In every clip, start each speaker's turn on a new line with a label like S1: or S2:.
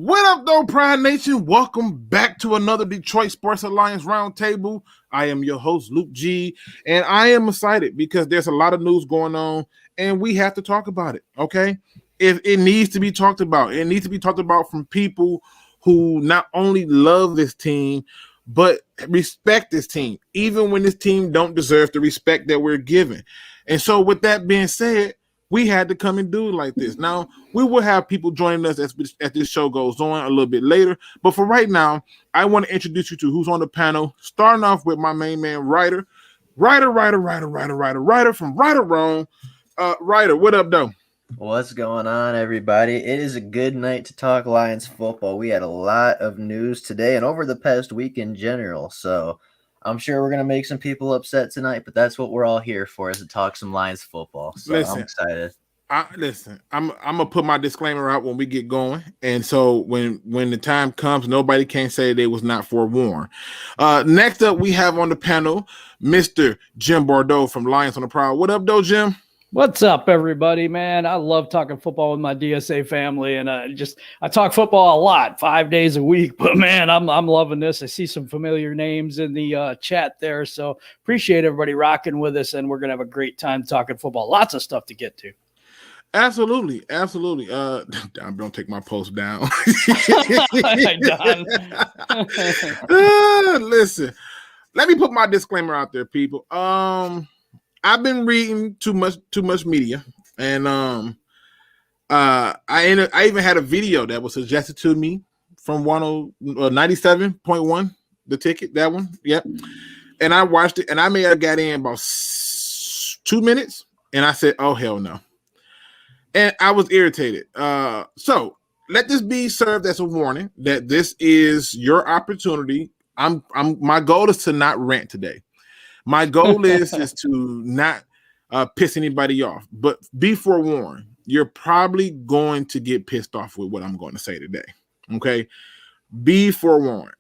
S1: What up, though, Pride Nation? Welcome back to another Detroit.Sports.Alliance Roundtable. I am your host, Luke G, and I am excited because there's a lot of news going on, and we have to talk about it, okay? If it needs to be talked about. It needs to be talked about from people who not only love this team, but respect this team, even when this team don't deserve the respect that we're given. And so with that being said, we had to come and do it like this. Now, we will have people joining us as this show goes on a little bit later. But for right now, I want to introduce you to who's on the panel, starting off with my main man, Writer from RachelMarieSports. Writer, what up, though?
S2: What's going on, everybody? It is a good night to talk Lions football. We had a lot of news today and over the past week in general. So I'm sure we're going to make some people upset tonight, but that's what we're all here for, is to talk some Lions football. So I'm excited.
S1: I'm going to put my disclaimer out when we get going. And so when the time comes, nobody can say they was not forewarned. Next up, we have on the panel, Mr. Jim Bordeau from Lions on the Prowl. What up, though, Jim?
S3: What's up, everybody, man? I love talking football with my DSA family, and I talk football a lot, 5 days a week. But man, I'm loving this. I see some familiar names in the chat there, so appreciate everybody rocking with us, and we're gonna have a great time talking football. Lots of stuff to get to.
S1: Absolutely. Don't take my post down. Listen, let me put my disclaimer out there, people. I've been reading too much media, and I even had a video that was suggested to me from 97.1, the ticket, that one, yep. And I watched it, and I may have got in about 2 minutes, and I said, "Oh hell no!" And I was irritated. So let this be served as a warning that this is your opportunity. My goal is to not rant today. My goal is to not piss anybody off, but be forewarned. You're probably going to get pissed off with what I'm going to say today, okay? Be forewarned.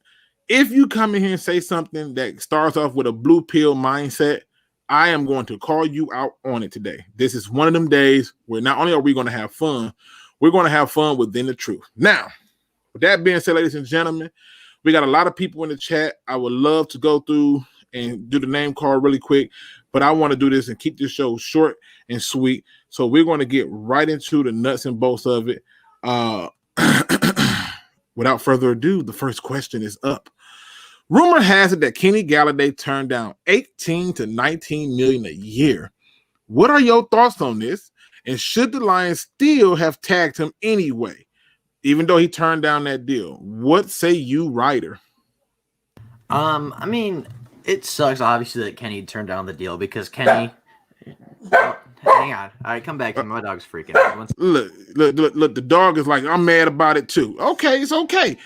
S1: If you come in here and say something that starts off with a blue pill mindset, I am going to call you out on it today. This is one of them days where not only are we going to have fun, we're going to have fun within the truth. Now, with that being said, ladies and gentlemen, we got a lot of people in the chat. I would love to go through and do the name call really quick, but I want to do this and keep this show short and sweet. So we're going to get right into the nuts and bolts of it. Without further ado, the first question is up. Rumor has it that Kenny Galladay turned down $18 to $19 million a year. What are your thoughts on this? And should the Lions still have tagged him anyway, even though he turned down that deal? What say you, Ryder?
S2: I mean, it sucks, obviously, that Kenny turned down the deal because Kenny. Hang on. All right, come back to me. My dog's freaking out.
S1: Look. The dog is like, I'm mad about it too. Okay, it's okay.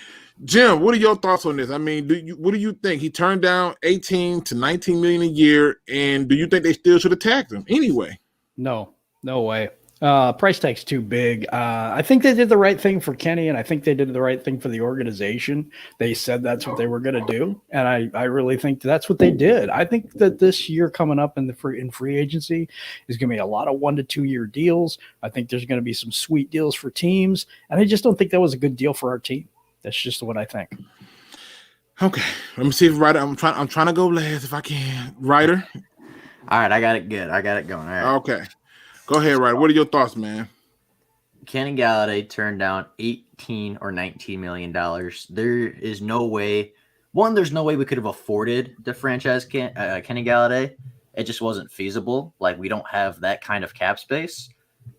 S1: Jim, what are your thoughts on this? I mean, what do you think? He turned down $18 to $19 million a year, and do you think they still should have tagged him anyway?
S3: No way. Price tag's too big. I think they did the right thing for Kenny, and I think they did the right thing for the organization. They said that's what they were going to do, and I really think that's what they did. I think that this year coming up in free agency is going to be a lot of 1 to 2 year deals. I think there's going to be some sweet deals for teams, and I just don't think that was a good deal for our team. That's just what I think.
S1: Okay, let me see if Ryder. I'm trying to go last if I can. Ryder.
S2: All right, I got it good. I got it going. All right.
S1: Okay. Go ahead, Ryder. What are your thoughts, man?
S2: Kenny Galladay turned down $18 or $19 million. There is no way. One, there's no way we could have afforded to franchise Kenny Galladay. It just wasn't feasible. Like, we don't have that kind of cap space.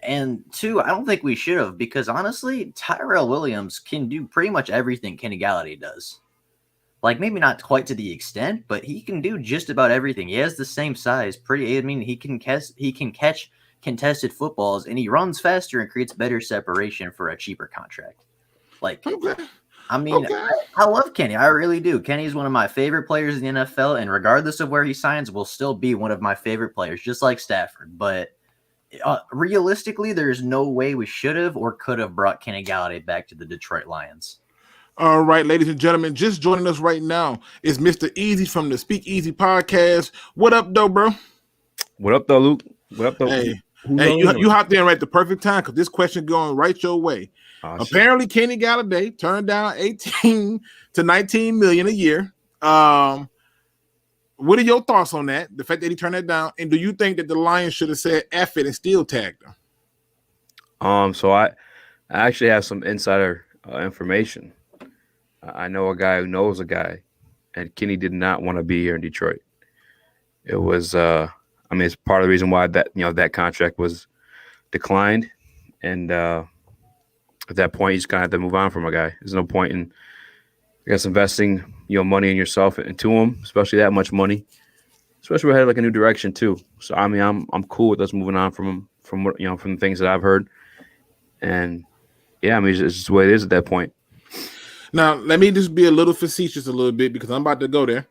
S2: And two, I don't think we should have, because honestly, Tyrell Williams can do pretty much everything Kenny Galladay does. Like, maybe not quite to the extent, but he can do just about everything. He has the same size. He can catch contested footballs, and he runs faster and creates better separation for a cheaper contract. Like, okay. I mean, okay. I love Kenny. I really do. Kenny's one of my favorite players in the NFL, and regardless of where he signs, will still be one of my favorite players, just like Stafford. But realistically, there's no way we should have or could have brought Kenny Galladay back to the Detroit Lions.
S1: All right, ladies and gentlemen, just joining us right now is Mr. Easy from the SpeakEZ Podcast. What up, though, bro?
S4: What up, though, Luke? What up, though?
S1: Hey, you hopped in right at the perfect time because this question going right your way. Apparently, Kenny Galladay turned down 18 to 19 million a year. What are your thoughts on that? The fact that he turned that down, and do you think that the Lions should have said F it and still tagged him?
S4: So I actually have some insider information. I know a guy who knows a guy, and Kenny did not want to be here in Detroit. It was, it's part of the reason why that contract was declined, and at that point, you just kind of have to move on from a guy. There's no point in, I guess, investing money in yourself into him, especially that much money. Especially we're headed like a new direction too. So I'm cool with us moving on from what from the things that I've heard. And yeah, it's just the way it is at that point.
S1: Now, let me just be a little facetious a little bit because I'm about to go there.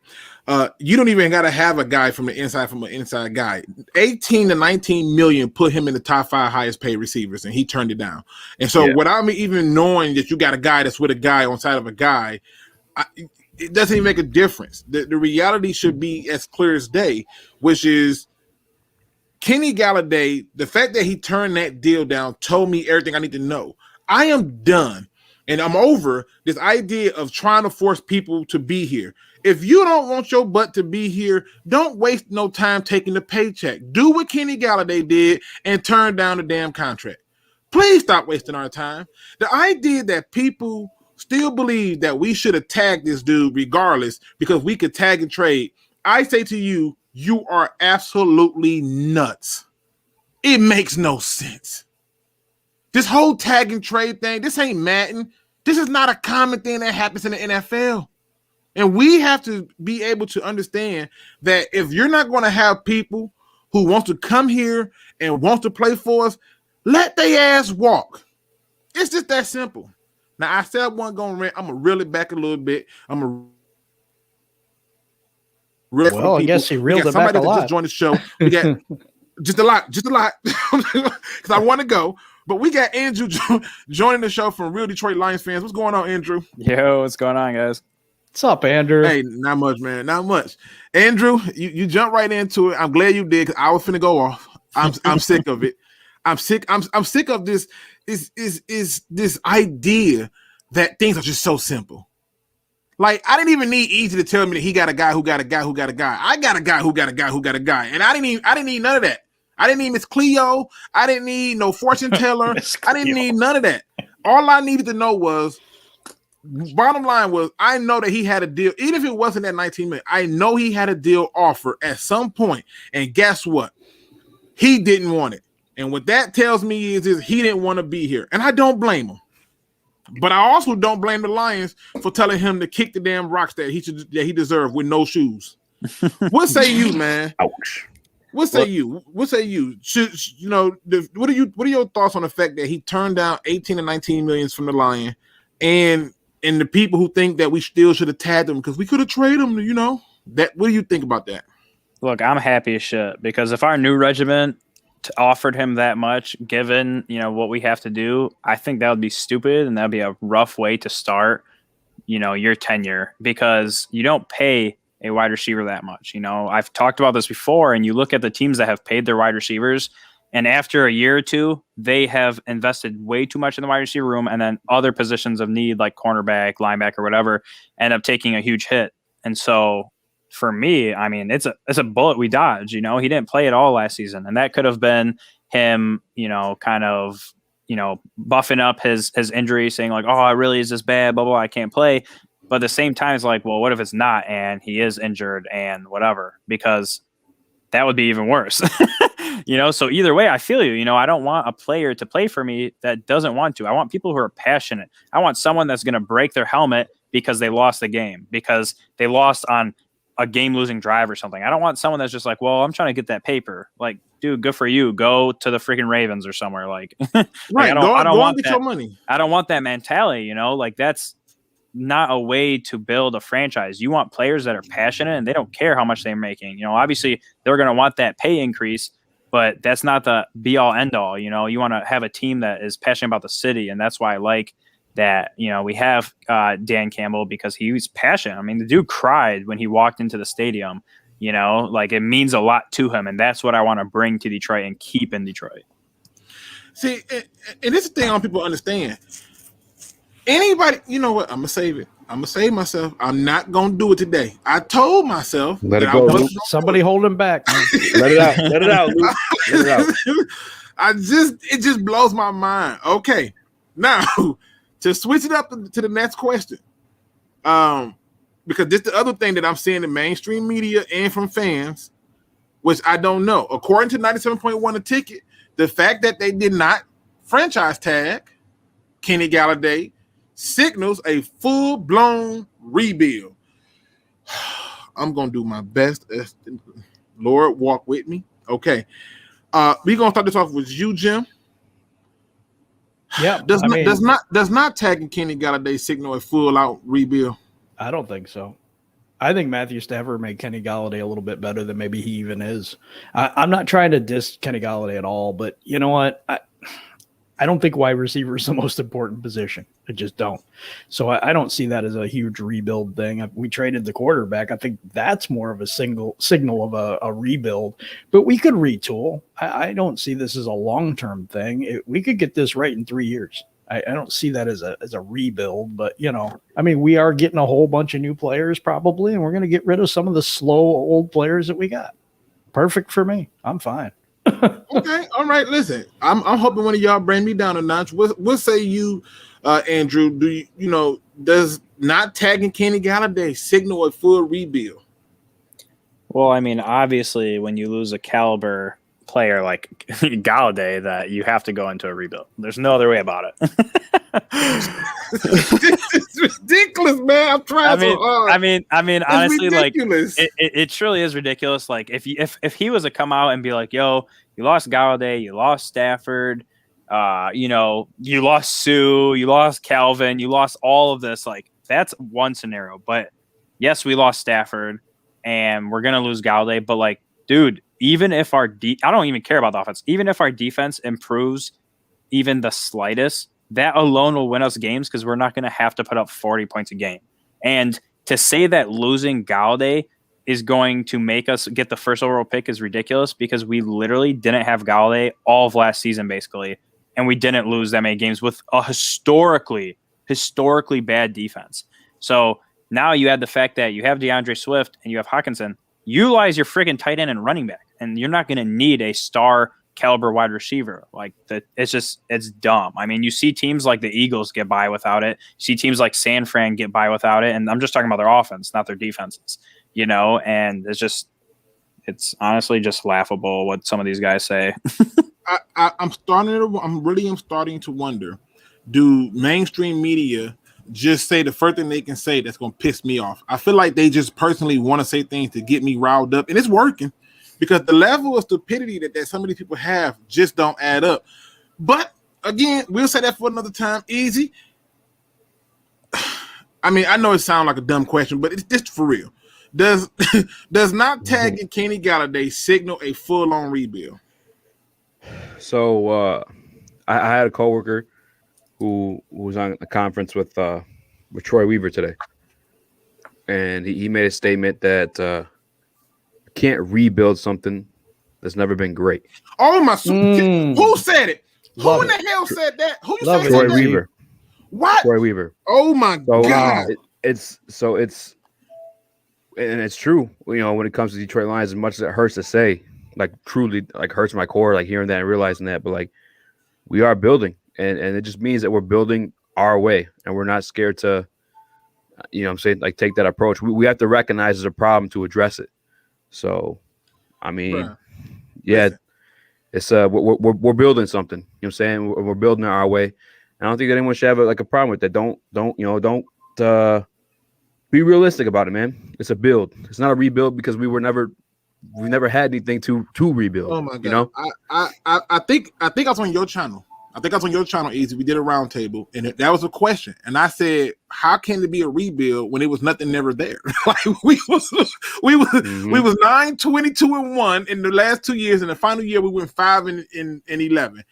S1: You don't even got to have a guy from an inside guy. 18 to 19 million put him in the top 5 highest paid receivers, and he turned it down. And so without me even knowing that you got a guy that's with a guy on side of a guy, it doesn't even make a difference. The reality should be as clear as day, which is Kenny Galladay, the fact that he turned that deal down told me everything I need to know. I am done. And I'm over this idea of trying to force people to be here. If you don't want your butt to be here, don't waste no time taking the paycheck. Do what Kenny Galladay did and turn down the damn contract. Please stop wasting our time. The idea that people still believe that we should have tagged this dude regardless because we could tag and trade, I say to you, you are absolutely nuts. It makes no sense. This whole tag and trade thing, this ain't Madden. This is not a common thing that happens in the NFL. And we have to be able to understand that if you're not going to have people who want to come here and want to play for us, let their ass walk. It's just that simple. Now, I said I wasn't going to rant. I'm going to reel it back a little bit. I
S3: guess he reeled it back a lot.
S1: Just joined the show. We got just a lot, because I want to go. But we got Andrew joining the show from Real Detroit Lions fans. What's going on, Andrew?
S5: Yo, what's going on, guys?
S3: What's up, Andrew?
S1: Hey, not much, man. Not much. Andrew, you jumped right into it. I'm glad you did, because I was finna go off. I'm sick of it. I'm sick of this. Is this idea that things are just so simple. Like, I didn't even need Easy to tell me that he got a guy who got a guy who got a guy. I got a guy who got a guy who got a guy. And I didn't need none of that. I didn't need Miss Cleo. I didn't need no fortune teller. I didn't need none of that. All I needed to know was, bottom line was, I know that he had a deal. Even if it wasn't at 19 million, I know he had a deal offer at some point. And guess what? He didn't want it. And what that tells me is he didn't want to be here. And I don't blame him. But I also don't blame the Lions for telling him to kick the damn rocks that he deserved with no shoes. What say you, man?
S4: Ouch.
S1: What say you? What are your thoughts on the fact that he turned down 18 to 19 millions from the Lion, and the people who think that we still should have tagged him because we could have traded him? What do you think about that?
S5: Look, I'm happy as shit, because if our new regiment offered him that much, given what we have to do, I think that would be stupid, and that'd be a rough way to start your tenure, because you don't pay a wide receiver that much. I've talked about this before, and you look at the teams that have paid their wide receivers, and after a year or two, they have invested way too much in the wide receiver room, and then other positions of need like cornerback, linebacker, whatever, end up taking a huge hit. And so for me, it's a bullet we dodge. He didn't play at all last season, and that could have been him, kind of, buffing up his injury, saying like, oh, it really is this bad, blah, blah, I can't play. But at the same time, it's like, well, what if it's not and he is injured and whatever? Because that would be even worse. So either way, I feel you. I don't want a player to play for me that doesn't want to. I want people who are passionate. I want someone that's going to break their helmet because they lost the game, because they lost on a game-losing drive or something. I don't want someone that's just like, well, I'm trying to get that paper. Like, dude, good for you. Go to the freaking Ravens or somewhere. Like,
S1: right.
S5: I don't want
S1: get
S5: that.
S1: Your money.
S5: I don't want that mentality. Like, that's not a way to build a franchise. You want players that are passionate and they don't care how much they're making. Obviously they're going to want that pay increase, but that's not the be all end all. You want to have a team that is passionate about the city. And that's why I like that, we have Dan Campbell, because he was passionate. The dude cried when he walked into the stadium, like it means a lot to him. And that's what I want to bring to Detroit and keep in Detroit.
S1: See, and this is the thing I want people to understand. Anybody, you know what? I'm gonna save it. I'm gonna save myself. I'm not gonna do it today. I told myself
S4: Let
S1: that
S4: it go,
S1: I
S4: Luke.
S1: wasn't
S3: Somebody hold him back. Man.
S4: Let it out. Let it out, Luke. Let it out.
S1: it just blows my mind. Okay, now to switch it up to the next question, because this the other thing that I'm seeing in mainstream media and from fans, which I don't know. According to 97.1 a ticket, the fact that they did not franchise tag Kenny Galladay signals a full-blown rebuild. I'm gonna do my best. Lord, walk with me. Okay. We're gonna start this off with you, Jim.
S3: Yeah.
S1: Does not tagging Kenny Galladay signal a full-out rebuild?
S3: I don't think so. I think Matthew Stafford made Kenny Galladay a little bit better than maybe he even is. I'm not trying to diss Kenny Galladay at all, but you know what? I don't think wide receiver is the most important position. I just don't. So I don't see that as a huge rebuild thing. We traded the quarterback. I think that's more of a signal of a rebuild, but we could retool. I don't see this as a long-term thing. We could get this right in 3 years. I don't see that as a rebuild, but we are getting a whole bunch of new players probably, and we're going to get rid of some of the slow old players that we got. Perfect for me. I'm fine.
S1: Okay, all right. Listen, I'm hoping one of y'all bring me down a notch. What say you, Andrew? Do does not tagging Kenny Galladay signal a full rebuild?
S5: Well, I mean, obviously, when you lose a caliber player like Galladay, that you have to go into a rebuild. There's no other way about it.
S1: It's ridiculous, man. I'm trying so hard.
S5: I mean, honestly,
S1: ridiculous.
S5: Like it truly is ridiculous. Like if he was to come out and be like, "Yo, you lost Galladay, you lost Stafford, you lost Sue, you lost Calvin, you lost all of this," like that's one scenario. But yes, we lost Stafford, and we're gonna lose Galladay. But like, dude, even if I don't even care about the offense. Even if our defense improves even the slightest, that alone will win us games because we're not going to have to put up 40 points a game. And to say that losing Galladay is going to make us get the first overall pick is ridiculous because we literally didn't have Galladay all of last season, basically. And we didn't lose that many games with a historically bad defense. So now you add the fact that you have DeAndre Swift and you have Hawkinson. Utilize your friggin' tight end and running back, and you're not going to need a star caliber wide receiver like that. It's dumb. I mean, you see teams like the Eagles get by without it. You see teams like San Fran get by without it, and I'm just talking about their offense, not their defenses. And it's honestly just laughable what some of these guys say.
S1: I'm starting to wonder: do mainstream media just say the first thing they can say that's going to piss me off? I feel like they just personally want to say things to get me riled up, and it's working because the level of stupidity that some of these people have just don't add up. But again, we'll say that for another time. Easy. I mean, I know it sounds like a dumb question, but it's just for real. Does not tagging Kenny Galladay signal a full-on rebuild?
S4: So I had a coworker who was on a conference with Troy Weaver today, and he made a statement that you can't rebuild something that's never been great.
S1: Oh my! Who said it? Who in the hell said that? Who you said
S4: Troy
S1: that?
S4: Weaver.
S1: What?
S4: Troy Weaver.
S1: Oh my God!
S4: It's true. When it comes to Detroit Lions, as much as it hurts to say, like truly, like hurts my core, like hearing that and realizing that, but like we are building. And it just means that we're building our way and we're not scared to, like take that approach. We have to recognize there's a problem to address it. So, I mean, it's we're building something. You know what I'm saying? We're building it our way. I don't think that anyone should have a problem with that. Don't be realistic about it, man. It's a build. It's not a rebuild because we never had anything to rebuild.
S1: Oh my God! I think I was on your channel. Easy. We did a roundtable, and that was a question. And I said, "How can it be a rebuild when it was nothing never there? Like we was 9-22-1 in the last 2 years. In the final year, we went 5-11.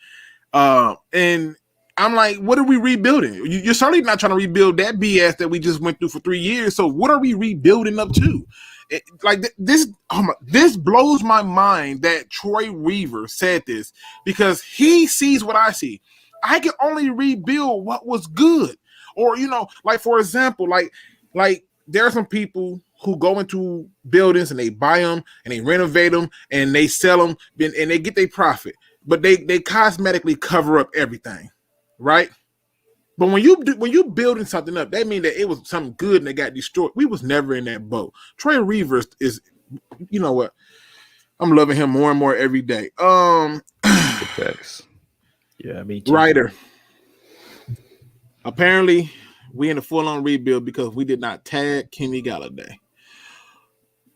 S1: And I'm like, what are we rebuilding? You're certainly not trying to rebuild that BS that we just went through for 3 years. So what are we rebuilding up to? This blows my mind that Troy Weaver said this because he sees what I see. I can only rebuild what was good. Or, like, for example, like there are some people who go into buildings and they buy them and they renovate them and they sell them and they get their profit, but they cosmetically cover up everything, right? But when you building something up, that means that it was something good and it got destroyed. We was never in that boat. Troy Reavers is, you know what? I'm loving him more and more every day.
S4: Thanks.
S3: Yeah, me too.
S1: Writer. Apparently, we in a full-on rebuild because we did not tag Kenny Galladay.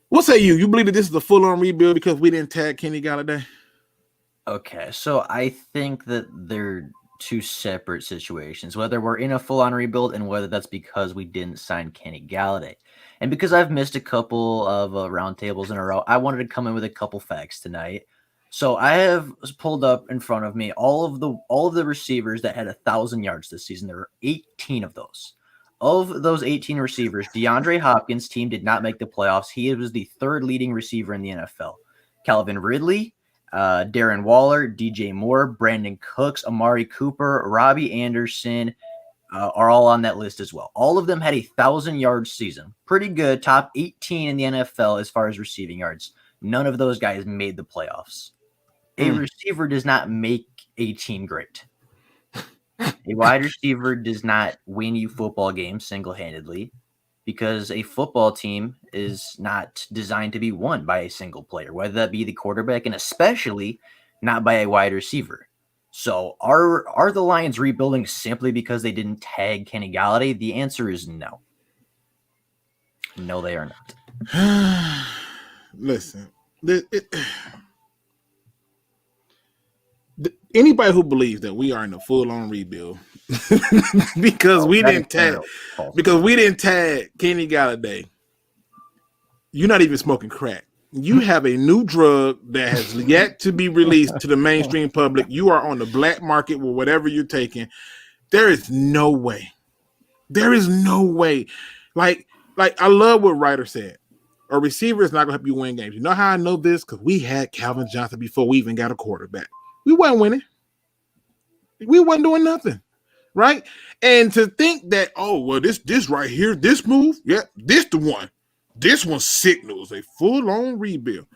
S1: What say you? You believe that this is a full-on rebuild because we didn't tag Kenny Galladay?
S2: Okay, so I think that they're two separate situations, whether we're in a full-on rebuild and whether that's because we didn't sign Kenny Galladay. And because I've missed a couple of roundtables in a row, I wanted to come in with a couple facts tonight. So I have pulled up in front of me all of the receivers that had 1,000 yards this season. There were 18 of those. Of those 18 receivers, Deandre Hopkins' team did not make the playoffs. He was the third leading receiver in the NFL. Calvin Ridley, Darren Waller, DJ Moore, Brandon Cooks, Amari Cooper, Robbie Anderson are all on that list as well. All of them had 1,000-yard season. Pretty good. Top 18 in the NFL as far as receiving yards. None of those guys made the playoffs. A receiver does not make a team great. A wide receiver does not win you football games single-handedly because a football team is not designed to be won by a single player, whether that be the quarterback and especially not by a wide receiver. So are the Lions rebuilding simply because they didn't tag Kenny Galladay? The answer is no. No, they are not.
S1: Listen, anybody who believes that we are in a full-on rebuild because we didn't tag Kenny Galladay, you're not even smoking crack. You have a new drug that has yet to be released to the mainstream public. You are on the black market with whatever you're taking. There is no way. There is no way. Like I love what Ryder said. A receiver is not going to help you win games. You know how I know this? Because we had Calvin Johnson before we even got a quarterback. We wasn't winning. We wasn't doing nothing, right? And to think that, oh, well, this right here, this move, yeah, this the one. This one signals a full-on rebuild.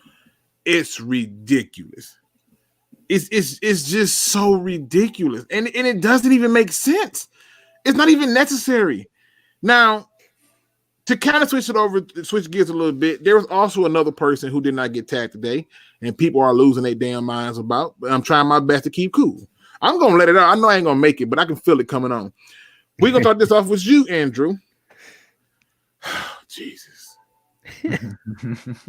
S1: It's ridiculous. It's just so ridiculous. And it doesn't even make sense. It's not even necessary. Now, to kind of switch gears a little bit, there was also another person who did not get tagged today, and people are losing their damn minds about, but I'm trying my best to keep cool. I'm going to let it out. I know I ain't going to make it, but I can feel it coming on. We're going to start this off with you, Andrew. Jesus.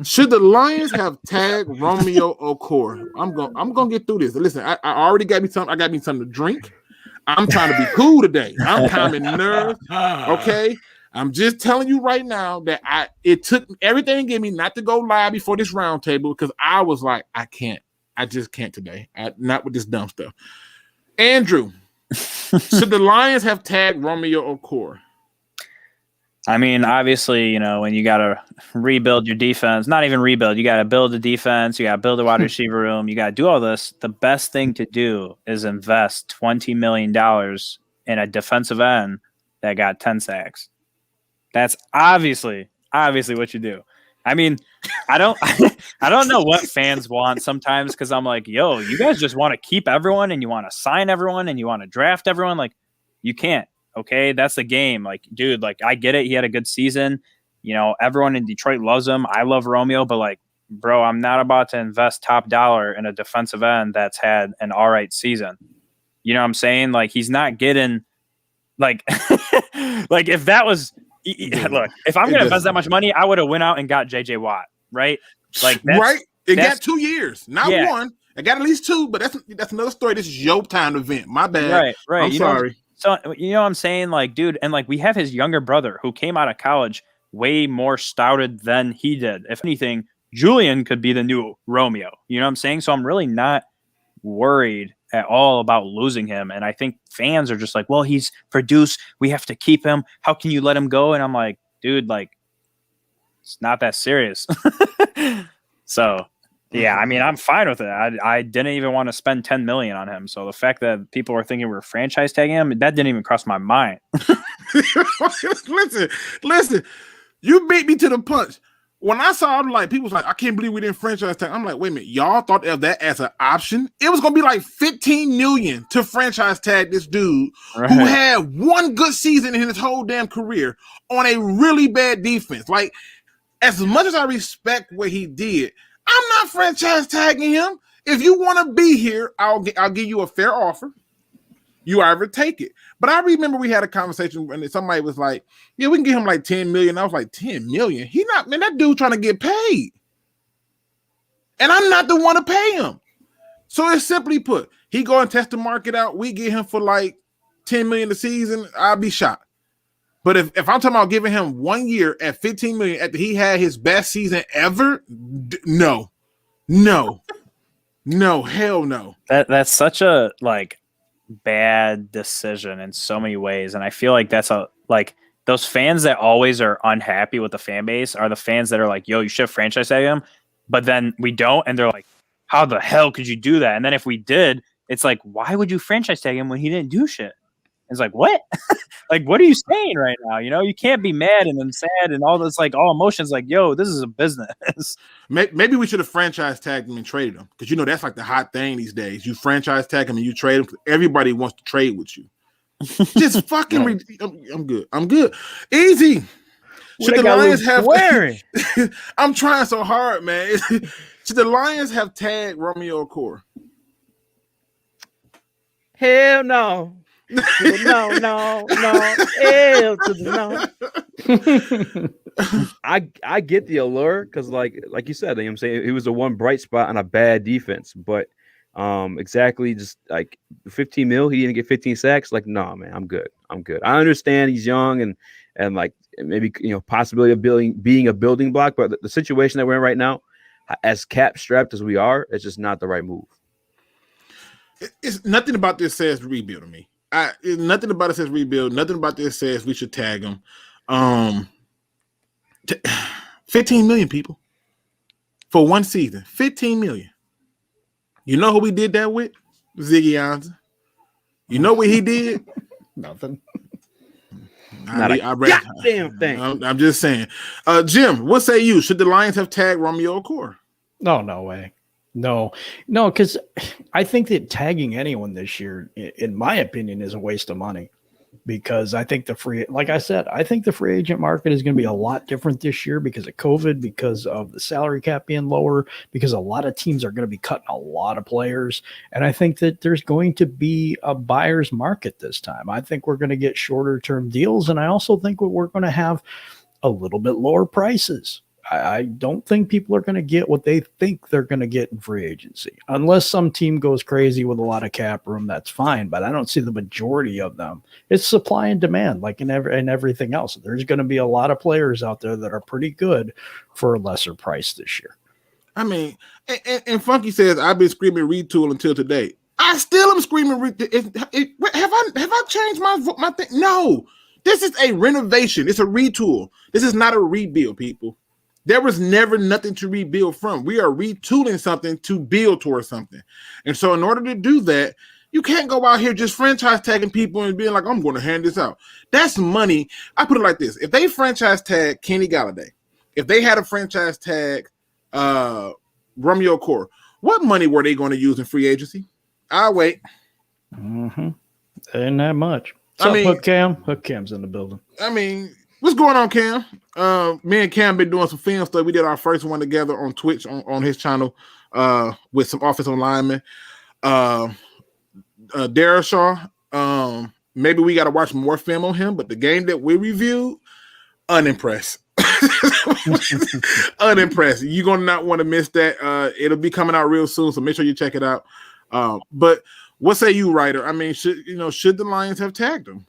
S1: Should the Lions have tagged Romeo Okwara? I'm gonna get through this. Listen, I already got me something. I got me something to drink. I'm trying to be cool today. I'm calming nerves. Okay. I'm just telling you right now that it took everything in me not to go live before this round table because I was like, I just can't today. Not with this dumb stuff. Andrew, should the Lions have tagged Romeo Okwara?
S5: I mean, obviously, when you got to rebuild your defense, not even rebuild, you got to build the defense, you got to build a wide receiver room, you got to do all this. The best thing to do is invest $20 million in a defensive end that got 10 sacks. That's obviously what you do. I mean, I don't know what fans want sometimes because I'm like, yo, you guys just want to keep everyone and you want to sign everyone and you want to draft everyone. Like, you can't. Okay, that's the game. Like, dude, I get it. He had a good season. Everyone in Detroit loves him. I love Romeo, but bro, I'm not about to invest top dollar in a defensive end that's had an all right season. You know what I'm saying? He's not getting if that was look, if I'm gonna invest that much money, I would have went out and got JJ Watt, right?
S1: Right. It got 2 years, not one. I got at least two, but that's another story. This is your time event. My bad.
S5: Right.
S1: I'm sorry.
S5: So, you know what I'm saying? Dude, and we have his younger brother who came out of college way more stouted than he did. If anything, Julian could be the new Romeo. You know what I'm saying? So I'm really not worried at all about losing him. And I think fans are just like, well, he's produced. We have to keep him. How can you let him go? And I'm like, dude, it's not that serious. So Yeah, I mean, I'm fine with it. I didn't even want to spend $10 million on him. So the fact that people were thinking we were franchise tagging him, that didn't even cross my mind.
S1: listen, you beat me to the punch. When I saw, I'm like, people was like, I can't believe we didn't franchise tag. I'm like, wait a minute, y'all thought of that as an option? It was gonna be like $15 million to franchise tag this dude who had one good season in his whole damn career on a really bad defense. Like, as much as I respect what he did, I'm not franchise tagging him. If you want to be here, I'll give you a fair offer. You either take it. But I remember we had a conversation when somebody was like, yeah, we can give him like $10 million. I was like, $10 million? He not, man, that dude trying to get paid. And I'm not the one to pay him. So it's simply put, he go and test the market out. We get him for like $10 million a season. I'll be shocked. But if I'm talking about giving him 1 year at $15 million after he had his best season ever, no, hell no.
S5: That's such a like bad decision in so many ways, and I feel like that's those fans that always are unhappy with the fan base are the fans that are like, "Yo, you should have franchise tag him," but then we don't, and they're like, "How the hell could you do that?" And then if we did, it's like, "Why would you franchise tag him when he didn't do shit?" It's like, what? Like, what are you saying right now? You know, you can't be mad and then sad and all this, like, all emotions. Like, yo, this is a business.
S1: Maybe we should have franchise tagged him and traded him, because you know that's like the hot thing these days. You franchise tag him and you trade him. Everybody wants to trade with you. Just fucking. I'm good. Easy. Should the Lions have? I'm trying so hard, man. Should the Lions have tagged Romeo Okwara?
S3: Hell no. No. Hell to the no.
S4: I get the allure because, like you said, I'm saying he was the one bright spot on a bad defense, but exactly just like 15 mil, he didn't get 15 sacks. Like, nah, man, I'm good. I understand he's young and like maybe possibility of being a building block, but the situation that we're in right now, as cap strapped as we are, it's just not the right move.
S1: It's nothing about this says rebuild to me. Nothing about it says rebuild. Nothing about this says we should tag him. 15 million people for one season. 15 million. You know who we did that with? Ziggy Ansah. You know what he did?
S3: Nothing.
S4: Not a goddamn thing.
S1: I'm just saying. Jim, what say you? Should the Lions have tagged Romeo Okwara?
S3: No way. No, because I think that tagging anyone this year, in my opinion, is a waste of money, because I think I think the free agent market is going to be a lot different this year because of COVID, because of the salary cap being lower, because a lot of teams are going to be cutting a lot of players. And I think that there's going to be a buyer's market this time. I think we're going to get shorter term deals. And I also think we're going to have a little bit lower prices. I don't think people are going to get what they think they're going to get in free agency. Unless some team goes crazy with a lot of cap room, that's fine. But I don't see the majority of them. It's supply and demand, like in everything else. There's going to be a lot of players out there that are pretty good for a lesser price this year.
S1: I mean, and Funky says, I've been screaming retool until today. I still am screaming. Have I changed my thing? No. This is a renovation. It's a retool. This is not a rebuild, people. There was never nothing to rebuild from. We are retooling something to build towards something. And so in order to do that, you can't go out here just franchise tagging people and being like, I'm going to hand this out. That's money. I put it like this. If they franchise tag Kenny Galladay, if they had a franchise tag Romeo Okwara, what money were they going to use in free agency? I'll wait.
S3: Mm-hmm. Ain't that much. Hook Cam? Hook Cam's in the building.
S1: I mean, what's going on, Cam? Me and Cam been doing some film stuff. We did our first one together on Twitch on his channel with some offensive linemen. Darashaw, maybe we got to watch more film on him, but the game that we reviewed, unimpressed. Unimpressed. You're going to not want to miss that. It'll be coming out real soon, so make sure you check it out. But what say you, Writer? I mean, should the Lions have tagged him?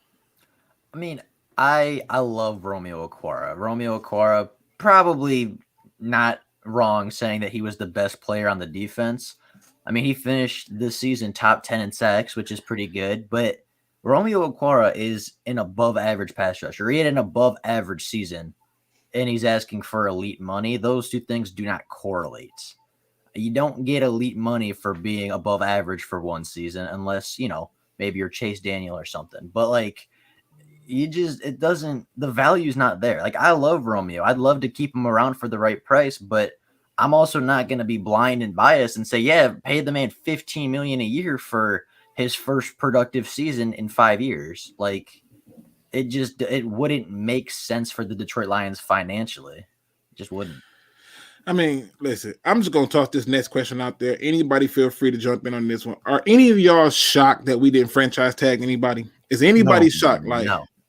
S2: I mean, I love Romeo Okwara. Romeo Okwara, probably not wrong saying that he was the best player on the defense. I mean, he finished this season top 10 in sacks, which is pretty good. But Romeo Okwara is an above-average pass rusher. He had an above-average season, and he's asking for elite money. Those two things do not correlate. You don't get elite money for being above average for one season unless, maybe you're Chase Daniel or something. But like, the value's not there. Like, I love Romeo. I'd love to keep him around for the right price, but I'm also not going to be blind and biased and say, yeah, pay the man $15 million a year for his first productive season in 5 years. Like, it wouldn't make sense for the Detroit Lions financially. It just wouldn't.
S1: I mean, listen, I'm just going to toss this next question out there. Anybody feel free to jump in on this one. Are any of y'all shocked that we didn't franchise tag anybody? Is anybody shocked? Like,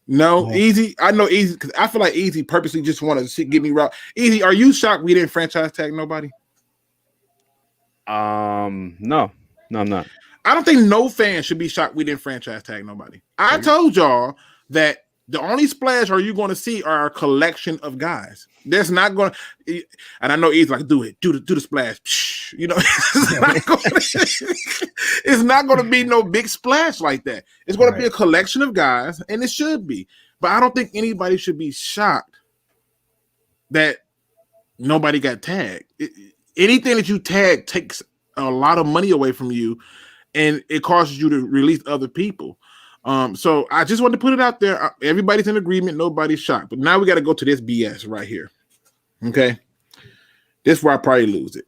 S1: no, Easy. I know Easy because I feel like Easy purposely just wanted to get me right. Easy, are you shocked we didn't franchise tag nobody?
S4: No, I'm not.
S1: I don't think no fan should be shocked we didn't franchise tag nobody. I told y'all that the only splash are you going to see are a collection of guys. There's not going to, and I know Easy like do the splash. Psh, it's not going to be no big splash like that. It's going to be a collection of guys, and it should be. But I don't think anybody should be shocked that nobody got tagged. Anything that you tag takes a lot of money away from you, and it causes you to release other people. So I just wanted to put it out there. Everybody's in agreement. Nobody's shocked. But now we got to go to this BS right here. Okay. This is where I probably lose it.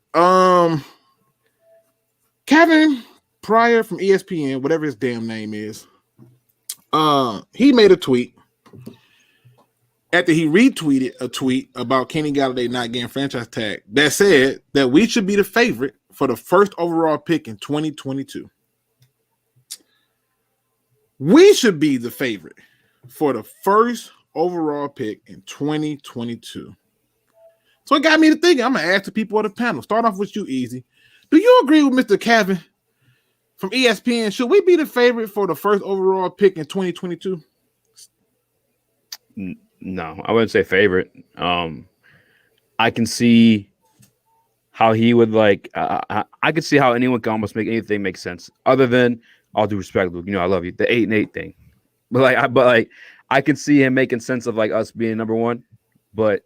S1: Kevin Pryor from ESPN, whatever his damn name is, he made a tweet after he retweeted a tweet about Kenny Galladay not getting franchise tag that said that we should be the favorite for the first overall pick in 2022. We should be the favorite for the first overall pick in 2022. So it got me to thinking. I'm going to ask the people on the panel. Start off with you, Easy. Do you agree with Mr. Kevin from ESPN? Should we be the favorite for the first overall pick in 2022?
S4: No, I wouldn't say favorite. I can see how he would like. I could see how anyone can almost make anything make sense, other than all due respect, Luke. I love you. The 8-8 thing, but I can see him making sense of like us being number one, but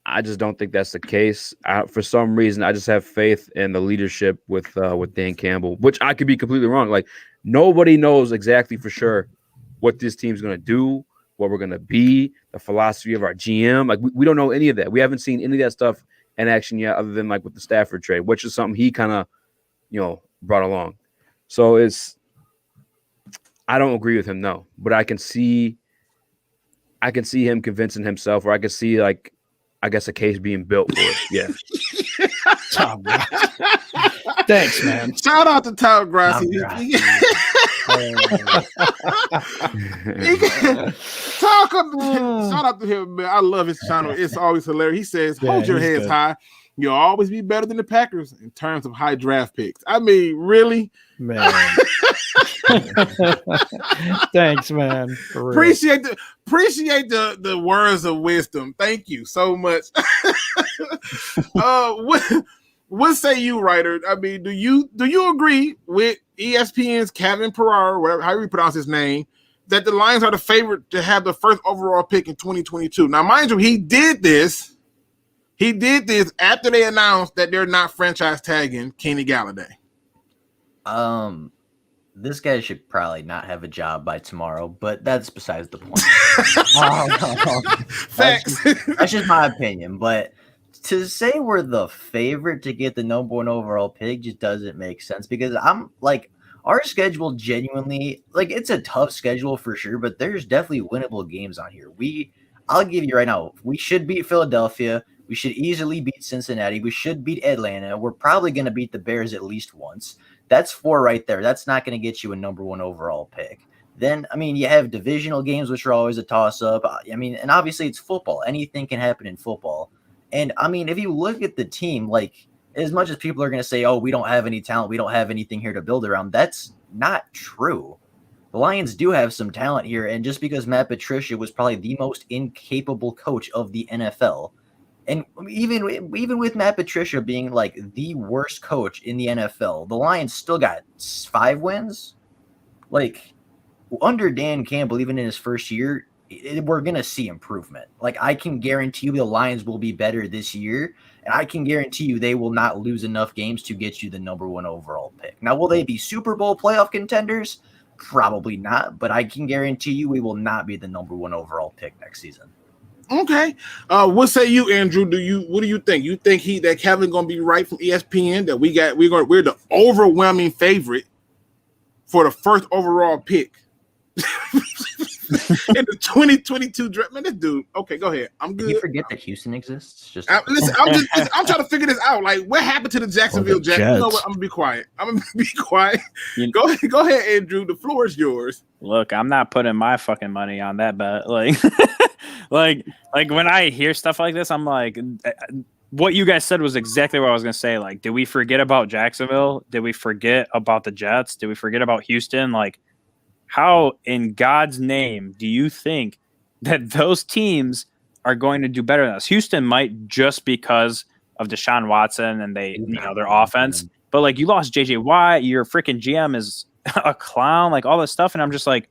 S4: I just don't think that's the case. For some reason, I just have faith in the leadership with Dan Campbell, which I could be completely wrong. Like, nobody knows exactly for sure what this team's going to do, what we're going to be, the philosophy of our GM. Like, we don't know any of that. We haven't seen any of that stuff in action yet, other than like with the Stafford trade, which is something he kind of, brought along. So I don't agree with him, no, but I can see him convincing himself, or I can see like, I guess, a case being built for it. Yeah.
S3: Thanks, man.
S1: Shout out to Tom Grassi. Shout out to him, man. I love his channel. It's always hilarious. He says, hold your heads high. You'll always be better than the Packers in terms of high draft picks. I mean, really?
S3: Man. Thanks, man.
S1: Appreciate the words of wisdom. Thank you so much. What say you, writer? I mean, do you agree with ESPN's Kevin Pryor, whatever how you pronounce his name, that the Lions are the favorite to have the first overall pick in 2022? Now, mind you, he did this after they announced that they're not franchise tagging Kenny Galladay.
S2: This guy should probably not have a job by tomorrow, but that's besides the point.
S1: Facts.
S2: That's just my opinion. But to say we're the favorite to get the number one overall pick just doesn't make sense, because I'm like, our schedule genuinely, like, it's a tough schedule for sure, but there's definitely winnable games on here. I'll give you right now, we should beat Philadelphia. We should easily beat Cincinnati. We should beat Atlanta. We're probably going to beat the Bears at least once. That's 4 right there. That's not going to get you a number one overall pick. Then, I mean, you have divisional games, which are always a toss-up. I mean, and obviously it's football. Anything can happen in football. And, I mean, if you look at the team, like, as much as people are going to say, oh, we don't have any talent, we don't have anything here to build around, that's not true. The Lions do have some talent here, and just because Matt Patricia was probably the most incapable coach of the NFL, and even with Matt Patricia being like the worst coach in the NFL, the Lions still got 5 wins. Like, under Dan Campbell, even in his first year, we're going to see improvement. Like, I can guarantee you the Lions will be better this year, and I can guarantee you they will not lose enough games to get you the number 1 overall pick. Now, will they be Super Bowl playoff contenders? Probably not, but I can guarantee you we will not be the number 1 overall pick next season.
S1: Okay. What say you, Andrew? What do you think? You think that Kevin gonna be right from ESPN that we're the overwhelming favorite for the first overall pick in the 2022 draft? Man, this dude. Okay, go ahead. I'm good.
S2: Did you forget that Houston exists?
S1: Listen, I'm trying to figure this out. Like, what happened to the Jacksonville Jets? You know what? I'm gonna be quiet. Go ahead, Andrew. The floor is yours.
S5: Look, I'm not putting my fucking money on that bet. Like, like when I hear stuff like this, I'm like, what you guys said was exactly what I was gonna say. Like, did we forget about Jacksonville? Did we forget about the Jets? Did we forget about Houston? Like, how in God's name do you think that those teams are going to do better than us? Houston might just because of Deshaun Watson and their offense, but like, you lost JJ Watt, your freaking GM is a clown, like all this stuff, and I'm just like,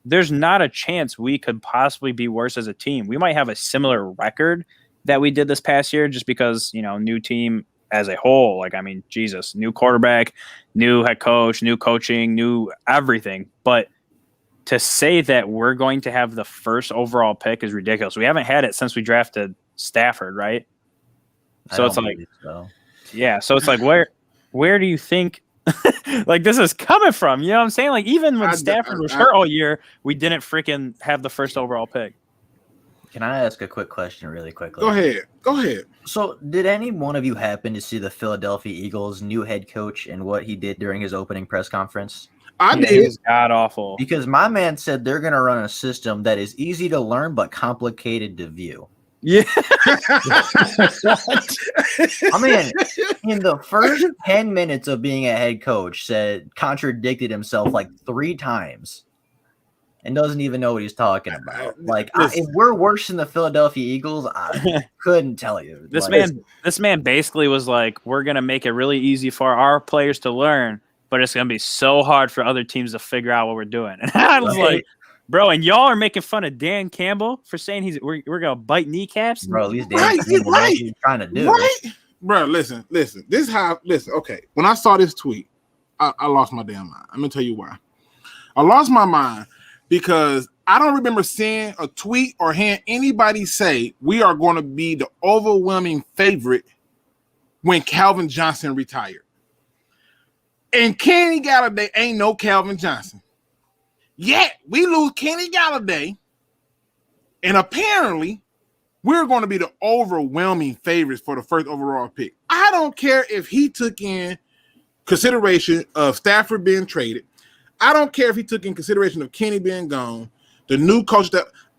S5: there's not a chance we could possibly be worse as a team. We might have a similar record that we did this past year just because, new team as a whole. Like, I mean, Jesus, new quarterback, new head coach, new coaching, new everything. But to say that we're going to have the first overall pick is ridiculous. We haven't had it since we drafted Stafford, right? So it's like, yeah. So it's like, where do you think like this is coming from? You know what I'm saying? Like, even when Stafford was hurt all year, we didn't freaking have the first overall pick.
S2: Can I ask a quick question really quickly?
S1: Go ahead.
S2: So did any one of you happen to see the Philadelphia Eagles' new head coach and what he did during his opening press conference?
S1: I did.
S5: It was god awful.
S2: Because my man said they're going to run a system that is easy to learn but complicated to view.
S5: Yeah.
S2: I mean, in the first 10 minutes of being a head coach, contradicted himself like 3 times and doesn't even know what he's talking about. Like, if we're worse than the Philadelphia Eagles, I couldn't tell you.
S5: This man basically was like, we're going to make it really easy for our players to learn, but it's going to be so hard for other teams to figure out what we're doing. And I was like, bro, and y'all are making fun of Dan Campbell for saying we're gonna bite kneecaps.
S2: Bro, at least Dan Campbell knows what he's trying to do.
S1: Right, bro. Listen. This is how. Listen, okay. When I saw this tweet, I lost my damn mind. I'm gonna tell you why. I lost my mind because I don't remember seeing a tweet or hearing anybody say we are going to be the overwhelming favorite when Calvin Johnson retired. And Kenny Galladay ain't no Calvin Johnson. Yet we lose Kenny Galladay, and apparently we're going to be the overwhelming favorites for the first overall pick. I don't care if he took in consideration of Stafford being traded. I don't care if he took in consideration of Kenny being gone, the new coach.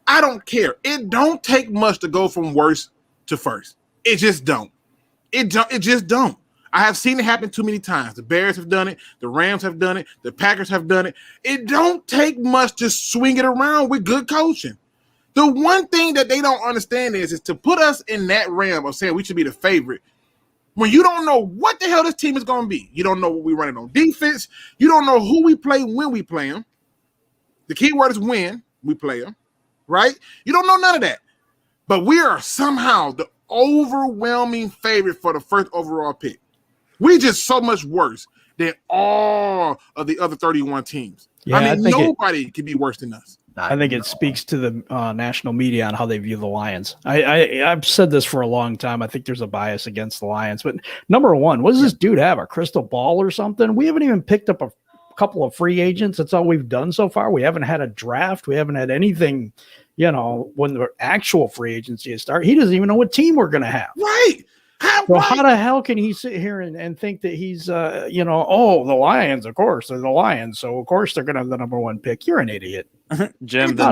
S1: I don't care. It don't take much to go from worst to first. It just don't. It just don't. I have seen it happen too many times. The Bears have done it. The Rams have done it. The Packers have done it. It don't take much to swing it around with good coaching. The one thing that they don't understand is to put us in that realm of saying we should be the favorite when you don't know what the hell this team is going to be. You don't know what we're running on defense. You don't know who we play when we play them. The key word is when we play them, right? You don't know none of that. But we are somehow the overwhelming favorite for the first overall pick. We just so much worse than all of the other 31 teams.
S3: Yeah,
S1: I mean, nobody can be worse than us.
S3: I think it speaks to the national media on how they view the Lions. I've said this for a long time. I think there's a bias against the Lions. But number one, what does this dude have? A crystal ball or something? We haven't even picked up a couple of free agents. That's all we've done so far. We haven't had a draft. We haven't had anything, when the actual free agency is started. He doesn't even know what team we're going to have.
S1: Right.
S3: How the hell can he sit here and think that he's, the Lions, of course, they're the Lions. So, of course, they're going to have the number 1 pick. You're an idiot.
S5: Jim, the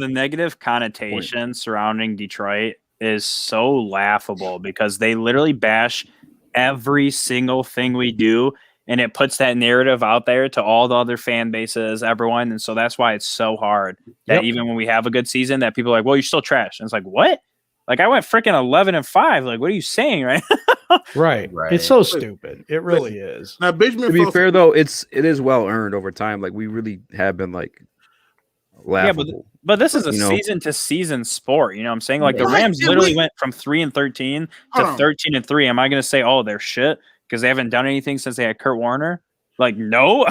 S5: negative connotation surrounding Detroit is so laughable because they literally bash every single thing we do. And it puts that narrative out there to all the other fan bases, everyone. And so that's why it's so hard that even when we have a good season that people are like, well, you're still trash. And it's like, what? Like, I went freaking 11-5. Like, what are you saying, right?
S3: Right. It's so stupid. It really is.
S1: Now,
S4: to be fair, though, it is well earned over time. Like, we really have been like laughable.
S5: But this is a
S4: You know?
S5: season to season sport. You know what I'm saying? Like the
S1: Right,
S5: Rams
S1: and
S5: literally
S1: we-
S5: went from 3-13
S1: Hold
S5: to
S1: on.
S5: 13-3. Am I going to say, oh, they're shit because they haven't done anything since they had Kurt Warner? Like, no,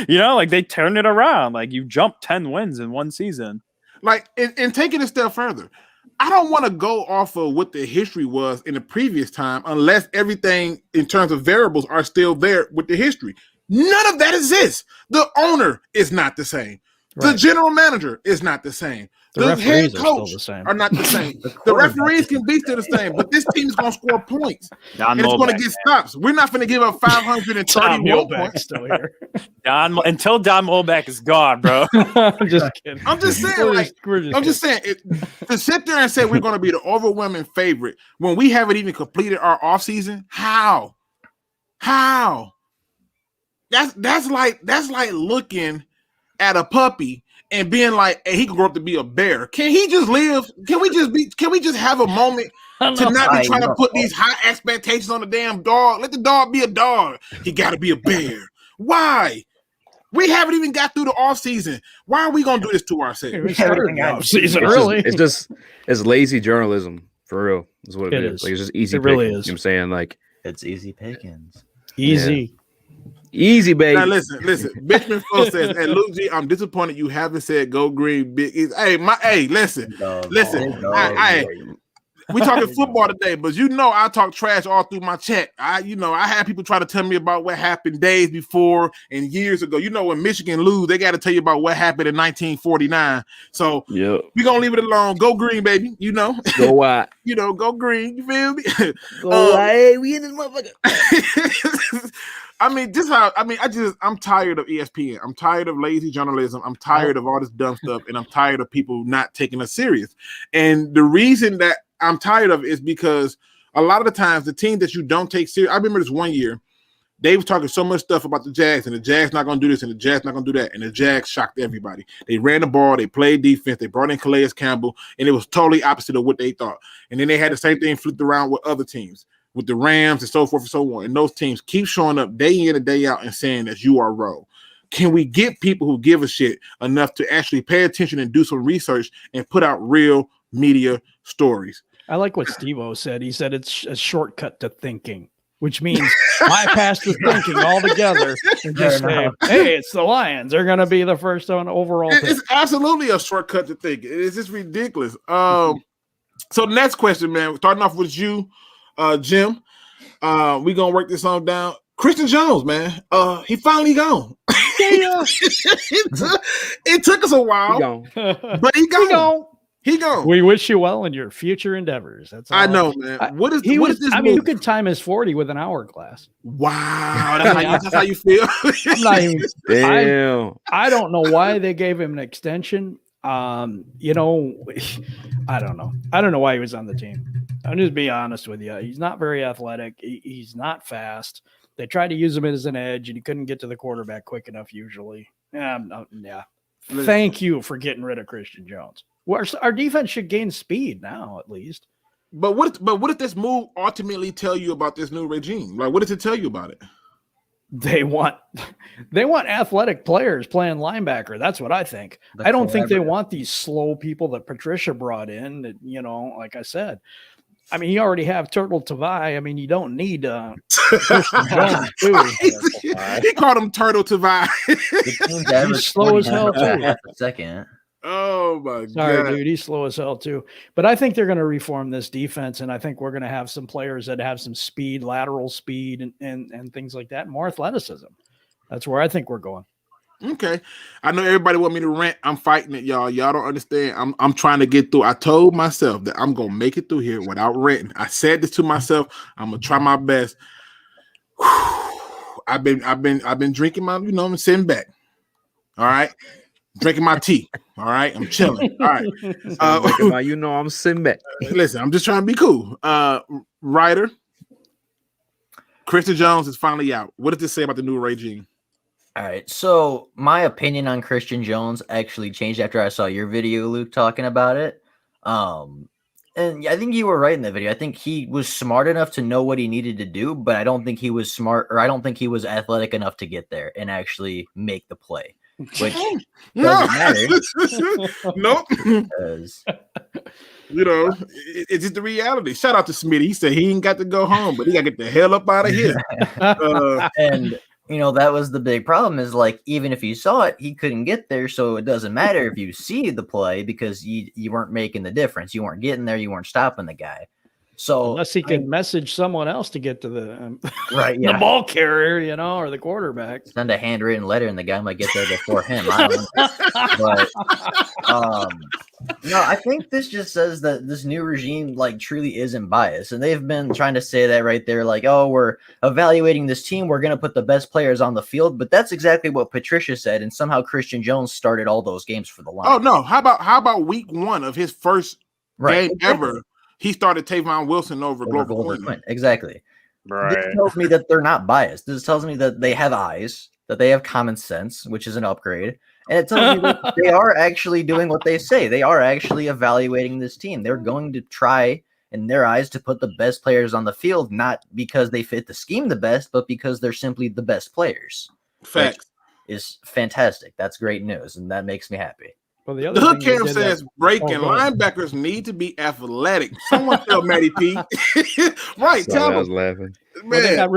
S5: like they turned it around. Like you jumped 10 wins in one season.
S1: Like, and taking it a step further, I don't want to go off of what the history was in the previous time unless everything in terms of variables are still there with the history. None of that exists. The owner is not the same. The general manager is not the same. The head
S3: referees are
S1: coach
S3: still the same.
S1: are not the same. The referees can be still the same, but this team is going to score points.
S5: Don
S1: And it's going to
S5: Mulbeck,
S1: get stops. We're not going to give up 531 points.
S3: Still here.
S5: until Don Mulbeck is gone, bro.
S3: I'm just kidding.
S1: I'm just saying,
S3: We're just kidding.
S1: to sit there and say we're going to be the overwhelming favorite when we haven't even completed our offseason, how? That's like looking at a puppy and being like, hey, he can grow up to be a bear. Can he just live? Can we just have a moment to not be trying to put these high expectations on the damn dog? Let the dog be a dog. He got to be a bear. Why? We haven't even got through the offseason. Why are we going to do this to ourselves?
S3: We started the offseason
S4: It's
S3: early.
S4: it's lazy journalism for real. Is what it is. Like it's just easy.
S3: It really
S4: pickings,
S3: is.
S4: You know what I'm saying? Like
S2: It's easy pickings.
S3: Easy.
S4: easy, baby.
S1: Now listen. Benjamin Flo says, "Hey, Luke G, I'm disappointed you haven't said go green big." Listen. We talking football today, but I talk trash all through my chat. I had people try to tell me about what happened days before and years ago. When Michigan lose, they got to tell you about what happened in 1949. So
S4: Yep.
S1: we're gonna leave it alone. Go green, baby.
S4: Go white.
S1: Go green. You feel me?
S4: Go white. We in this motherfucker.
S1: I'm tired of ESPN. I'm tired of lazy journalism. I'm tired of all this dumb stuff, and I'm tired of people not taking us serious. And the reason that I'm tired of it is because a lot of the times the team that you don't take serious. I remember this one year, they were talking so much stuff about the Jags, and the Jags not going to do this, and the Jags not going to do that, and the Jags shocked everybody. They ran the ball, they played defense, they brought in Calais Campbell, and it was totally opposite of what they thought. And then they had the same thing flipped around with other teams, with the Rams and so forth and so on. And those teams keep showing up day in and day out and saying that you are wrong. Can we get people who give a shit enough to actually pay attention and do some research and put out real media stories?
S3: I like what Steve-O said. He said it's a shortcut to thinking, which means bypass the thinking altogether and just say, hey, it's the Lions. They're going to be the first on overall.
S1: It's absolutely a shortcut to thinking. It's just ridiculous. So the next question, man, starting off with you, Jim. We're going to work this on down. Christian Jones, man. He finally gone. It took us a while, but he gone. He gone.
S3: We wish you well in your future endeavors. That's all
S1: I know, man. What is this?
S3: I mean, you could time his 40 with an hourglass.
S1: Wow, that's how you feel.
S3: I'm not even.
S4: Damn.
S3: I don't know why they gave him an extension. I don't know. I don't know why he was on the team. I'm just being honest with you. He's not very athletic. He's not fast. They tried to use him as an edge, and he couldn't get to the quarterback quick enough. Usually, yeah. Thank you for getting rid of Christian Jones. Our defense should gain speed now, at least.
S1: But what did this move ultimately tell you about this new regime? Like, what does it tell you about it?
S3: They want athletic players playing linebacker. That's what I think. I don't think they want these slow people that Patricia brought in. That, like I said, I mean, you already have Turtle Tavai. I mean, you don't need Christian Jones too.
S1: He called him Turtle Tavai.
S3: He's slow as hell too.
S2: Second.
S1: Oh my God.
S3: Sorry, dude. He's slow as hell too. But I think they're going to reform this defense, and I think we're going to have some players that have some speed, lateral speed, and things like that, more athleticism. That's where I think we're going.
S1: Okay. I know everybody want me to rant. I'm fighting it, y'all. Y'all don't understand. I'm trying to get through. I told myself that I'm gonna make it through here without ranting. I said this to myself. I'm gonna try my best. I've been drinking my, I'm sitting back. All right. Drinking my tea. All right. I'm chilling. All right.
S4: I'm sitting back.
S1: Listen, I'm just trying to be cool. Writer, Christian Jones is finally out. What does this say about the new regime?
S2: All right. So my opinion on Christian Jones actually changed after I saw your video, Luke, talking about it. And I think you were right in the video. I think he was smart enough to know what he needed to do, but I don't think he was smart, or I don't think he was athletic enough to get there and actually make the play. which
S1: No,
S2: doesn't matter.
S1: nope.
S2: Because
S1: You know, it's just the reality. Shout out to Smitty. He said he ain't got to go home, but he got to get the hell up out of here.
S2: and that was the big problem is like, even if you saw it, he couldn't get there. So it doesn't matter if you see the play because you weren't making the difference. You weren't getting there. You weren't stopping the guy. So
S3: unless he could message someone else to get to the
S2: the
S3: ball carrier, or the quarterback.
S2: Send a handwritten letter and the guy might get there before him. I don't know. But no, I think this just says that this new regime like truly isn't biased. And they've been trying to say that right there, like, oh, we're evaluating this team. We're going to put the best players on the field. But that's exactly what Patricia said. And somehow Christian Jones started all those games for the Lions.
S1: Oh, no. How about week 1 of his first game ever? He started Tavon Wilson over Glover Quin.
S2: Exactly.
S5: Right.
S2: This tells me that they're not biased. This tells me that they have eyes, that they have common sense, which is an upgrade. And it tells me that they are actually doing what they say. They are actually evaluating this team. They're going to try, in their eyes, to put the best players on the field, not because they fit the scheme the best, but because they're simply the best players.
S1: Facts.
S2: Is fantastic. That's great news, and that makes me happy.
S3: Well, the
S1: Hood Cam says breaking linebackers need to be athletic. Someone tell Matty P. Right, tell
S4: I was
S1: him.
S4: laughing.
S3: Well, they got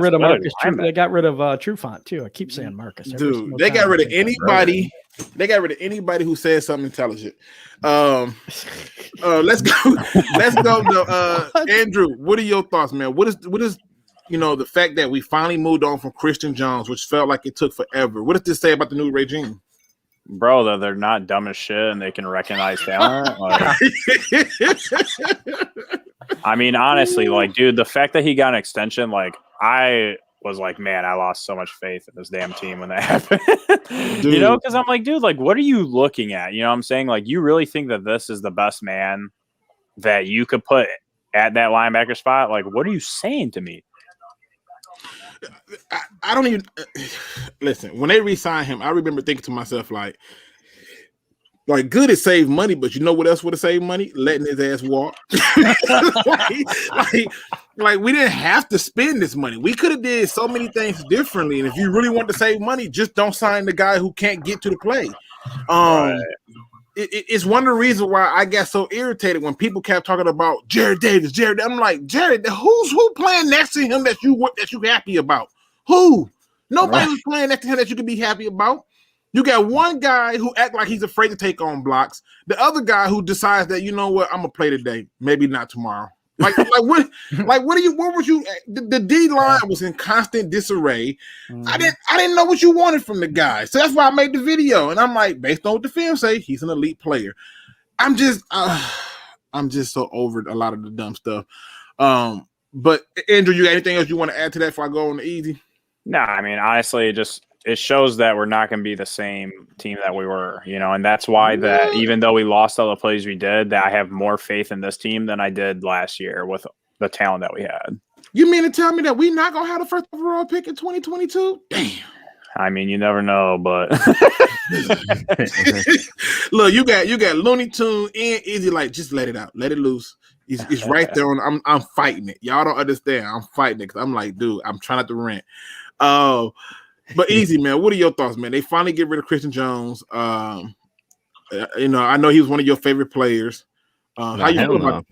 S3: rid of Marcus. They got rid of Trufant too. I keep saying Marcus.
S1: Dude, they got rid of anybody. They got rid of anybody who says something intelligent. Let's go. Let's go to Andrew. What are your thoughts, man? What is the fact that we finally moved on from Christian Jones, which felt like it took forever? What does this say about the new regime?
S5: Bro, that they're not dumb as shit and they can recognize talent. Like, I mean, honestly, like, dude, the fact that he got an extension, like, I was like, man, I lost so much faith in this damn team when that happened. Because I'm like, dude, like, what are you looking at? You know what I'm saying? Like, you really think that this is the best man that you could put at that linebacker spot? Like, what are you saying to me?
S1: I don't even listen. When they re-signed him, I remember thinking to myself, like good to save money, but you know what else would have saved money? Letting his ass walk. like we didn't have to spend this money. We could have did so many things differently. And if you really want to save money, just don't sign the guy who can't get to the play. It's one of the reasons why I got so irritated when people kept talking about Jared Davis. I'm like, Jared, who playing next to him that you happy about? Who? Nobody was playing next to him that you can be happy about. You got one guy who act like he's afraid to take on blocks. The other guy who decides that, you know what, I'm gonna play today, maybe not tomorrow. What was you? The D line was in constant disarray. I didn't know what you wanted from the guy, so that's why I made the video. And I'm like, based on what the film say, he's an elite player. I'm just so over a lot of the dumb stuff. But Andrew, you got anything else you want to add to that before I go on the easy?
S5: No, I mean, honestly, it shows that we're not going to be the same team that we were, and that's why that even though we lost all the plays we did, that I have more faith in this team than I did last year with the talent that we had.
S1: You mean to tell me that we're not going to have the first overall pick in 2022? Damn.
S5: I mean, you never know, but
S1: look, you got Looney Tune and Izzy, like, just let it out, let it loose. It's right there. I'm fighting it. Y'all don't understand. I'm fighting it because I'm like, dude, I'm trying not to rant. But easy, man. What are your thoughts, man? They finally get rid of Christian Jones. I know he was one of your favorite players. How you feeling about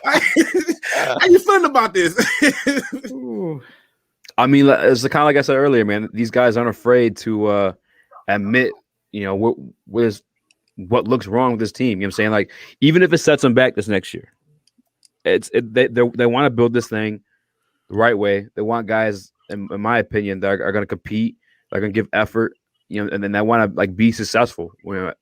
S1: How you feeling about this?
S4: I mean, it's kind of like I said earlier, man. These guys aren't afraid to admit, what looks wrong with this team. You know what I'm saying? Like, even if it sets them back this next year, they want to build this thing the right way. They want guys, in my opinion, that are going to compete, they're going to give effort, and then they want to be successful,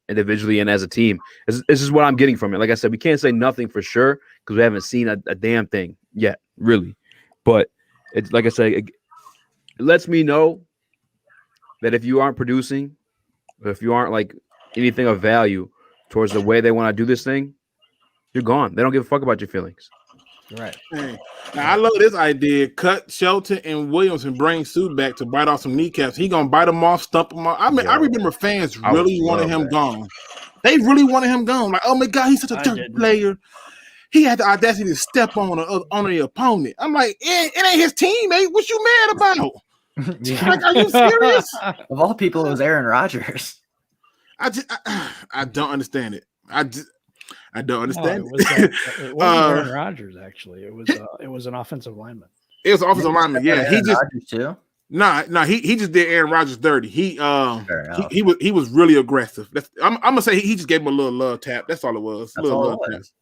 S4: individually and as a team. This is what I'm getting from it. Like I said, we can't say nothing for sure because we haven't seen a damn thing yet, really. But it's like I said, it lets me know that if you aren't producing, or if you aren't anything of value towards the way they want to do this thing, you're gone. They don't give a fuck about your feelings.
S3: Right.
S1: Hey, now I love this idea. Cut Shelton and Williams and bring Sue back to bite off some kneecaps. He gonna bite them off, stump them off. I mean, I remember fans really wanted him gone. They really wanted him gone. Like, oh my God, he's such a dirty player. He had the audacity to step on the opponent. I'm like, it ain't his teammate. What you mad about? Like, are you serious?
S2: Of all people, it was Aaron Rodgers.
S1: I don't understand it. I don't understand
S3: it wasn't Aaron Rodgers, actually. It was an offensive lineman.
S1: It was offensive lineman. Yeah, he just
S2: Rodgers too.
S1: No, he just did Aaron Rodgers dirty. He was really aggressive. I'm gonna say he just gave him a little love tap. That's all it was. That's all it was.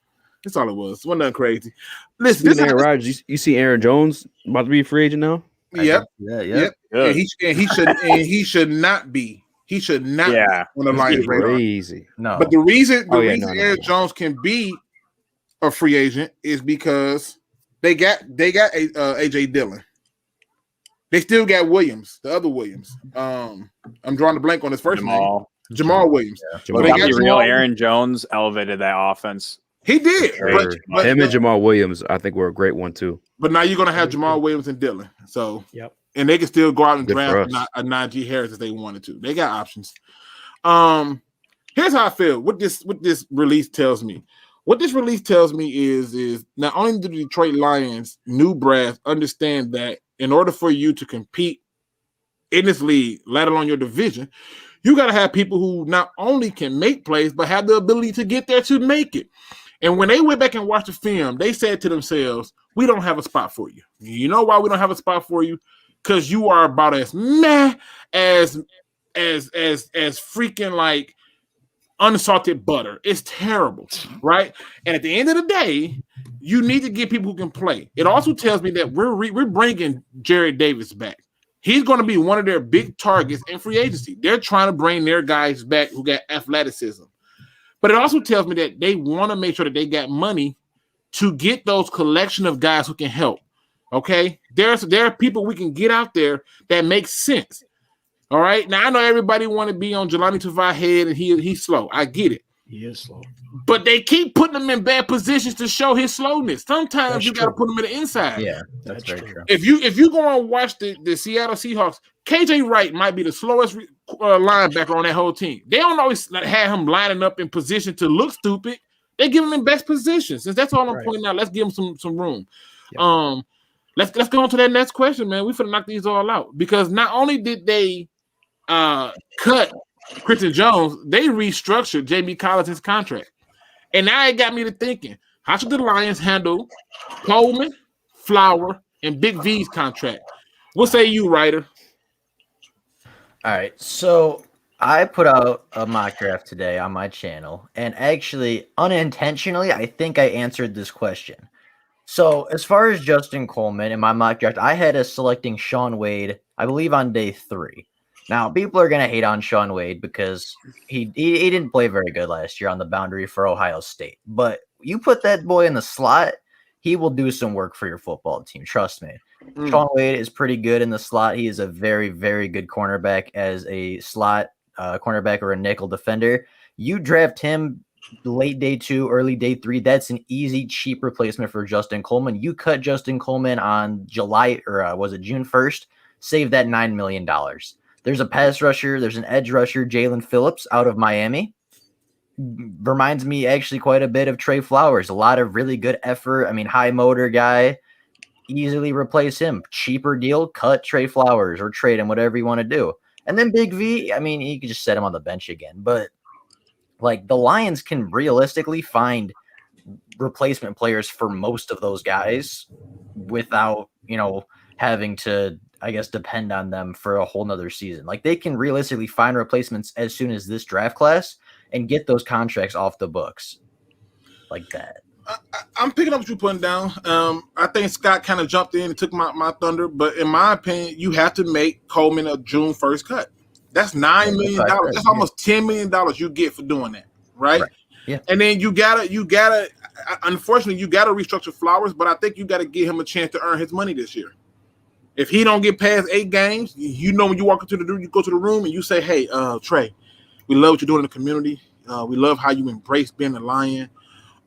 S1: That's all it was. Wasn't nothing crazy. Listen, this
S4: Aaron Rodgers. You see Aaron Jones about to be a free agent now?
S1: Yep.
S2: Yeah.
S1: And he should not be. He should not be on the Lions radar.
S4: Crazy.
S2: No.
S1: But the reason Aaron Jones can be a free agent is because they got AJ Dillon. They still got Williams, the other Williams. I'm drawing the blank on his first name. Jamal Williams.
S5: But they got real. Aaron Jones elevated that offense.
S1: He did. But
S4: him and Jamal Williams, I think, were a great one too.
S1: But now you're gonna have Jamal Williams and Dillon. So and they can still go out and draft a Najee Harris if they wanted to. They got options. Here's how I feel. What this release tells me. What this release tells me is not only do the Detroit Lions new brass understand that in order for you to compete in this league, let alone your division, you got to have people who not only can make plays, but have the ability to get there to make it. And when they went back and watched the film, they said to themselves, we don't have a spot for you. You know why we don't have a spot for you? Because you are about as meh as freaking like unsalted butter. It's terrible, right? And at the end of the day, you need to get people who can play. It also tells me that we're bringing Jared Davis back. He's going to be one of their big targets in free agency. They're trying to bring their guys back who got athleticism. But it also tells me that they want to make sure that they got money to get those collection of guys who can help. Okay? There are people we can get out there that make sense. All right. Now I know everybody want to be on Jelani Tavai head and he's slow. I get it.
S3: He is slow.
S1: But they keep putting him in bad positions to show his slowness. Sometimes you got to put him in the inside.
S2: Yeah, that's very true.
S1: If you go and watch the Seattle Seahawks, KJ Wright might be the slowest linebacker on that whole team. They don't always have him lining up in position to look stupid. They give him in best position. Since that's all I'm pointing out, let's give him some room. Yep. Let's go on to that next question, man. We finna knock these all out because not only did they cut Christian Jones, they restructured Jamie Collins's contract. And now it got me to thinking, how should the Lions handle Coleman, Flower, and Big V's contract? What say you, Writer?
S2: All right, so I put out a mock draft today on my channel, and actually, unintentionally, I think I answered this question. So as far as Justin Coleman in my mock draft, I had us selecting Shaun Wade, I believe, on day 3. Now, people are going to hate on Shaun Wade because he didn't play very good last year on the boundary for Ohio State. But you put that boy in the slot, he will do some work for your football team. Trust me. Shaun Wade is pretty good in the slot. He is a very, very good cornerback as a slot cornerback or a nickel defender. You draft him late day 2, early day 3. That's an easy, cheap replacement for Justin Coleman. You cut Justin Coleman on June 1st, save that $9 million. There's a pass rusher. There's an edge rusher, Jalen Phillips out of Miami. Reminds me actually quite a bit of Trey Flowers. A lot of really good effort. I mean, high motor guy. Easily replace him. Cheaper deal, cut Trey Flowers or trade him, whatever you want to do. And then Big V, I mean, you could just set him on the bench again. But, like, the Lions can realistically find replacement players for most of those guys without, having to, I guess, depend on them for a whole nother season. Like, they can realistically find replacements as soon as this draft class and get those contracts off the books like that.
S1: I'm picking up what you're putting down. I think Scott kind of jumped in and took my thunder, but in my opinion, you have to make Coleman a June 1st cut. That's $9 million. That's almost $10 million you get for doing that, right?
S2: Yeah.
S1: And then you gotta. Unfortunately, you gotta restructure Flowers, but I think you gotta give him a chance to earn his money this year. If he don't get past 8 games, when you walk into you go to the room and you say, "Hey, Trey, we love what you're doing in the community. We love how you embrace being a Lion.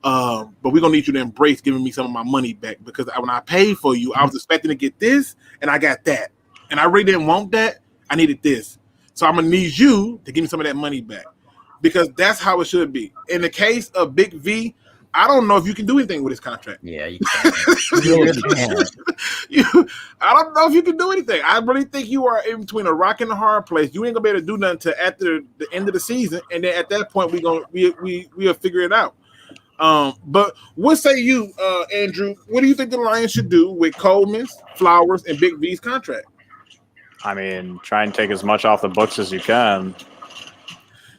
S1: But we're gonna need you to embrace giving me some of my money back because when I paid for you, I was expecting to get this and I got that, and I really didn't want that. I needed this, so I'm gonna need you to give me some of that money back because that's how it should be. In the case of Big V, I don't know if you can do anything with his contract.
S2: Yeah, you can.
S1: I I don't know if you can do anything. I really think you are in between a rock and a hard place. You ain't gonna be able to do nothing until after the end of the season, and then at that point we'll figure it out. But what say you, Andrew? What do you think the Lions should do with Coleman's, Flowers, and Big V's contract?
S5: I mean, try and take as much off the books as you can.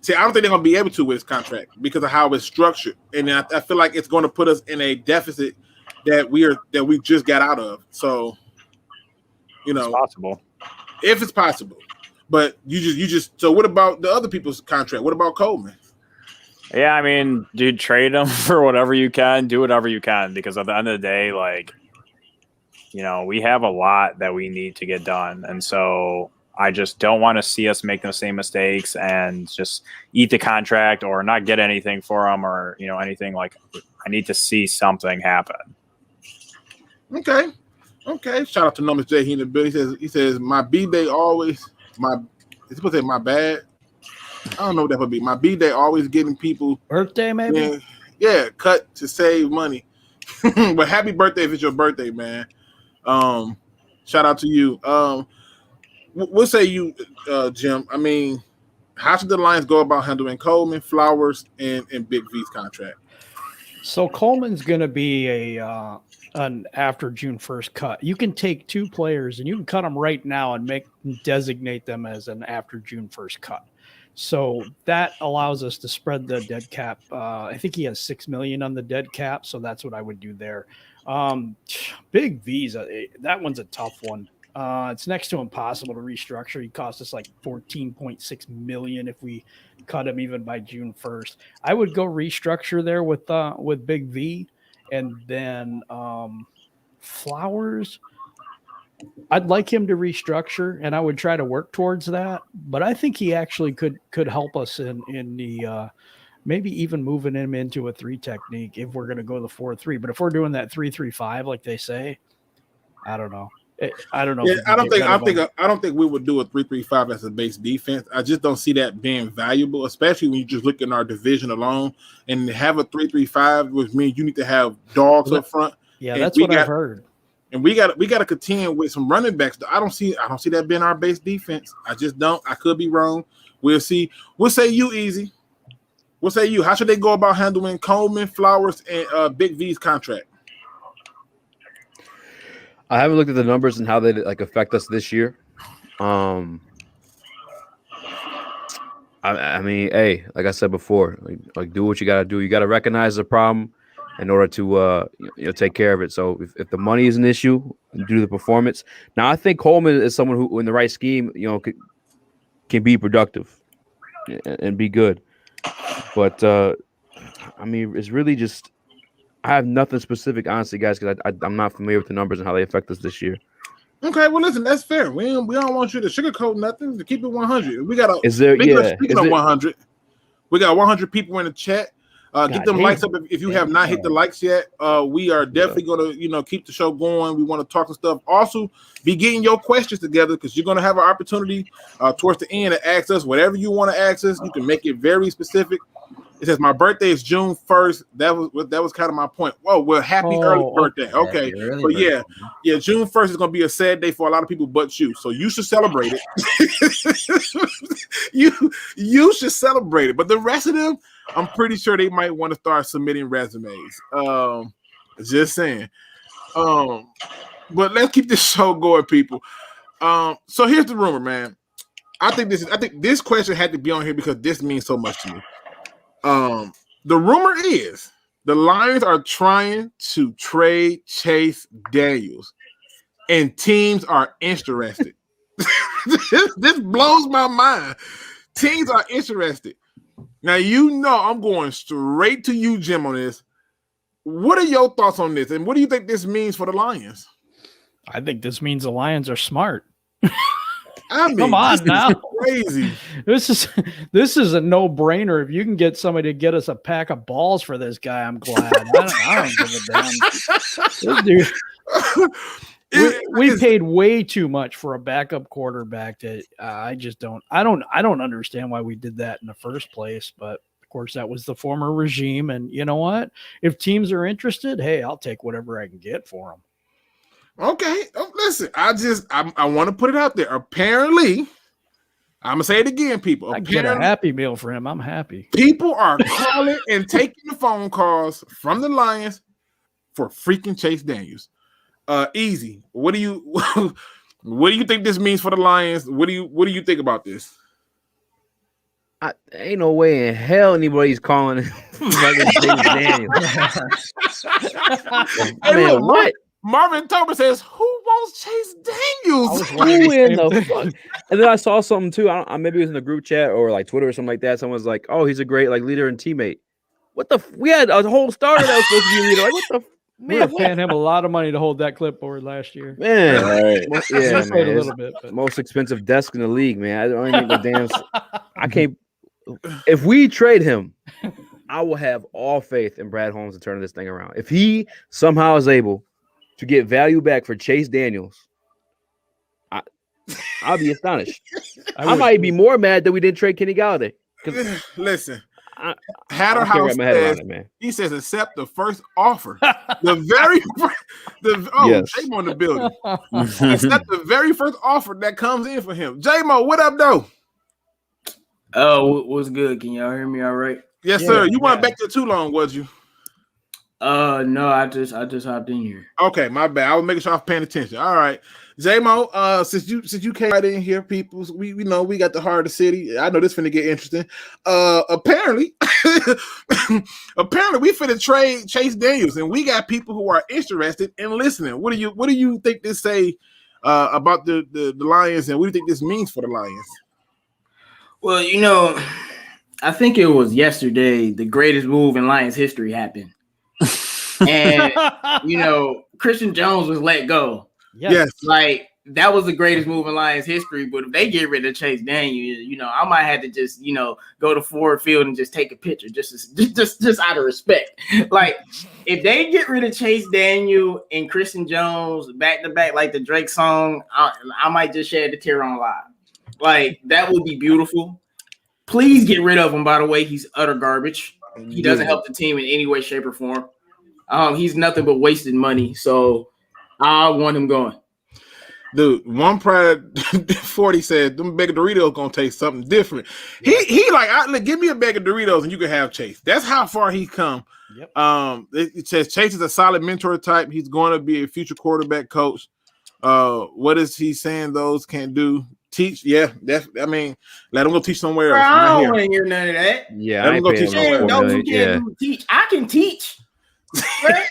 S1: See, I don't think they're going to be able to with his contract because of how it's structured, and I feel like it's going to put us in a deficit that we just got out of. So,
S5: It's possible.
S1: If it's possible, but you just. So, what about the other people's contract? What about Coleman?
S5: Yeah, I mean, dude, trade them for whatever you can, do whatever you can, because at the end of the day, like, we have a lot that we need to get done, and so I just don't want to see us make the same mistakes and just eat the contract or not get anything for them or, anything. Like, I need to see something happen.
S1: Okay. Shout out to Numbers J. He in the building. He says my B-Day always it's supposed to say my bad. I don't know what that would be. My B-Day always getting people
S3: birthday, maybe?
S1: Yeah, cut to save money. But happy birthday if it's your birthday, man. Shout out to you. What say you, Jim? I mean, how should the Lions go about handling Coleman, Flowers, and Big V's contract?
S3: So Coleman's going to be an after June 1st cut. You can take two players and you can cut them right now and designate them as an after June 1st cut. So that allows us to spread the dead cap. I think he has $6 million on the dead cap, so that's what I would do there. Big V's, that one's a tough one. It's next to impossible to restructure. He cost us like $14.6 million if we cut him even by June 1st. I would go restructure there with Big V, and then Flowers. I'd like him to restructure, and I would try to work towards that. But I think he actually could help us in the maybe even moving him into a 3 technique if we're going to go the 4-3. But if we're doing that 3-3-5 like they say, I don't know. I don't know.
S1: Yeah, I don't think we would do a 3-3-5 as a base defense. I just don't see that being valuable, especially when you just look in our division alone and have a 3-3-5, which means you need to have dogs up front.
S3: Yeah, that's what I've heard.
S1: And we got to contend with some running backs. I don't see that being our base defense. I just don't. I could be wrong. We'll see. We'll say you, Easy. We'll say you. How should they go about handling Coleman, Flowers, and Big V's contract?
S4: I haven't looked at the numbers and how they affect us this year. I mean, hey, like I said before, like do what you got to do. You got to recognize the problem in order to take care of it. So if the money is an issue due to the performance, now I think Coleman is someone who, in the right scheme, can be productive and be good. But I mean, it's really just. I have nothing specific, honestly, guys, because I'm not familiar with the numbers and how they affect us this year.
S1: Okay, well, listen, that's fair. We don't want you to sugarcoat nothing. To keep it 100, we got a. Speaking of 100, we got 100 people in the chat. Get them likes up if you have not hit the likes yet. We are definitely going to keep the show going. We want to talk and stuff. Also, be getting your questions together because you're going to have an opportunity towards the end to ask us whatever you want to ask us. You can make it very specific. It says my birthday is June 1st. That was kind of my point. Whoa, well, happy early birthday. Okay, but yeah, June 1st is going to be a sad day for a lot of people, but you. So you should celebrate it. you should celebrate it. But the rest of them, I'm pretty sure they might want to start submitting resumes. Just saying. But let's keep this show going, people. So here's the rumor, man. I think this question had to be on here because this means so much to me. The rumor is the Lions are trying to trade Chase Daniels, and teams are interested. This blows my mind. Teams are interested. Now, I'm going straight to you, Jim, on this. What are your thoughts on this, and what do you think this means for the Lions?
S3: I think this means the Lions are smart.
S1: I mean,
S3: come on now,
S1: crazy.
S3: This is a no-brainer. If you can get somebody to get us a pack of balls for this guy, I'm glad. I don't give a damn. This dude, we paid way too much for a backup quarterback. That I don't understand why we did that in the first place. But of course, that was the former regime. And you know what? If teams are interested, hey, I'll take whatever I can get for them.
S1: Okay. Oh, listen, I want to put it out there. Apparently, I'm gonna say it again, people.
S3: I get a Happy Meal for him. I'm happy.
S1: People are calling and taking the phone calls from the Lions for freaking Chase Daniels. Easy. What do you think this means for the Lions? What do you think about this?
S4: Ain't no way in hell anybody's calling fucking Chase Daniels.
S1: Hey, look, what? Marvin Tober says, "Who wants Chase Daniels?"
S4: Who in the fuck? And then I saw something too. Maybe it was in the group chat or like Twitter or something like that. Someone's like, "Oh, he's a great like leader and teammate." What the? We had a whole starter that was supposed to be a leader. Like, what the?
S3: We were paying him a lot of money to hold that clipboard last year.
S4: Man,
S6: right.
S4: Yeah, man,
S3: a little bit. But.
S4: Most expensive desk in the league, man. I don't even think the damn. I can't. If we trade him, I will have all faith in Brad Holmes to turn this thing around. If he somehow is able to get value back for Chase Daniels, I'll be astonished. I might be more mad that we didn't trade Kenny Galladay.
S1: Listen, Hatterhouse says, he says accept the first offer. J-Mo in the building. Accept the very first offer that comes in for him. J-Mo, what up, though?
S7: Oh, what's good? Can y'all hear me all right?
S1: Yes, sir. You weren't back there too long, was you?
S7: No, I just hopped in here.
S1: Okay, my bad. I was making sure I was paying attention. All right. J-Mo, since you came right in here, people, we know we got the heart of the city. I know this finna get interesting. Apparently we finna trade Chase Daniels, and we got people who are interested in listening. What do you think this say about the Lions, and what do you think this means for the Lions?
S7: Well, I think it was yesterday the greatest move in Lions history happened. And Christian Jones was let go.
S1: Yes.
S7: Like that was the greatest move in Lions history. But if they get rid of Chase Daniels, I might have to just, go to Ford Field and just take a picture just out of respect. Like if they get rid of Chase Daniel and Christian Jones back to back, like the Drake song, I might just shed the tear on live. Like that would be beautiful. Please get rid of him. By the way, he's utter garbage. He doesn't help the team in any way, shape, or form. He's nothing but wasted money. So I want him going.
S1: Dude, One Pride 40 said them bag of Doritos gonna taste something different. He like, give me a bag of Doritos and you can have Chase. That's how far he's come.
S3: Yep.
S1: It says Chase is a solid mentor type. He's going to be a future quarterback coach. What is he saying those can't do? Teach, yeah. Let him go teach somewhere else.
S7: I don't want to hear none of that.
S4: Yeah,
S1: let him go teach somewhere else.
S7: Do teach. I can teach. Right?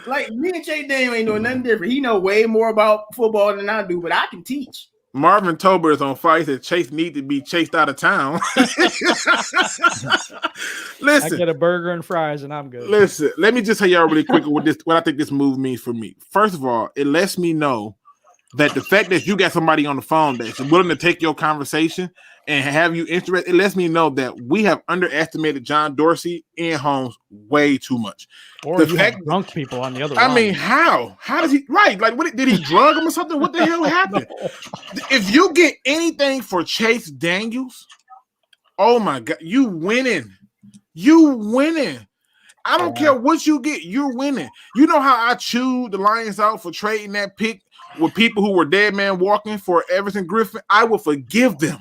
S7: like me and Chase Daniel ain't doing nothing different. He know way more about football than I do, but I can teach.
S1: Marvin Tober is on fire. He said Chase need to be chased out of town. Listen,
S3: I get a burger and fries and I'm good.
S1: Listen, let me just tell y'all really quick what I think this move means for me. First of all, it lets me know that the fact that you got somebody on the phone that's willing to take your conversation and have you interested, it lets me know that we have underestimated John Dorsey and Holmes way too much.
S3: Or
S1: the
S3: you
S1: fact,
S3: have drunk people on the other
S1: I
S3: line.
S1: mean, how does he, right? Like, what did he drug him or something? What the hell happened? If you get anything for Chase Daniels, oh my God, you winning. I don't care what you get, you're winning. You know how I chewed the Lions out for trading that pick with people who were dead man walking for Everson Griffin? I will forgive them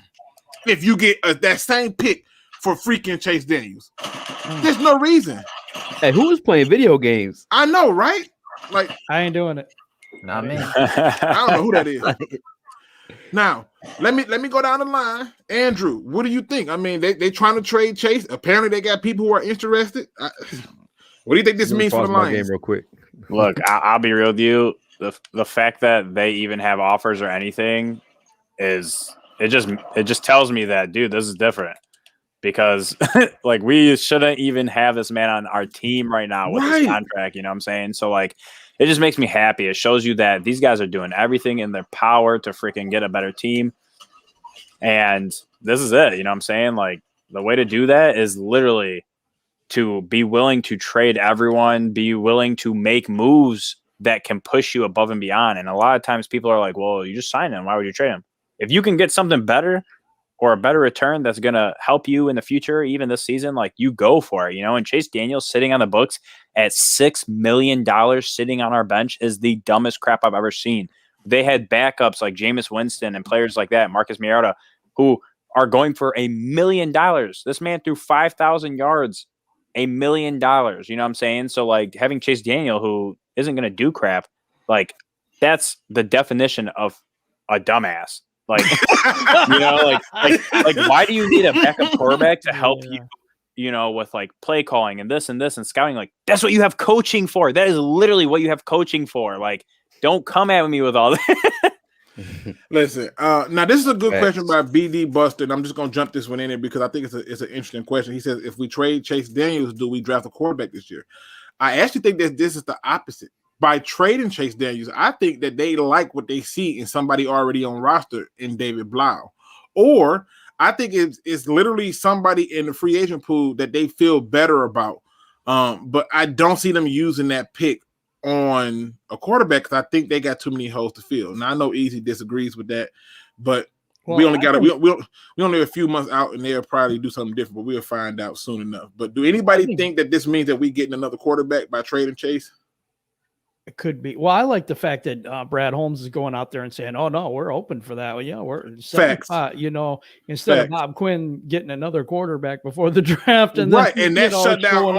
S1: if you get that same pick for freaking Chase Daniels. There's no reason.
S4: Hey, who is playing video games?
S1: I know, right? Like,
S3: I ain't doing it.
S2: Not me.
S1: I don't know who that is. Now, let me go down the line. Andrew, what do you think? I mean, they trying to trade Chase. Apparently, they got people who are interested. What do you think this means for the Lions?
S4: Game real quick.
S5: Look, I'll be real with you. The fact that they even have offers or anything is it just tells me that, dude, this is different. Because like we shouldn't even have this man on our team right now with his contract, you know what I'm saying? So like it just makes me happy. It shows you that these guys are doing everything in their power to freaking get a better team. And this is it, you know what I'm saying? Like the way to do that is literally to be willing to trade everyone, be willing to make moves that can push you above and beyond. And a lot of times people are like, well, you just signed him. Why would you trade him? If you can get something better or a better return that's going to help you in the future, even this season, like you go for it, and Chase Daniels sitting on the books at $6 million sitting on our bench is the dumbest crap I've ever seen. They had backups like Jameis Winston and players like that, Marcus Mariota, who are going for $1 million. This man threw 5,000 yards, $1 million. You know what I'm saying? So like having Chase Daniel, who isn't going to do crap, like that's the definition of a dumbass. Like, like why do you need a backup quarterback to help you, with like play calling and this and scouting? Like that's what you have coaching for. That is literally what you have coaching for. Like, don't come at me with all that.
S1: Listen, now this is a good question by BD Buster, and I'm just gonna jump this one in there because I think it's an interesting question. He says, if we trade Chase Daniels, do we draft a quarterback this year? I actually think that this is the opposite. By trading Chase Daniels, I think that they like what they see in somebody already on roster in David Blau. Or I think it's literally somebody in the free agent pool that they feel better about. But I don't see them using that pick on a quarterback because I think they got too many holes to fill. Now I know Easy disagrees with that, but we only a few months out, and they'll probably do something different. But we'll find out soon enough. But do anybody think that this means that we getting another quarterback by trading Chase?
S3: It could be. Well, I like the fact that Brad Holmes is going out there and saying, "Oh no, we're open for that." Well, yeah, we're
S1: facts.
S3: Instead of Bob Quinn getting another quarterback before the draft, and
S1: right,
S3: then,
S1: and that shut down all.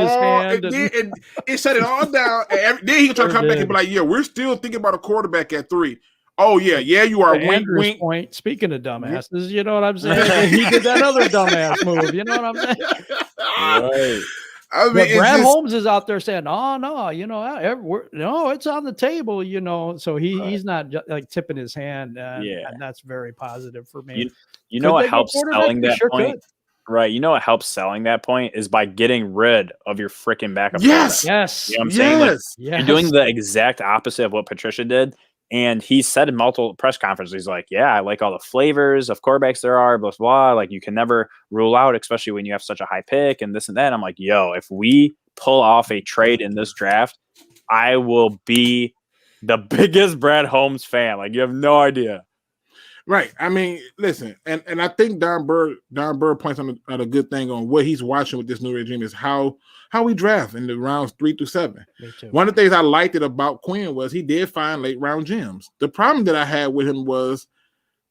S1: It shut it all down. And then he can try to come back and be like, "Yeah, we're still thinking about a quarterback at 3." Oh yeah, you are. Wink, wink.
S3: Point. Speaking of dumbasses, you know what I'm saying? He did that other dumbass move. You know what I'm saying?
S1: Right.
S3: I mean, Brad Holmes is out there saying, "Oh no, it's on the table." So he's not like tipping his hand, and that's very positive for me.
S5: You know what helps selling that point, right? You know what helps selling that point is by getting rid of your freaking backup.
S1: Yes,
S3: yes.
S5: You know what I'm saying? Like, you're doing the exact opposite of what Patricia did. And he said in multiple press conferences, he's like, yeah, I like all the flavors of quarterbacks there are, blah, blah. Like, you can never rule out, especially when you have such a high pick and this and that. I'm like, yo, if we pull off a trade in this draft, I will be the biggest Brad Holmes fan. Like, you have no idea.
S1: Right. I mean, listen, and I think Don Burr points on a good thing on what he's watching with this new regime is how we draft in the rounds 3 through 7. One of the things I liked about Quin was he did find late round gems. The problem that I had with him was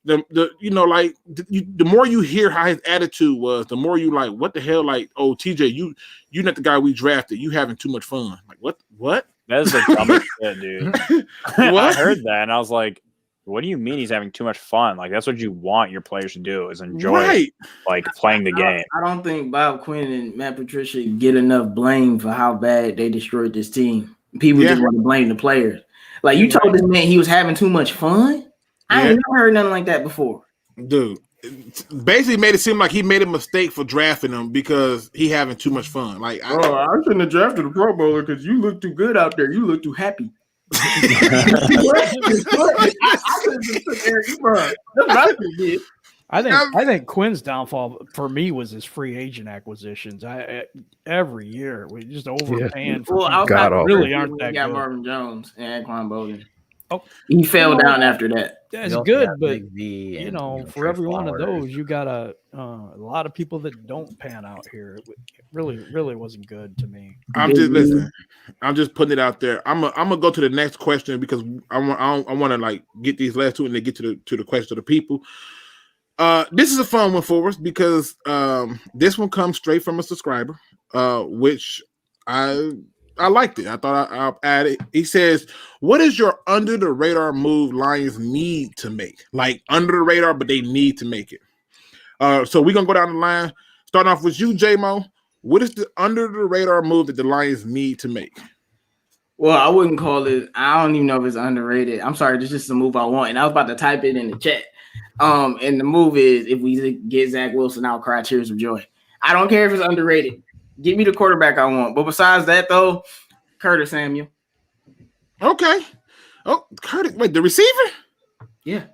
S1: the more you hear how his attitude was, the more you like, what the hell? Like, oh, TJ, you're not the guy we drafted. You having too much fun. Like, what?
S5: That is the dumbest shit, dude. I heard that and I was like, what do you mean he's having too much fun? Like, that's what you want your players to do is enjoy like playing the game.
S7: I don't think Bob Quinn and Matt Patricia get enough blame for how bad they destroyed this team. People just want to blame the players. Like, you told this man he was having too much fun? I ain't never heard nothing like that before.
S1: Dude, basically made it seem like he made a mistake for drafting him because he having too much fun. Like,
S7: I shouldn't have drafted a Pro Bowler because you look too good out there. You look too happy.
S3: I think Quinn's downfall for me was his free agent acquisitions. Every year we just overpaying for
S7: people
S3: really aren't that
S7: good.
S3: Good.
S7: Marvin Jones and Quan Bowden.
S3: Oh,
S7: he fell down after that.
S3: That's good, but for every one of those, you got a lot of people that don't pan out here. It really wasn't good to me.
S1: I'm just listening. I'm just putting it out there. I'm gonna go to the next question because I want to like get these last two and then get to the question of the people. This is a fun one for us because this one comes straight from a subscriber, which I liked it. I thought I'll add it. He says, what is your under the radar move Lions need to make? Like under the radar, but they need to make it. So we're going to go down the line. Starting off with you, J-Mo. What is the under the radar move that the Lions need to make?
S7: Well, I wouldn't call it. I don't even know if it's underrated. I'm sorry. This is just the move I want. And I was about to type it in the chat. And the move is if we get Zach Wilson, I'll cry tears of joy. I don't care if it's underrated. Give me the quarterback I want. But besides that, though, Curtis Samuel.
S1: Okay. Oh, Curtis. Wait, the receiver?
S7: Yeah.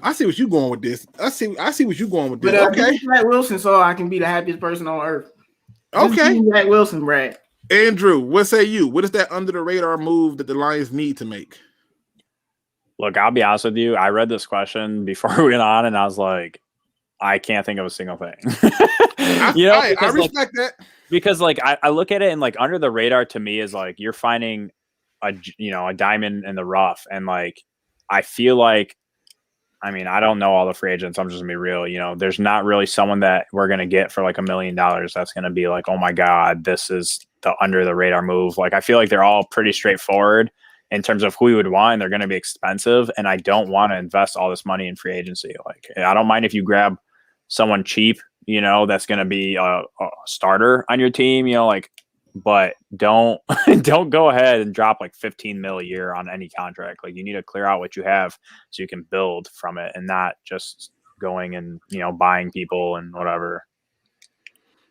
S1: I see what you're going with this. I see what you're going with this.
S7: But
S1: okay.
S7: Zach Wilson, so I can be the happiest person on earth.
S1: Okay.
S7: Zach Wilson, Brad.
S1: Andrew, what say you? What is that under the radar move that the Lions need to make?
S5: Look, I'll be honest with you. I read this question before we went on, and I was like, I can't think of a single thing.
S1: I respect that.
S5: Because like I look at it and like under the radar to me is like you're finding a diamond in the rough, and like I feel like, I mean, I don't know all the free agents. I'm just gonna be real. There's not really someone that we're gonna get for like $1 million that's gonna be like, oh my god, this is the under the radar move. Like I feel like they're all pretty straightforward in terms of who we would want, and they're gonna be expensive. And I don't want to invest all this money in free agency. Like I don't mind if you grab someone cheap, that's gonna be a starter on your team, but don't go ahead and drop like 15 mil a year on any contract. Like you need to clear out what you have so you can build from it, and not just going and buying people and whatever.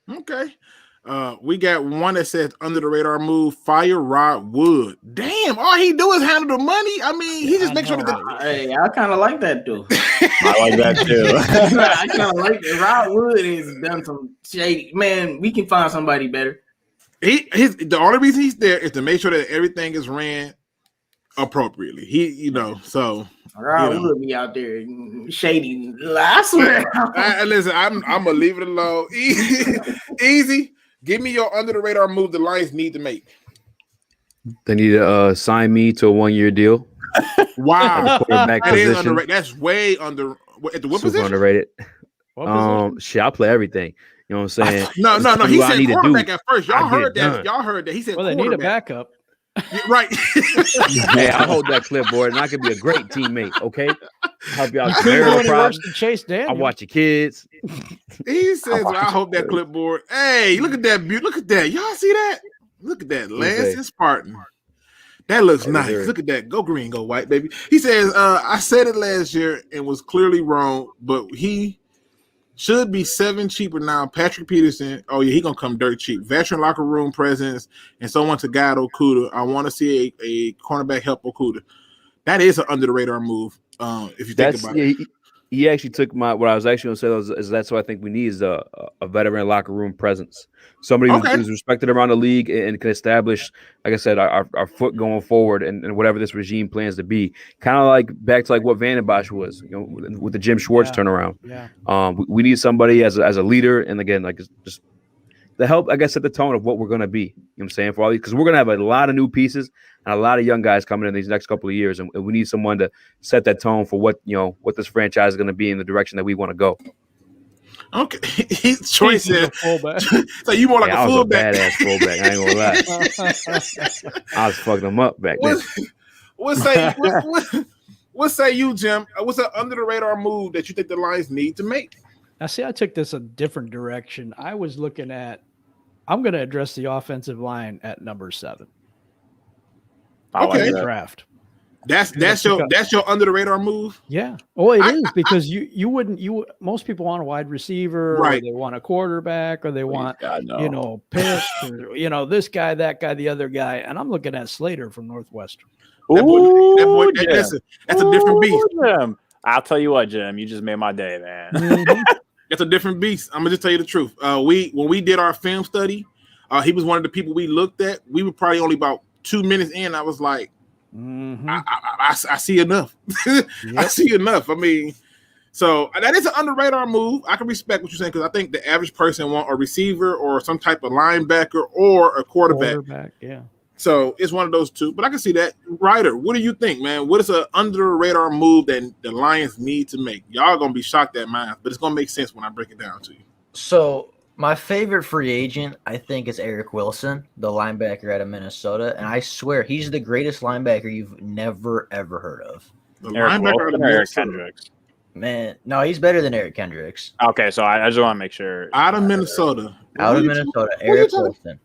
S1: Okay. We got one that says under the radar move, fire Rod Wood. Damn, all he do is handle the money. I mean, he just makes sure that.
S7: Hey, I kind of like that though.
S5: I like that too.
S7: I kind of like it. Rod Wood has done some shady. Man, we can find somebody better.
S1: The only reason he's there is to make sure that everything is ran appropriately. So
S7: Rod Wood be out there shady. I swear.
S1: Listen, I'm gonna leave it alone. Easy. Give me your under the radar move the Lions need to make.
S4: They need to sign me to a 1-year deal.
S1: Wow,
S4: quarterback position.
S1: That's way under. At the what
S4: Super
S1: position?
S4: Underrated. Shit, I play everything. You know what I'm saying?
S1: No. He said quarterback at first. Y'all heard that. He said,
S3: well, they need a backup.
S1: Right.
S4: Hey, I hold that clipboard, and I can be a great teammate. Okay, help y'all.
S3: Chase Daniel.
S4: I watch your kids.
S1: He says, "I hope that clipboard." Hey, look at that beauty. Look at that. Y'all see that? Look at that, Lance and Spartan. That looks nice. Look at that. Go green, go white, baby. He says, "I said it last year and was clearly wrong, but he should be 7 cheaper now." Patrick Peterson. Oh yeah, he gonna come dirt cheap. Veteran locker room presence and someone to guide Okuda. I want to see a cornerback help Okuda. That is an under the radar move. If you think about it.
S4: He actually took what I was actually going to say is that's what I think we need is a veteran locker room presence. Somebody who's respected around the league and can establish, like I said, our foot going forward and whatever this regime plans to be. Kind of like back to like what Van den Bosch was, with the Jim Schwartz turnaround.
S3: Yeah.
S4: We need somebody as a leader, and again, like just to help, I guess, set the tone of what we're going to be. You know what I'm saying? For all these, because we're going to have a lot of new pieces and a lot of young guys coming in these next couple of years, and we need someone to set that tone for what this franchise is going to be in the direction that we want to go.
S1: Okay, Troy said fullback. So you more like a fullback.
S4: I was a badass fullback. I ain't gonna lie. I was fucking them up back then.
S1: What say you, Jim? What's an under the radar move that you think the Lions need to make?
S3: Now, see, I took this a different direction. I was looking at, I'm going to address the offensive line at number 7.
S1: Okay.
S3: Draft.
S1: That's your under the radar move.
S3: Yeah. Oh, it is because most people want a wide receiver,
S1: right?
S3: Or they want a quarterback, or they want Pitts, or this guy, that guy, the other guy. And I'm looking at Slater from Northwestern.
S1: That's a different beast.
S5: Jim. I'll tell you what, Jim, you just made my day, man.
S3: Mm-hmm.
S1: That's a different beast. I'm gonna just tell you the truth. When we did our film study, he was one of the people we looked at. We were probably only about 2 minutes in. I was like, I see enough. Yep. I see enough. I mean, so that is an under radar move. I can respect what you're saying because I think the average person want a receiver or some type of linebacker or a quarterback.
S3: Yeah.
S1: So it's one of those two. But I can see that. Ryder, what do you think, man? What is an under the radar move that the Lions need to make? Y'all gonna be shocked at mine, but it's gonna make sense when I break it down to you.
S2: So my favorite free agent, I think, is Eric Wilson, the linebacker out of Minnesota. And I swear he's the greatest linebacker you've never, ever heard of.
S5: Eric Wilson or Eric Kendricks?
S2: Man, no, he's better than Eric Kendricks.
S5: Okay, so I just want to make sure.
S1: Out of Minnesota.
S2: Eric Wilson.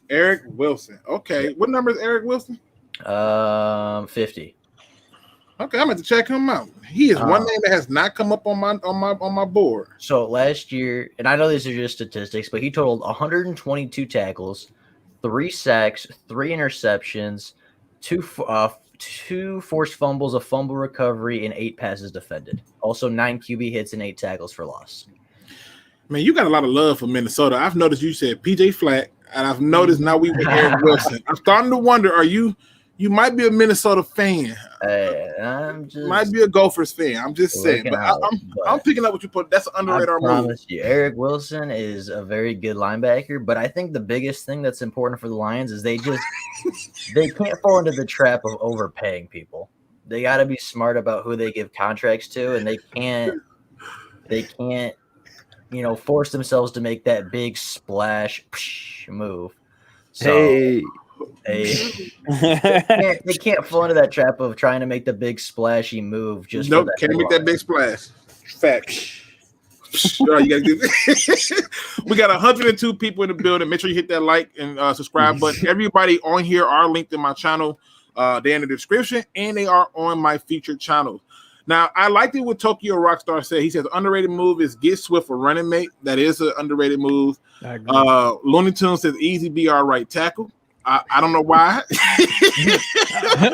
S1: Eric Wilson. Okay. What number is Eric Wilson?
S2: 50.
S1: Okay, I'm going to check him out. He is one name that has not come up on my board.
S2: So last year, and I know these are just statistics, but he totaled 122 tackles, 3 sacks, 3 interceptions, 2 forced fumbles, a fumble recovery, and 8 passes defended. Also 9 QB hits and 8 tackles for loss.
S1: Man, you got a lot of love for Minnesota. I've noticed you said PJ Flack, and I've noticed now we with Eric Wilson. I'm starting to wonder, are you You might be a Minnesota fan.
S2: I'm just
S1: might be a Gophers fan. I'm just saying. But I'm picking up what you put. That's an underrated move.
S2: I promise you, Eric Wilson is a very good linebacker. But I think the biggest thing that's important for the Lions is they can't fall into the trap of overpaying people. They got to be smart about who they give contracts to, and they can't force themselves to make that big splash move. So, they can't fall into that trap of trying to make the big splashy move. Just
S1: nope, can't make that big splash. Fact. We got 102 people in the building. Make sure you hit that like and subscribe button. Everybody on here are linked in my channel. They're in the description, and they are on my featured channels. Now, I liked it what Tokyo Rockstar said. He says underrated move is get Swift a running mate. That is an underrated move. Looney Tunes says easy be our right tackle. I don't know why.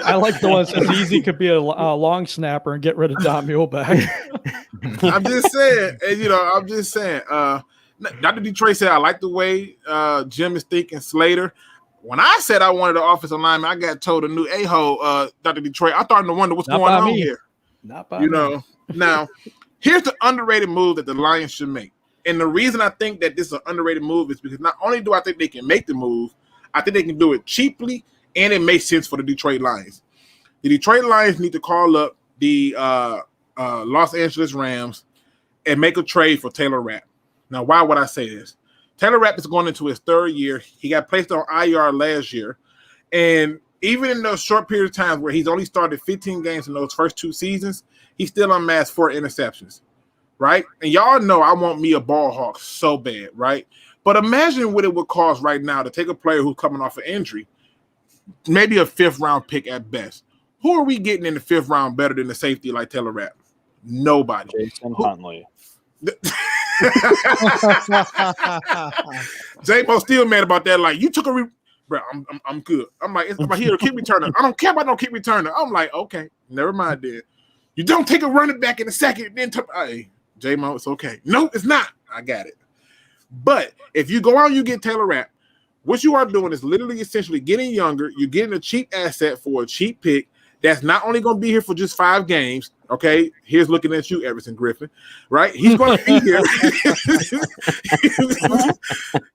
S3: I like the one that says easy could be a long snapper and get rid of Don Muleback.
S1: I'm just saying, and I'm just saying. Dr. Detroit said I like the way Jim is thinking Slater. When I said I wanted an offensive lineman, I got told a new a-hole, Dr. Detroit. I started to wonder what's going on here.
S3: Not by me.
S1: Now, here's the underrated move that the Lions should make. And the reason I think that this is an underrated move is because not only do I think they can make the move, I think they can do it cheaply, and it makes sense for the Detroit Lions. The Detroit Lions need to call up the Los Angeles Rams and make a trade for Taylor Rapp. Now, why would I say this? Taylor Rapp is going into his third year. He got placed on IR last year. And even in those short period of time where he's only started 15 games in those first 2 seasons, he still unmasked 4 interceptions, right? And y'all know I want me a ball hawk so bad, right? But imagine what it would cost right now to take a player who's coming off an injury, maybe a 5th-round pick at best. Who are we getting in the 5th round better than the safety like Taylor Rapp? Nobody.
S5: Jason Huntley.
S1: J-Mo still mad about that. Like, you took a bro, I'm good. I'm like, it's about here a kick returner. I don't care about no kick returner. I'm like, okay, never mind then. You don't take a running back in the second, then hey, J-Mo, it's okay. No, it's not. I got it. But if you go out and you get Taylor Rapp, what you are doing is literally essentially getting younger. You're getting a cheap asset for a cheap pick that's not only going to be here for just 5 games. Okay, here's looking at you, Everson Griffin, right? He's going to be here.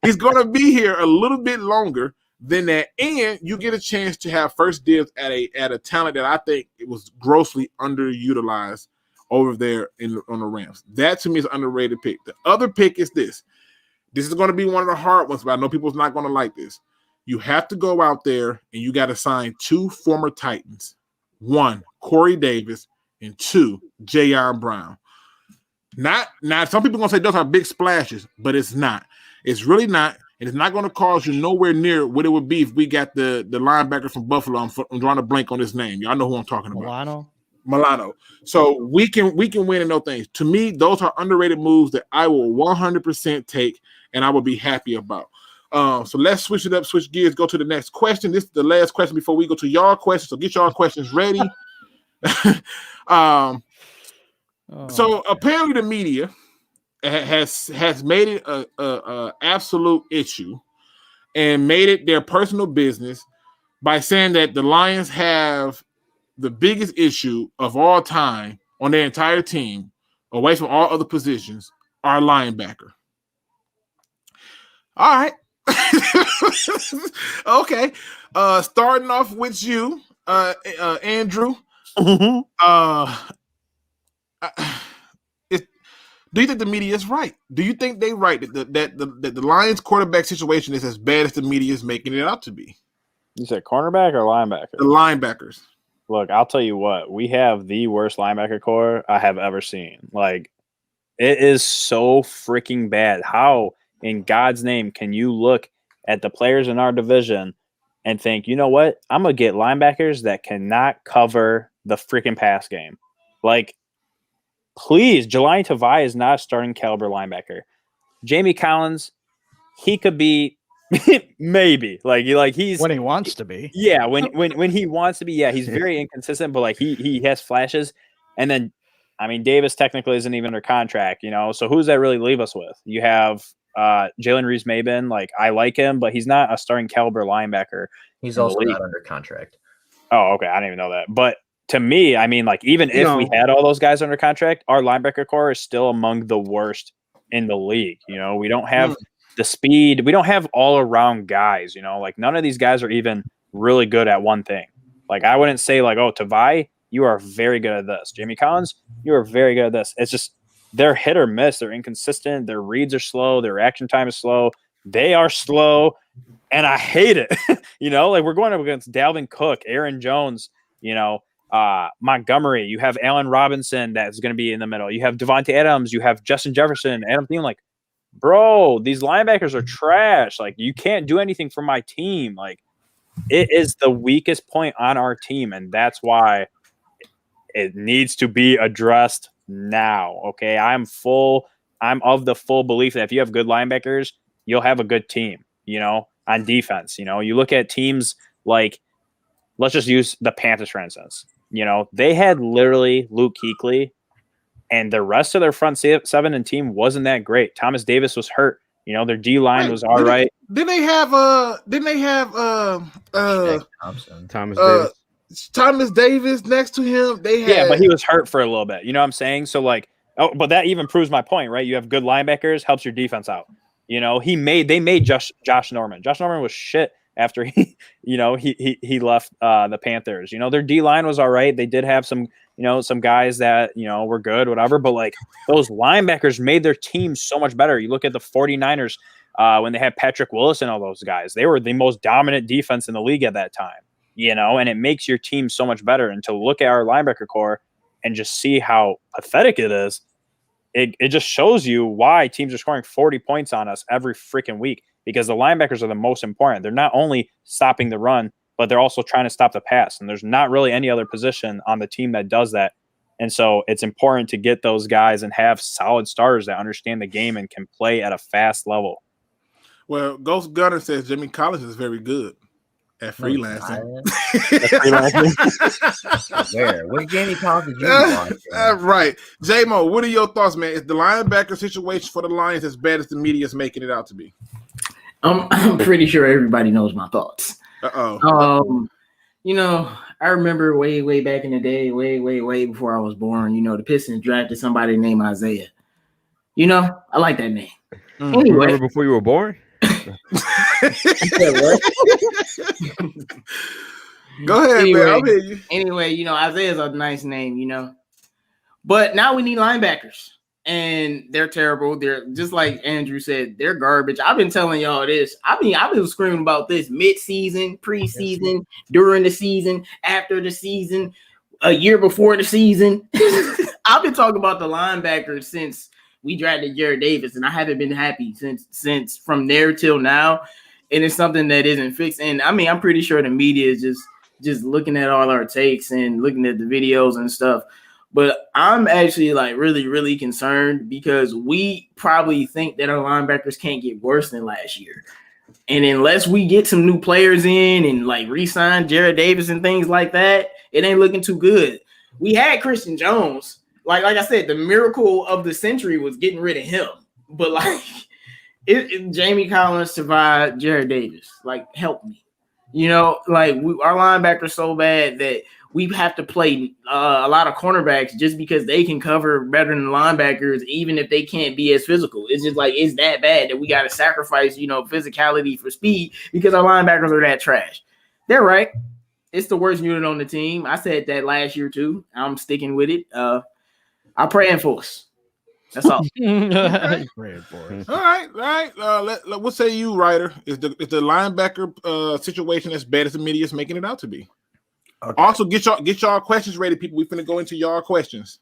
S1: He's going to be here a little bit longer than that, and you get a chance to have first dibs at a talent that I think it was grossly underutilized over there on the Rams. That to me is an underrated pick. The other pick is this. This is going to be one of the hard ones, but I know people's not going to like this. You have to go out there and you got to sign 2 former Titans. 1, Corey Davis, and 2, Jayon Brown. Not some people are going to say those are big splashes, but it's not. It's really not. And it's not going to cost you nowhere near what it would be if we got the linebacker from Buffalo. I'm drawing a blank on his name. Y'all know who I'm talking about. Milano. So we can win in those things. To me, those are underrated moves that I will 100% take and I will be happy about. So let's switch it up, switch gears, go to the next question. This is the last question before we go to y'all questions. So get y'all questions ready. So apparently the media has made it a absolute issue and made it their personal business by saying that the Lions have the biggest issue of all time on their entire team, away from all other positions, our linebacker. All right. Okay. Starting off with you, Andrew.
S5: Mm-hmm.
S1: Do you think the media is right? Do you think they're right that the Lions quarterback situation is as bad as the media is making it out to be?
S5: You said cornerback or linebacker?
S1: The linebackers.
S5: Look, I'll tell you what. We have the worst linebacker core I have ever seen. Like, it is so freaking bad. How, in God's name, can you look at the players in our division and think, you know what? I'm going to get linebackers that cannot cover the freaking pass game. Like, please, Jelani Tavai is not a starting caliber linebacker. Jamie Collins, he could be maybe like he's
S3: when he wants to be.
S5: Yeah, when he wants to be. Yeah, he's very inconsistent, but like he has flashes. And then, I mean, Davis technically isn't even under contract, So who does that really leave us with? You have Jalen Reeves-Maybin. Like, I like him, but he's not a starting caliber linebacker.
S2: He's also not under contract.
S5: Oh, okay. I didn't even know that. But to me, I mean, like, even if we had all those guys under contract, our linebacker core is still among the worst in the league. You know, we don't have the speed. We don't have all around guys, you know, like none of these guys are even really good at one thing. Like, I wouldn't say like, oh, Tavai, you are very good at this. Jamie Collins, you are very good at this. It's just they're hit or miss. They're inconsistent. Their reads are slow. Their reaction time is slow. They are slow. And I hate it. You know, like we're going up against Dalvin Cook, Aaron Jones, you know, Montgomery. You have Allen Robinson that's going to be in the middle. You have Devontae Adams. You have Justin Jefferson, Adam Thielen. Like, bro, these linebackers are trash. Like, you can't do anything for my team. Like, it is the weakest point on our team, and that's why it needs to be addressed now. Okay, I'm of the full belief that if you have good linebackers, you'll have a good team. You know, on defense, you know, you look at teams like, let's just use the Panthers for instance. You know, they had literally Luke Kuechly, and the rest of their front seven and team wasn't that great. Thomas Davis was hurt. You know, their D line was all right.
S1: Didn't they have Thomas Davis next to him?
S5: Yeah, but he was hurt for a little bit. You know what I'm saying? So like, but that even proves my point, right? You have good linebackers, helps your defense out. You know, they made Josh Norman. Josh Norman was shit after he left the Panthers. You know, their D line was all right. They did have some guys that, you know, were good, whatever. But like those linebackers made their team so much better. You look at the 49ers when they had Patrick Willis and all those guys. They were the most dominant defense in the league at that time. You know, and it makes your team so much better. And to look at our linebacker core and just see how pathetic it is. It just shows you why teams are scoring 40 points on us every freaking week, because the linebackers are the most important. They're not only stopping the run, but they're also trying to stop the pass. And there's not really any other position on the team that does that. And so it's important to get those guys and have solid starters that understand the game and can play at a fast level.
S1: Well, Ghost Gunner says Jimmy Collins is very good at freelancing.
S2: Where? What Jamie Collins did you watch?
S1: Right. J-Mo, what are your thoughts, man? Is the linebacker situation for the Lions as bad as the media is making it out to be?
S7: I'm pretty sure everybody knows my thoughts. You know, I remember way back in the day, way before I was born, you know, the Pistons drafted somebody named Isaiah. You know, I like that name. Anyway.
S4: Remember before you were born?
S1: Go ahead, man. I'll hear you.
S7: Anyway, you know, Isaiah's a nice name, you know. But now we need linebackers. And they're terrible. They're just like Andrew said, they're garbage. I've been telling y'all this. I've been screaming about this mid-season, preseason, during the season, after the season, a year before the season. I've been talking about the linebackers since we drafted Jared Davis, and I haven't been happy since from there till now. And it's something that isn't fixed. And I mean, I'm pretty sure the media is just looking at all our takes and looking at the videos and stuff. But I'm actually like really, really concerned because we probably think that our linebackers can't get worse than last year. And unless we get some new players in and like re-sign Jared Davis and things like that, it ain't looking too good. We had Christian Jones. Like I said, the miracle of the century was getting rid of him. But like Jamie Collins survived Jared Davis. Like, help me. You know, like our linebackers so bad that we have to play a lot of cornerbacks just because they can cover better than linebackers, even if they can't be as physical. It's just like, it's that bad that we got to sacrifice, you know, physicality for speed because our linebackers are that trash. They're right. It's the worst unit on the team. I said that last year too. I'm sticking with it. I'm praying for us. That's all.
S3: Praying for us.
S1: All right. What say you, Ryder? Is the linebacker situation as bad as the media is making it out to be? Okay. Also, get y'all questions ready, people. We're finna go into y'all questions.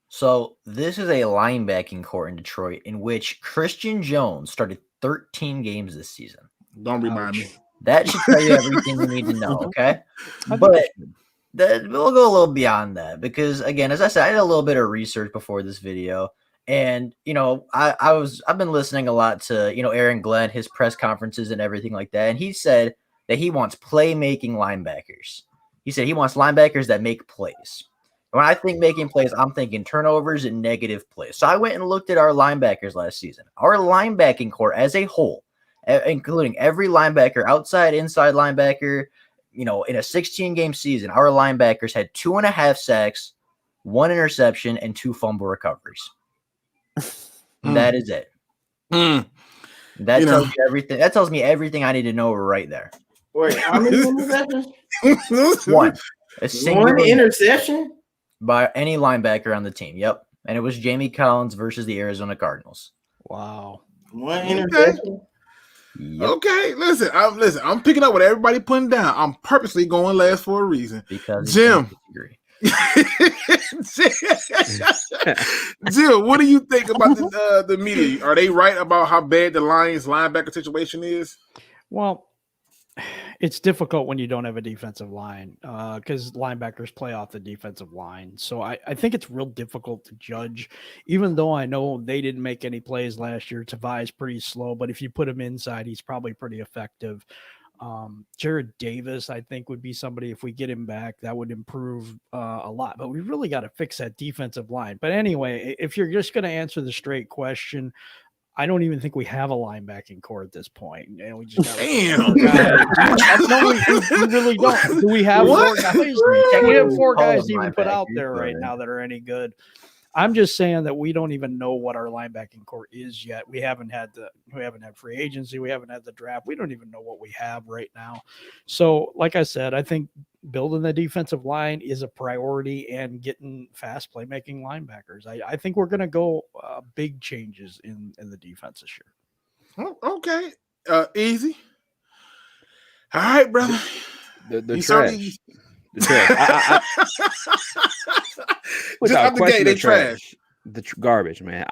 S2: So this is a linebacking core in Detroit in which Christian Jones started 13 games this season.
S1: Don't remind me.
S2: That should tell you everything you need to know, okay? But we'll go a little beyond that because, again, as I said, I did a little bit of research before this video. And, you know, I've been listening a lot to, you know, Aaron Glenn, his press conferences and everything like that. And he said that he wants playmaking linebackers. He said he wants linebackers that make plays. When I think making plays, I'm thinking turnovers and negative plays. So I went and looked at our linebackers last season. Our linebacking core as a whole, including every linebacker, outside, inside linebacker, in a 16-game season, our linebackers had 2.5 sacks, 1 interception, and 2 fumble recoveries. That is it. That tells you everything. That tells me everything I need to know right there.
S7: Wait, how many interceptions?
S2: 1. A single
S7: One interception?
S2: by any linebacker on the team. Yep. And it was Jamie Collins versus the Arizona Cardinals.
S3: Wow.
S7: One interception?
S2: Yep.
S1: Okay, listen. I'm picking up what everybody putting down. I'm purposely going last for a reason.
S2: Because
S1: Jim, Jim, what do you think about the media? Are they right about how bad the Lions linebacker situation is?
S3: Well, it's difficult when you don't have a defensive line because linebackers play off the defensive line. So I think it's real difficult to judge, even though I know they didn't make any plays last year. Tavai's pretty slow, but if you put him inside, he's probably pretty effective. Jared Davis, I think, would be somebody, if we get him back, that would improve a lot. But we really got to fix that defensive line. But anyway, if you're just going to answer the straight question, I don't even think we have a linebacking core at this point. And we just got
S1: Damn.
S3: No, we really don't. Do we have 4 guys? We have 4 guys to even put out there right now that are any good. I'm just saying that we don't even know what our linebacking core is yet. We haven't had free agency. We haven't had the draft. We don't even know what we have right now. So, like I said, I think building the defensive line is a priority and getting fast playmaking linebackers. I think we're going to go big changes in the defense this year.
S1: Oh, okay. Easy. All right, brother.
S4: The trash. The trash.
S1: Just out the gate, they trash.
S4: Garbage, man.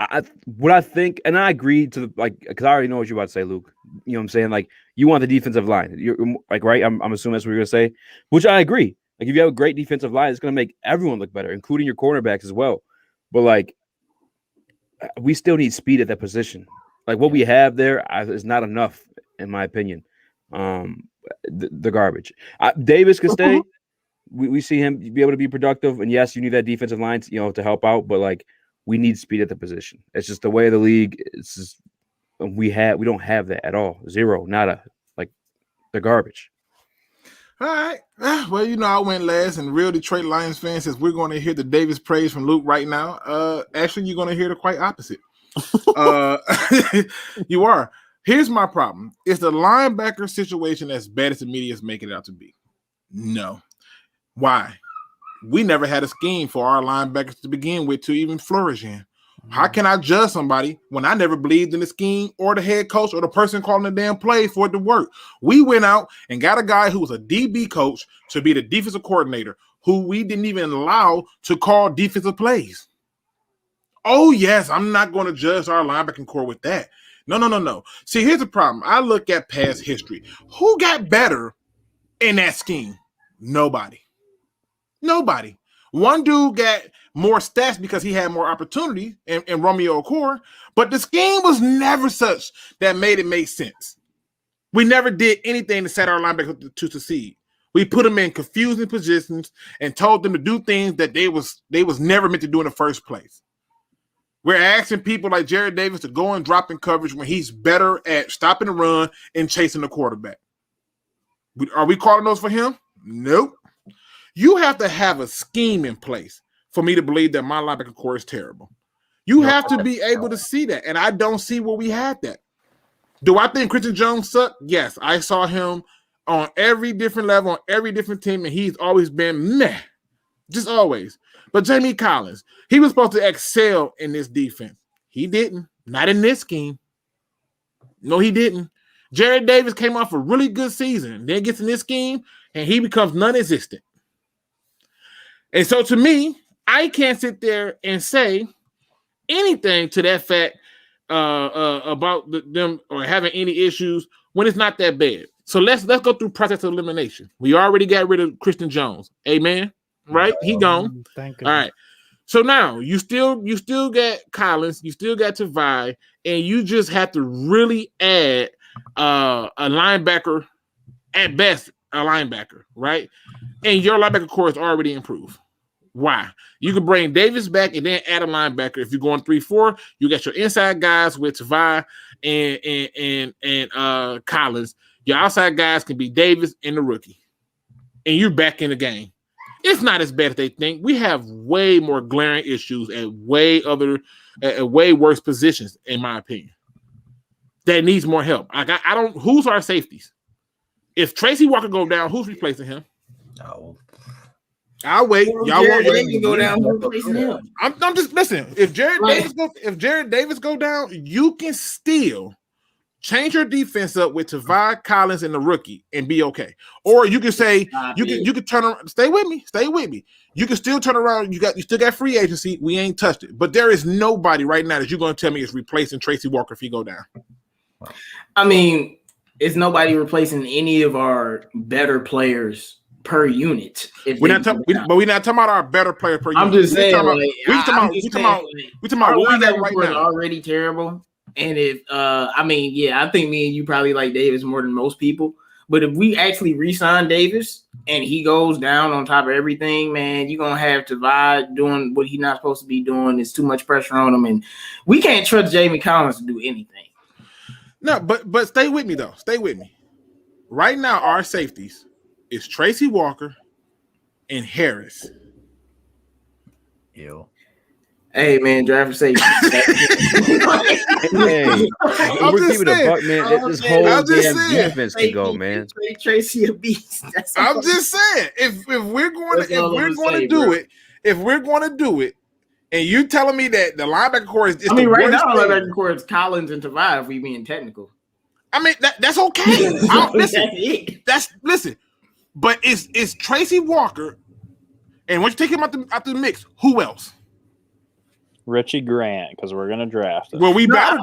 S4: What I think, and I agree to because I already know what you're about to say, Luke. You know what I'm saying? Like, you want the defensive line. You're like, right? I'm assuming that's what you're gonna say, which I agree. Like, if you have a great defensive line, it's gonna make everyone look better, including your cornerbacks as well. But like, we still need speed at that position. Like, what we have there is not enough, in my opinion. The garbage. Davis could stay. We see him be able to be productive, and yes, you need that defensive line, to help out. But like, we need speed at the position. It's just the way of the league. It's just we don't have that at all. Zero, nada. Like, the garbage.
S1: All right. Well, I went last, and real Detroit Lions fans says we're going to hear the Davis praise from Luke right now. Actually, you're going to hear the quite opposite. You are. Here's my problem: is the linebacker situation as bad as the media is making it out to be? No. Why? We never had a scheme for our linebackers to begin with to even flourish in. How can I judge somebody when I never believed in the scheme or the head coach or the person calling the damn play for it to work? We went out and got a guy who was a DB coach to be the defensive coordinator, who we didn't even allow to call defensive plays. Oh, yes, I'm not going to judge our linebacking core with that. No. See, here's the problem. I look at past history. Who got better in that scheme? Nobody. One dude got more stats because he had more opportunity in Romeo Okwara, but the scheme was never such that made it make sense. We never did anything to set our linebackers to succeed. We put them in confusing positions and told them to do things that they was never meant to do in the first place. We're asking people like Jared Davis to go and drop in coverage when he's better at stopping the run and chasing the quarterback. Are we calling those for him? Nope. You have to have a scheme in place for me to believe that my linebacker core is terrible. You have to be able to see that, and I don't see where we had that. Do I think Christian Jones sucked? Yes, I saw him on every different level, on every different team, and he's always been meh, just always. But Jamie Collins, he was supposed to excel in this defense. He didn't, not in this scheme. No, he didn't. Jared Davis came off a really good season, then gets in this scheme, and he becomes non-existent. And so to me, I can't sit there and say anything to that fact about them or having any issues when it's not that bad. So let's go through process of elimination. We already got rid of Christian Jones. Amen. Right? He gone.
S3: Thank you.
S1: All right. So now you still got Collins, you still got Tavai, and you just have to really add a linebacker, at best, a linebacker, right? And your linebacker core is already improved. Why? You can bring Davis back and then add a linebacker. If you're going 3-4, you got your inside guys with Tavai and Collins. Your outside guys can be Davis and the rookie. and you're back in the game. It's not as bad as they think. We have way more glaring issues at way worse positions, in my opinion. That needs more help. I don't. Who's our safeties? If Tracy Walker go down, who's replacing him?
S2: Oh.
S1: I'll wait. Y'all want
S7: to go down? Who's replacing him?
S1: I'm just listen. If Jared Davis go down, you can still change your defense up with Tavai Collins and the rookie and be okay. Or you can say you can turn around. Stay with me. You can still turn around. You still got free agency. We ain't touched it. But there is nobody right now that you're going to tell me is replacing Tracy Walker if he go down.
S7: I mean, it's nobody replacing any of our better players per unit.
S1: We're not talking about our better player per unit.
S7: I'm just saying.
S1: We talking about what we got right now.
S7: Already terrible. And if I think me and you probably like Davis more than most people. But if we actually re-sign Davis and he goes down on top of everything, man, you're gonna have Tavai doing what he's not supposed to be doing. There's too much pressure on him, and we can't trust Jamie Collins to do anything.
S1: No, but stay with me though. Stay with me. Right now, our safeties is Tracy Walker and Harris.
S2: Ew.
S7: Hey man, driver safety.
S4: Hey, we're keeping a buck, man. This whole damn defense can go, man.
S7: Tracy a beast.
S1: I'm just saying, if we're going to do it, and you telling me that the linebacker core is just
S7: right now the linebacker core is Collins and Tavai, if we being technical.
S1: I mean that's okay. Listen, but it's Tracy Walker, and once you take him out the mix, who else?
S5: Richie Grant, because we're gonna draft him.
S1: Well, we better.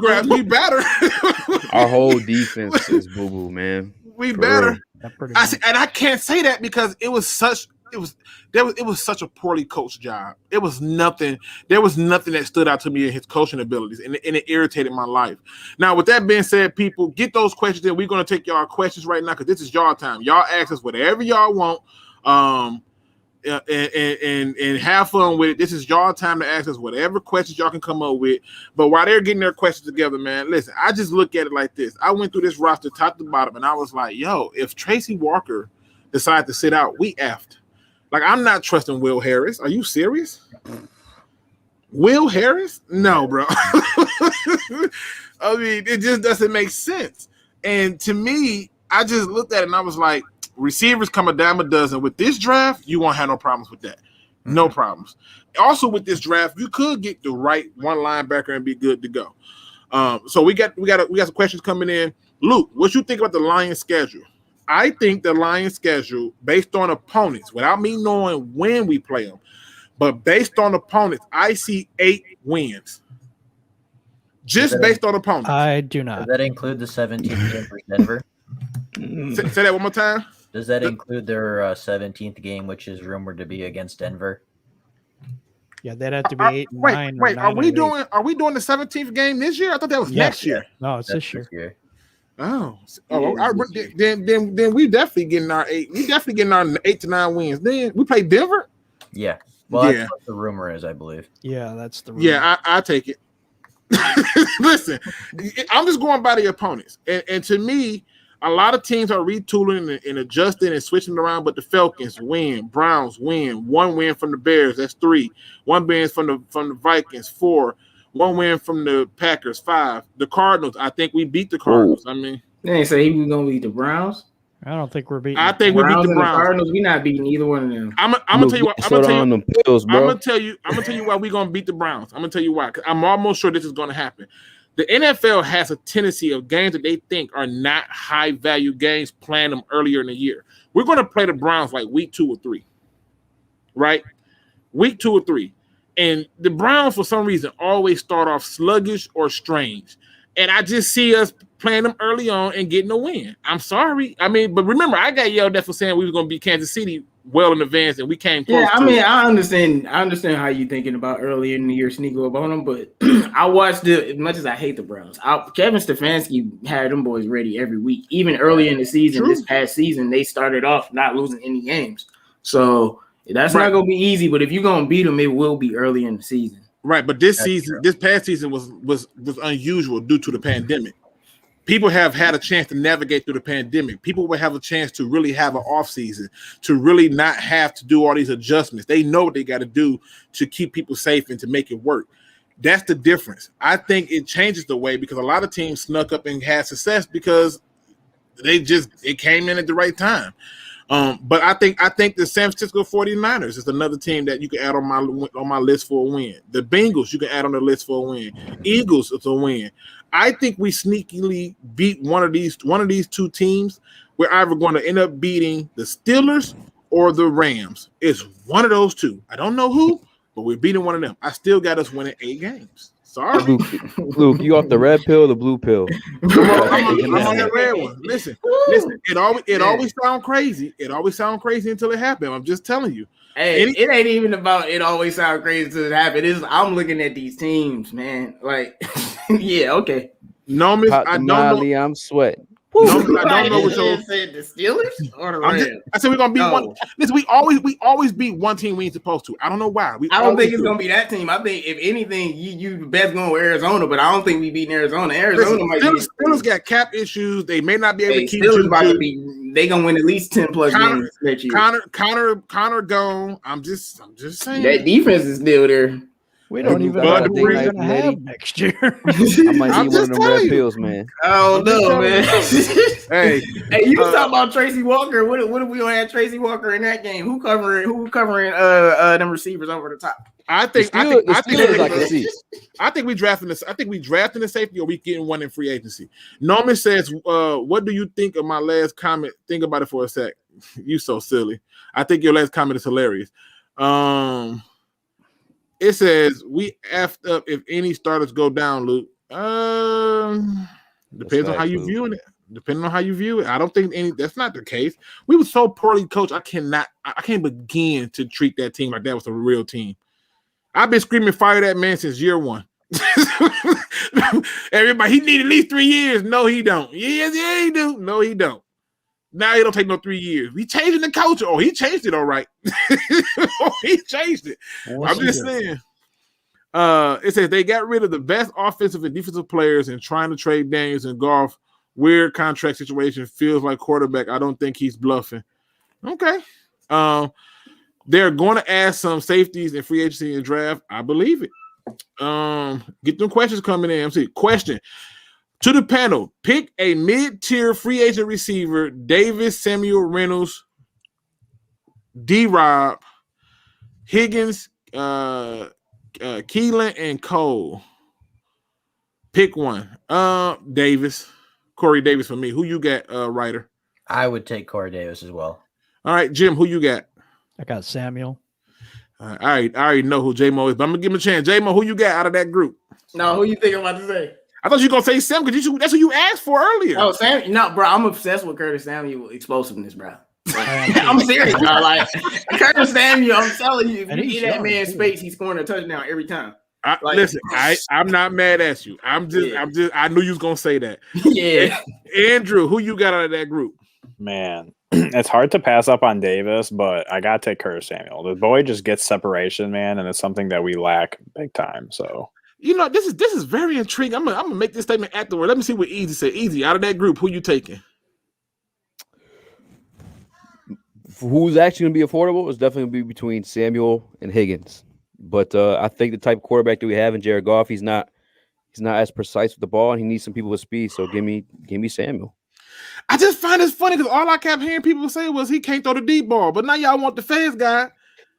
S4: Our whole defense is boo boo, man.
S1: We better. And I can't say that because it was such a poorly coached job. There was nothing that stood out to me in his coaching abilities, and it irritated my life. Now, with that being said, people, get those questions in. We're gonna take y'all questions right now because this is y'all time. Y'all ask us whatever y'all want. And have fun with it. This is y'all time to ask us whatever questions y'all can come up with. But while they're getting their questions together, man, listen, I just look at it like this. I went through this roster top to bottom, and I was like, yo, if Tracy Walker decided to sit out, we effed. Like, I'm not trusting Will Harris. Are you serious? Will Harris? No, bro. I mean, it just doesn't make sense. And to me, I just looked at it, and I was like, receivers come a dime a dozen. With this draft, you won't have no problems with that. No problems. Also, with this draft, you could get the right one linebacker and be good to go. So we got some questions coming in. Luke, what you think about the Lions schedule? I think the Lions schedule, based on opponents, without me knowing when we play them, but based on opponents, I see 8 wins. Just based on opponents.
S3: I do not.
S2: Does that include the 17th game for Denver?
S1: Say that one more time.
S2: Does that include their 17th game, which is rumored to be against Denver?
S3: Yeah, that'd have to be 8 and 9.
S1: Wait, are we doing the 17th game this year? I thought that was next year.
S3: No, it's this year.
S1: Oh, then we definitely getting our 8. We definitely getting our 8 to 9 wins. Then we play Denver.
S2: Yeah, well, that's what the rumor is, I believe.
S3: Yeah, that's the rumor.
S1: Yeah, I take it. Listen, I'm just going by the opponents, and to me, a lot of teams are retooling and adjusting and switching around. But the Falcons win, Browns win, 1 win from the Bears, that's 3. 1 win from the Vikings, 4. 1 win from the Packers, 5. The Cardinals, I think we beat the Cardinals. I mean,
S7: they ain't say he was gonna beat the Browns.
S3: I don't think we're beating.
S1: I think we beat the Browns.
S7: Cardinals, we not beating either one of them.
S1: I'm gonna tell you what. I'm gonna tell you why we gonna beat the Browns. I'm gonna tell you why. 'Cause I'm almost sure this is gonna happen. The NFL has a tendency of games that they think are not high value games, playing them earlier in the year. We're gonna play the Browns like week 2 or 3, right? Week 2 or 3, and the Browns for some reason always start off sluggish or strange. And I just see us playing them early on and getting a win. I'm sorry. I mean, but remember, I got yelled at for saying we were going to beat Kansas City well in advance, and we came close.
S7: Yeah, I mean, I understand how you're thinking about earlier in the year sneaking up on them, but I watched it as much as I hate the Browns. Kevin Stefanski had them boys ready every week. Even early in the season, this past season, they started off not losing any games. So that's not going to be easy, but if you're going to beat them, it will be early in the season.
S1: Right, but this past season was unusual due to the pandemic. people have had a chance to navigate through the pandemic. People will have a chance to really have an off season, to really not have to do all these adjustments. They know what they got to do to keep people safe and to make it work. That's the difference. I think it changes the way because a lot of teams snuck up and had success because it came in at the right time. But I think the San Francisco 49ers is another team that you can add on my list for a win. The Bengals you can add on the list for a win. Eagles is a win. I think we sneakily beat one of these two teams. We're either going to end up beating the Steelers or the Rams. It's one of those two. I don't know who, but we're beating one of them. I still got us winning 8 games. Sorry.
S4: Luke, you off the red pill or the blue pill?
S1: I'm on that red one. Listen. It always sounds crazy. It always sounds crazy until it happens. I'm just telling you.
S7: Hey, it ain't even about it always sounds crazy until it happens. I'm looking at these teams, man. Like, yeah, okay.
S1: No, miss. I don't know.
S4: I'm sweating.
S1: No, I don't know what you
S7: said. The Steelers or the Rams?
S1: I said we're gonna beat one. Listen, we always beat one team we ain't supposed to. I don't know why.
S7: I don't think it's gonna be that team. I think if anything, you best going with Arizona, but I don't think we beating Arizona.
S1: Steelers got cap issues. They may not be able to keep.
S7: Steelers about to be. They gonna win at least 10+ games next year.
S1: Connor gone. I'm just saying
S7: that defense is still there.
S3: We don't even know what we're going to have next year.
S4: I might need one of them red pills, man.
S7: Oh, no, man.
S1: hey,
S7: you talking about Tracy Walker. What if we don't have Tracy Walker in that game? Who covering them receivers over the top?
S1: I think we drafting this. I think we drafting the safety or we getting one in free agency. Norman says, what do you think of my last comment? Think about it for a sec. You so silly. I think your last comment is hilarious. It says we effed up if any starters go down, Luke. Depends on how you viewing it. Depending on how you view it. I don't think that's not the case. We were so poorly coached. I can't begin to treat that team like that was a real team. I've been screaming fire that man since year one. Everybody, he need at least 3 years. No, he don't. Yeah, he do. No, he don't. Now he don't take no 3 years. We changing the culture. Oh, he changed it all right. He changed it. I'm just saying. It says they got rid of the best offensive and defensive players and trying to trade Daniels and Goff. Weird contract situation. Feels like quarterback. I don't think he's bluffing. Okay. They're going to add some safeties in free agency and draft. I believe it. Get them questions coming in. MC. Question. To the panel, pick a mid-tier free agent receiver: Davis, Samuel, Reynolds, D-Rob, Higgins, Keelan, and Cole. Pick one. Davis, Corey Davis for me. Who you got, Writer?
S2: I would take Corey Davis as well.
S1: All right, Jim. Who you got?
S3: I got Samuel.
S1: All right, I already know who J-Mo is, but I'm gonna give him a chance. J-Mo, who you got out of that group?
S7: No, who you think I'm about to say?
S1: I thought you were going to say Sam because that's what you asked for earlier.
S7: Oh, Sam? No, bro, I'm obsessed with Curtis Samuel explosiveness, bro. Like, I'm serious, bro. Like, Curtis Samuel, I'm telling you, if you get that man space, he's scoring a touchdown every time.
S1: Listen, I'm not mad at you. I knew you was going to say that.
S7: Yeah.
S1: Andrew, who you got out of that group?
S5: Man, it's hard to pass up on Davis, but I got to take Curtis Samuel. The boy just gets separation, man, and it's something that we lack big time, so.
S1: You know, this is very intriguing. I'm gonna make this statement afterward. Let me see what Easy said. Easy, out of that group, who you taking?
S4: Who's actually gonna be affordable is definitely gonna be between Samuel and Higgins. But I think the type of quarterback that we have in Jared Goff, he's not as precise with the ball, and he needs some people with speed. So give me Samuel.
S1: I just find it funny because all I kept hearing people say was he can't throw the deep ball, but now y'all want the fast guy.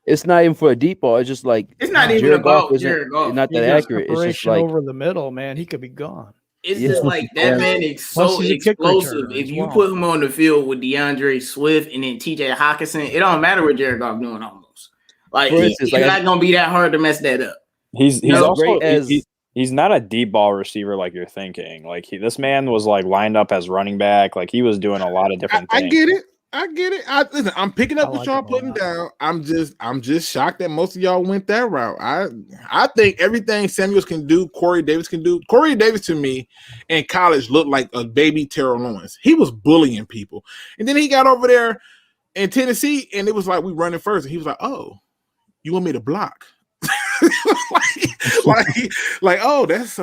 S4: It's not even for a deep ball. It's just like
S7: it's not even about Jared Goff.
S4: Not that accurate. It's just like
S3: over the middle, man. He could be gone.
S7: It's just like that man is so explosive. If you put him on the field with DeAndre Swift and then TJ Hawkinson, it don't matter what Jared Goff doing almost. Like he's not gonna be that hard to mess that up.
S5: He's also he's not a deep ball receiver like you're thinking. Like this man was like lined up as running back. Like he was doing a lot of different things.
S1: I get it. Listen, I'm picking up what y'all putting down. I'm just shocked that most of y'all went that route. I think everything Samuels can do, Corey Davis can do. Corey Davis to me in college looked like a baby Terrell Lawrence. He was bullying people. And then he got over there in Tennessee and it was like we running first. And he was like, oh, you want me to block? like, oh, that's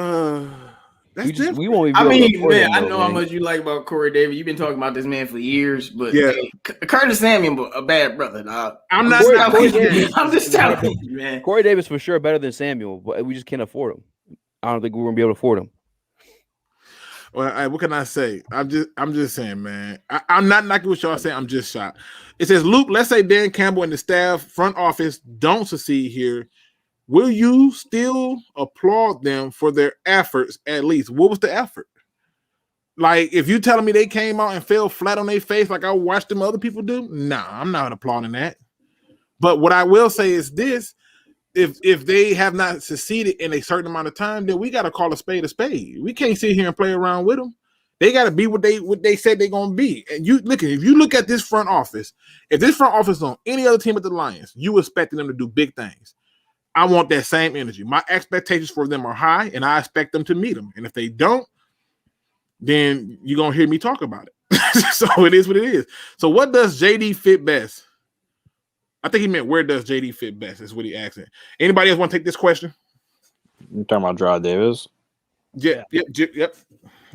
S1: That's different.
S4: We won't even.
S7: I
S4: be able to
S7: mean,
S4: afford
S7: man,
S4: him,
S7: I
S4: though,
S7: know how
S4: man.
S7: much you like about Corey Davis. You've been talking about this man for years, but
S1: Yeah.
S7: hey, Curtis Samuel, a bad brother, dog.
S1: I'm not
S4: Corey
S1: knocking
S4: Davis-
S7: I'm just telling you, man.
S4: Corey Davis for sure better than Samuel, but we just can't afford him. I don't think we're gonna be able to afford him.
S1: Well, what can I say? I'm just saying, man. I'm not knocking what y'all saying. I'm just shocked. It says, Luke, let's say Dan Campbell and the staff front office don't succeed here. Will you still applaud them for their efforts at least? What was the effort? Like, if you telling me they came out and fell flat on their face like I watched them other people do, nah, I'm not applauding that. But what I will say is this. If they have not succeeded in a certain amount of time, then we got to call a spade a spade. We can't sit here and play around with them. They got to be what they said they're going to be. And if you look at this front office, if this front office is on any other team at the Lions, you expecting them to do big things. I want that same energy. My expectations for them are high, and I expect them to meet them. And if they don't, then you're going to hear me talk about it. So it is what it is. So what does JD fit best? I think he meant where does JD fit best is what he asked. Anybody else want to take this question?
S5: You're talking about Gerard Davis?
S1: Yep.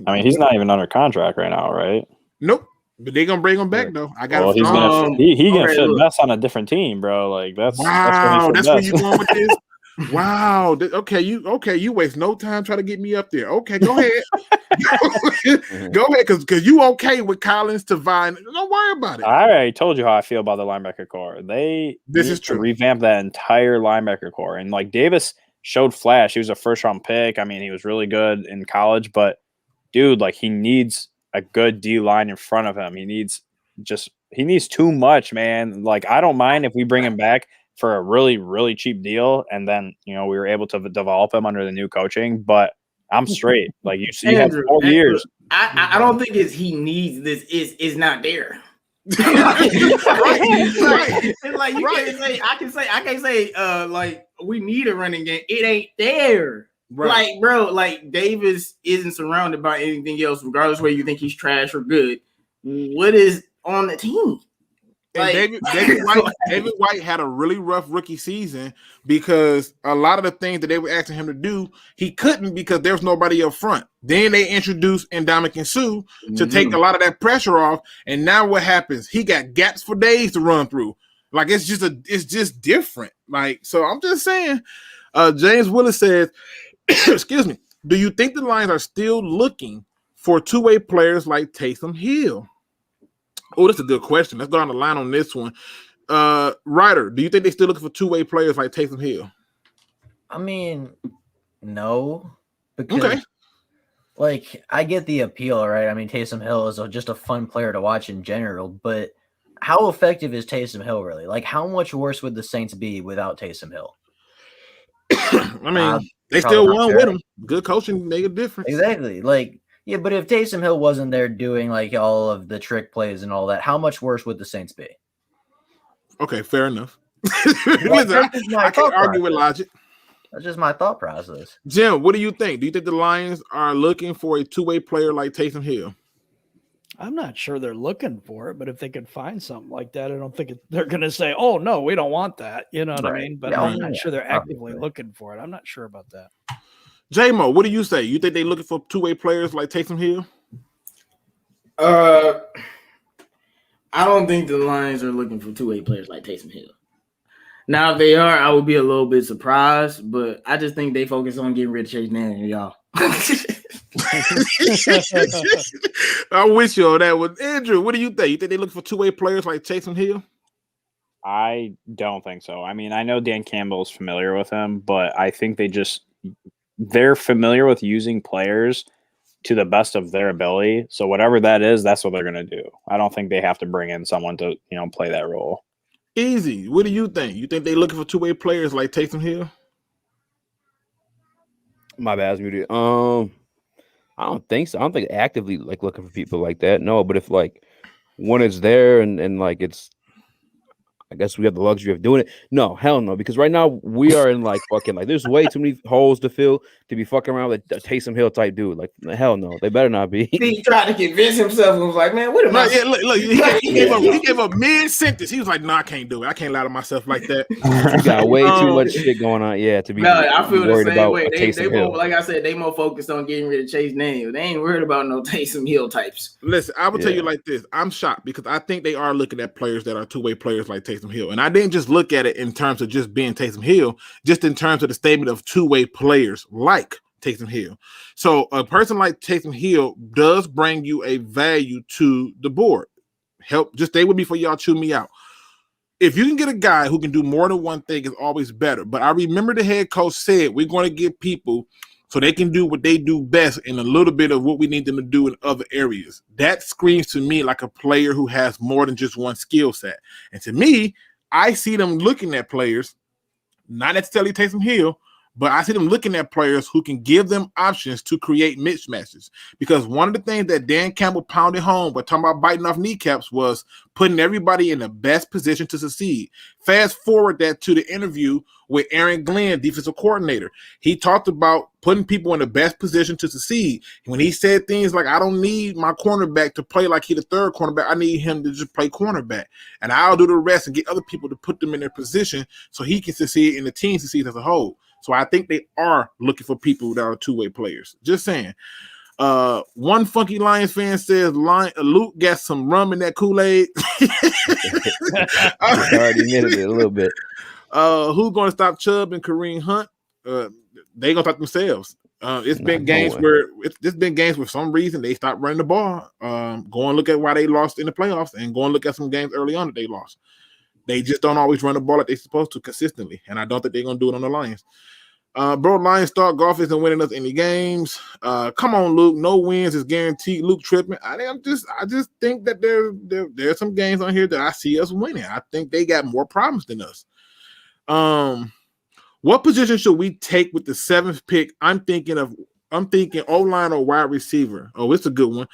S5: I mean, he's not even under contract right now, right?
S1: Nope. But they're gonna bring him back though. I got.
S5: Well, he's gonna he gonna
S7: okay,
S5: fit
S7: look.
S5: best on a different team, bro. Like that's
S1: Wow, that's where
S5: you
S1: you going with this. Wow. Okay, you waste no time trying to get me up there. Okay, go ahead. Go ahead, because you okay with Collins to Vine. Don't worry about it.
S5: I already told you how I feel about the linebacker core. This
S1: is true.
S5: Revamp that entire linebacker core, and like Davis showed flash. He was a first round pick. I mean, he was really good in college, but dude, like he needs a good D line in front of him. He needs too much, man. Like I don't mind if we bring him back for a really, really cheap deal, and then we were able to develop him under the new coaching. But I'm straight. Like you see,
S7: Andrew,
S5: 4 years.
S7: I don't think it's he needs this. Is not there.
S1: Right.
S7: It's like you
S1: Right.
S7: can't say. I can't say. Like we need a running game. It ain't there.
S1: Right.
S7: Like, bro, like Davis isn't surrounded by anything else, regardless whether you think he's trash or good. What is on the team?
S1: And
S7: Like-
S1: David White had a really rough rookie season because a lot of the things that they were asking him to do, he couldn't because there was nobody up front. Then they introduced Ndamukong Suh to take a lot of that pressure off. And now what happens? He got gaps for days to run through. Like it's just different. Like, so I'm just saying, James Willis says, excuse me, do you think the Lions are still looking for two-way players like Taysom Hill? Oh, that's a good question. Let's go on the line on this one. Ryder, do you think they're still looking for two-way players like Taysom Hill?
S2: I mean, no. Because,
S1: Okay.
S2: like, I get the appeal, right? I mean, Taysom Hill is just a fun player to watch in general, but how effective is Taysom Hill really? Like, how much worse would the Saints be without Taysom Hill?
S1: I mean, they still won with him. Good coaching make a difference.
S2: Exactly. Like, yeah, but if Taysom Hill wasn't there doing like all of the trick plays and all that, how much worse would the Saints be?
S1: Okay, fair enough.
S2: Well,
S1: Listen,
S2: that's just my
S1: I can't
S2: thought
S1: argue with
S2: process.
S1: logic.
S2: That's just my thought process.
S1: Jim, what do you think? Do you think the Lions are looking for a two-way player like Taysom Hill?
S3: I'm not sure they're looking for it, but if they could find something like that, I don't think they're going to say, "Oh no, we don't want that." You know what I
S2: Right.
S3: mean? But
S2: Yeah,
S3: I'm not sure they're actively
S2: obviously.
S3: looking for it. I'm not sure about that.
S1: J-Mo, what do you say? You think they're looking for two-way players like Taysom Hill?
S7: I don't think the Lions are looking for two-way players like Taysom Hill. Now, if they are, I would be a little bit surprised, but I just think they focus on getting rid of Chase Daniel, y'all.
S1: I'm with you on that one. Andrew, what do you think? You think they're looking for two-way players like Taysom Hill?
S5: I don't think so. I mean, I know Dan Campbell is familiar with him, but I think they're familiar with using players to the best of their ability. So whatever that is, that's what they're going to do. I don't think they have to bring in someone to, play that role.
S1: Easy. What do you think? You think they're looking for two-way players like Taysom Hill?
S4: My bad, I was muted. I don't think so. I don't think actively like looking for people like that. No, but if like one is there and like it's, I guess we have the luxury of doing it. No, hell no, because right now we are in like fucking like there's way too many holes to fill to be fucking around with a Taysom Hill type dude. Like hell no, they better not be.
S7: He tried to convince himself and was like, man, what am I?
S1: Yeah, look, he gave up mid-sentence. He was like, no, I can't do it. I can't lie to myself like that.
S4: You got way too much shit going on. Yeah, to be
S7: I feel the same
S4: about
S7: way. They
S4: Hill.
S7: more, like I said, they more focused on getting rid of Chase Daniel. They ain't worried about no Taysom Hill types.
S1: Listen, I will tell you like this. I'm shocked because I think they are looking at players that are two-way players like Taysom Hill. And I didn't just look at it in terms of just being Taysom Hill, just in terms of the statement of two-way players like Taysom Hill. So a person like Taysom Hill does bring you a value to the board. Help, just stay with me for y'all chew me out. If you can get a guy who can do more than one thing, it's always better. But I remember the head coach said we're going to give people so they can do what they do best and a little bit of what we need them to do in other areas. That screams to me like a player who has more than just one skill set. And to me, I see them looking at players, not necessarily Taysom Hill, but I see them looking at players who can give them options to create mismatches. Because one of the things that Dan Campbell pounded home by talking about biting off kneecaps was putting everybody in the best position to succeed. Fast forward that to the interview with Aaron Glenn, defensive coordinator. He talked about putting people in the best position to succeed. When he said things like, I don't need my cornerback to play like he's the third cornerback. I need him to just play cornerback. And I'll do the rest and get other people to put them in their position so he can succeed and the team succeeds as a whole. So I think they are looking for people that are two-way players. Just saying. One funky Lions fan says Luke got some rum in that Kool-Aid.
S4: I already admitted it a little bit.
S1: Who's going to stop Chubb and Kareem Hunt? They gonna stop themselves. It's been games where for some reason they stopped running the ball. Go and look at why they lost in the playoffs, and go and look at some games early on that they lost. They just don't always run the ball like they're supposed to consistently, and I don't think they're gonna do it on the Lions. Bro, Lions start golf isn't winning us any games. Come on, Luke. No wins is guaranteed. Luke tripping. I just think that there's some games on here that I see us winning. I think they got more problems than us. What position should we take with the 7th pick? I'm thinking O-line or wide receiver. Oh, it's a good one.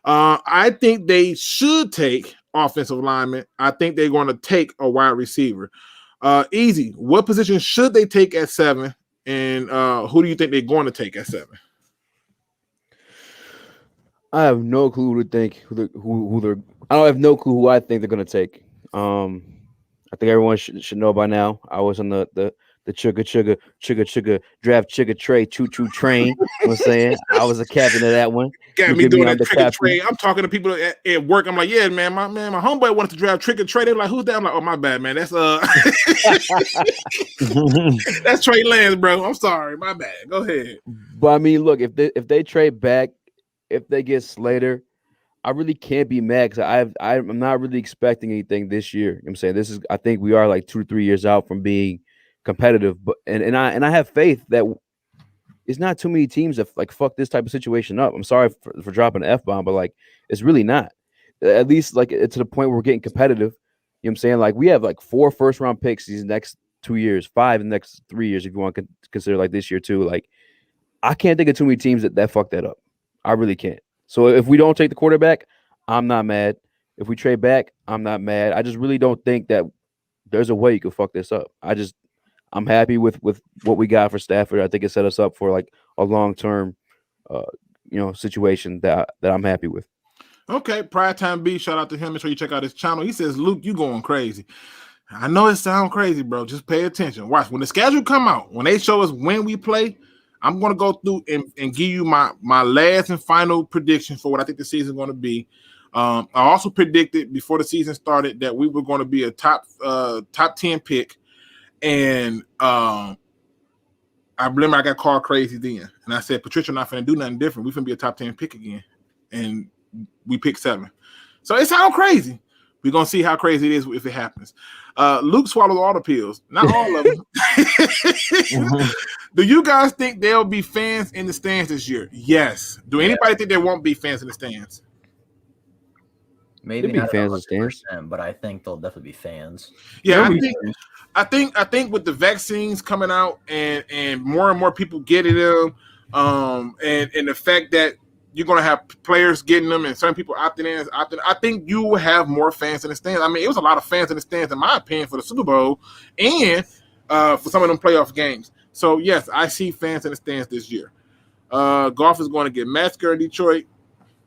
S1: I think they should take offensive lineman. I think they're going to take a wide receiver. Easy. What position should they take at 7? And who do you think they're going to take at 7?
S4: I have no clue who to think. I don't have no clue who I think they're going to take. I think everyone should know by now. I was on the chugga draft chugga tray choo train. You know what I'm saying? I was a captain of that one.
S1: Got me doing that trick or trade. I'm talking to people at work. I'm like, yeah, man, my homeboy wanted to draft trick or trade. They're like, who's that? I'm like, oh, my bad, man. That's that's Trey Lance, bro. I'm sorry, my bad. Go ahead.
S4: But I mean, look, if they trade back, if they get Slater, I really can't be mad because I'm not really expecting anything this year. You know what I'm saying I think we are like 2 to 3 years out from being competitive, but and I have faith that it's not too many teams that like fuck this type of situation up. I'm sorry for dropping an F-bomb, but like it's really not. At least like to the point where we're getting competitive. You know what I'm saying? Like we have like 4 first-round picks these next 2 years, 5 in the next 3 years if you want to consider like this year too. Like I can't think of too many teams that fuck that up. I really can't. So if we don't take the quarterback, I'm not mad. If we trade back, I'm not mad. I just really don't think that there's a way you could fuck this up. I'm happy with what we got for Stafford. I think it set us up for like a long-term, situation that I'm happy with.
S1: Okay, Pride Time B, shout out to him. Make sure you check out his channel. He says, Luke, you going crazy. I know it sounds crazy, bro. Just pay attention. Watch. When the schedule come out, when they show us when we play, I'm going to go through and give you my last and final prediction for what I think the season is going to be. I also predicted before the season started that we were going to be a top 10 pick. And I remember I got called crazy then. And I said, Patricia, not finna do nothing different. We finna be a top 10 pick again. And we picked 7. So it sounds crazy. We're going to see how crazy it is if it happens. Luke swallowed all the pills. Not all of them. Do you guys think there'll be fans in the stands this year? Yes. Do anybody think there won't be fans in the stands?
S2: Maybe not fans in the stands, but I think there'll definitely be fans.
S1: Yeah, I think with the vaccines coming out and more people getting them, and the fact that you're going to have players getting them and certain people opting in. I think you will have more fans in the stands. I mean, it was a lot of fans in the stands, in my opinion, for the Super Bowl and for some of them playoff games. So, yes, I see fans in the stands this year. Golf is going to get massacred in Detroit.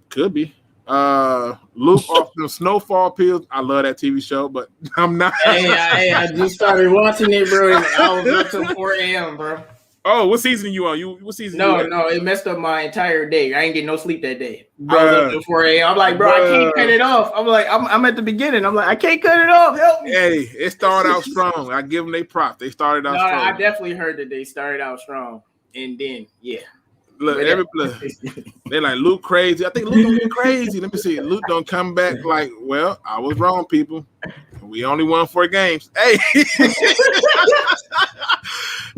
S1: Could be. Luke off the snowfall pills. I love that TV show, but I'm not.
S7: I just started watching it, bro. And I was up till 4 a.m., bro.
S1: Oh, what season are you on? What season?
S7: No, it messed up my entire day. I ain't getting no sleep that day. I was up till 4 a.m. I'm like, bro, I can't cut it off. I'm like, I'm at the beginning. I'm like, I can't cut it off. Help me.
S1: Hey, it started out strong. I give them their props. They started out strong.
S7: I definitely heard that they started out strong, and then
S1: Look, they're like, Luke crazy. I think Luke don't get crazy. Let me see. Luke don't come back like, well, I was wrong, people. We only won 4 games. Hey.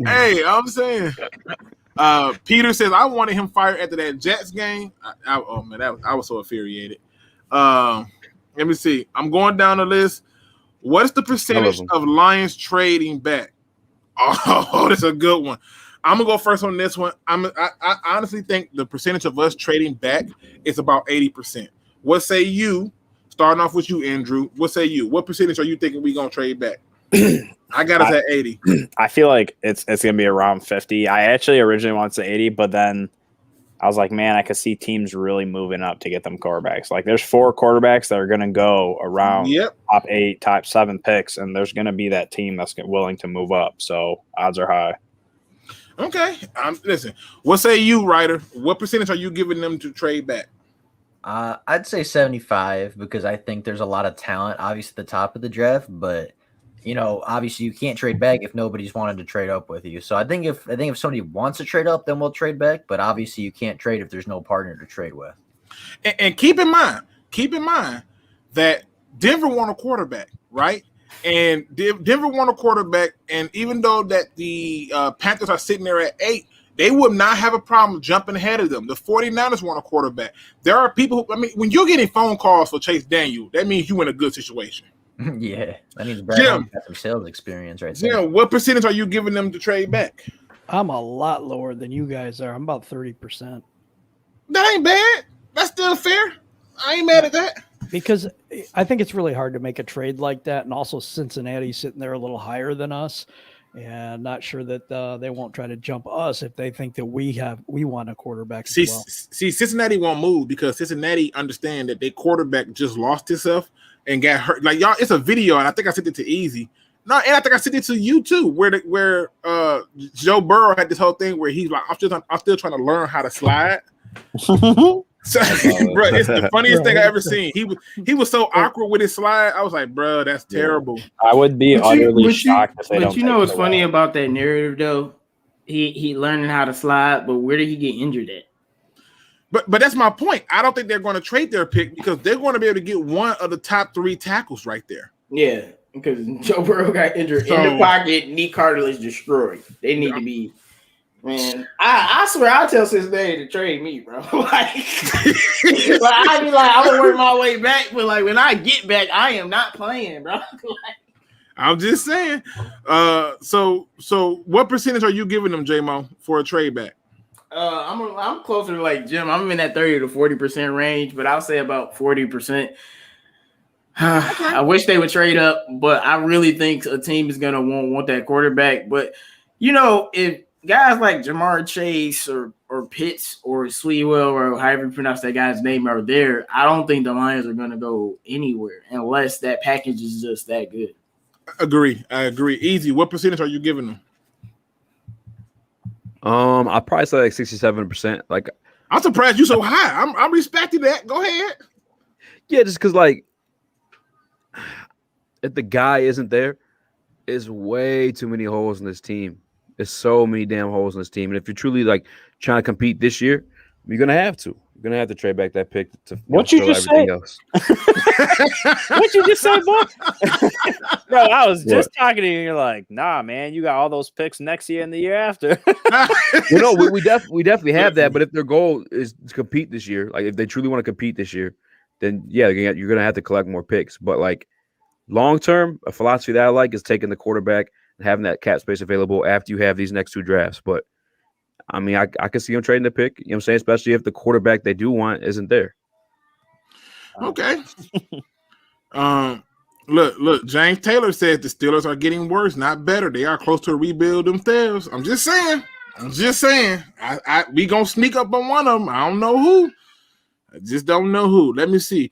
S1: Hey, I'm saying. Peter says, I wanted him fired after that Jets game. I was so infuriated. Let me see. I'm going down the list. What is the percentage of Lions trading back? Oh, that's a good one. I'm gonna go first on this one. I honestly think the percentage of us trading back is about 80%. What say you? Starting off with you, Andrew. What say you? What percentage are you thinking we gonna trade back? I got us at 80.
S5: I feel like it's gonna be around 50. I actually originally wanted to say 80, but then I was like, man, I could see teams really moving up to get them quarterbacks. Like, there's 4 quarterbacks that are gonna go around top 8, top 7 picks, and there's gonna be that team that's willing to move up. So odds are high.
S1: Okay. Listen, what say you, Ryder? What percentage are you giving them to trade back?
S2: I'd say 75 because I think there's a lot of talent, obviously, at the top of the draft. But, obviously you can't trade back if nobody's wanted to trade up with you. So I think if somebody wants to trade up, then we'll trade back. But obviously you can't trade if there's no partner to trade with.
S1: And keep in mind that Denver won a quarterback, right? And Denver won a quarterback, and even though that the Panthers are sitting there at 8, they would not have a problem jumping ahead of them. The 49ers won a quarterback. There are people who, when you're getting phone calls for Chase Daniel, that means you're in a good situation.
S2: Yeah, that means Brad Holmes got some sales experience right there.
S1: Jim, what percentage are you giving them to trade back?
S3: I'm a lot lower than you guys are. I'm about 30%.
S1: That ain't bad. That's still fair. I ain't mad at that.
S3: Because I think it's really hard to make a trade like that. And also Cincinnati's sitting there a little higher than us. And not sure that they won't try to jump us if they think that we want a quarterback as well.
S1: See, Cincinnati won't move because Cincinnati understand that their quarterback just lost himself and got hurt. Like, y'all, it's a video, and I think I sent it to Easy. No, and I think I sent it to you too, where Joe Burrow had this whole thing where he's like, I'm still trying to learn how to slide. So, bro, it's the funniest thing I ever seen. He was so awkward with his slide. I was like, bro, that's terrible.
S5: I would be utterly shocked if they don't.
S7: But you know what's funny about that narrative though? He learning how to slide, but where did he get injured at?
S1: But that's my point. I don't think they're going to trade their pick because they're going to be able to get one of the top 3 tackles right there.
S7: Yeah, because Joe Burrow got injured in the pocket, knee cartilage destroyed. They need to be. Man, I swear I'll tell Cincinnati to trade me, bro. I'd be like, I'm gonna work my way back, but like when I get back, I am not playing, bro.
S1: I'm just saying. So what percentage are you giving them, J-Mo, for a trade back?
S7: I'm closer to like Jim. I'm in that 30 to 40% range, but I'll say about 40%. I wish they would trade up, but I really think a team is gonna want that quarterback. But if guys like Jamar Chase or Pitts or Sweetwell or however you pronounce that guy's name are there, I don't think the Lions are going to go anywhere unless that package is just that good.
S1: I agree. Easy. What percentage are you giving them?
S4: I'll probably say like 67%. Like,
S1: I'm surprised you're so high. I'm respecting that. Go ahead.
S4: Yeah, just because like if the guy isn't there, there's way too many holes in this team. There's so many damn holes in this team. And if you're truly like trying to compete this year, you're gonna have to. You're gonna have to trade back that pick to
S5: what you just say. What you just say, boy? Bro, I was just talking to you. And you're like, nah, man, you got all those picks next year and the year after.
S4: We definitely have that. But if their goal is to compete this year, like if they truly want to compete this year, then yeah, you're gonna have to collect more picks. But like long term, a philosophy that I like is taking the quarterback and having that cap space available after you have these next 2 drafts. But I mean, I can see him trading the pick. You know what I'm saying? Especially if the quarterback they do want isn't there.
S1: Okay. Look. James Taylor said the Steelers are getting worse, not better. They are close to a rebuild themselves. I'm just saying. We gonna sneak up on one of them. I don't know who. I just don't know who. Let me see.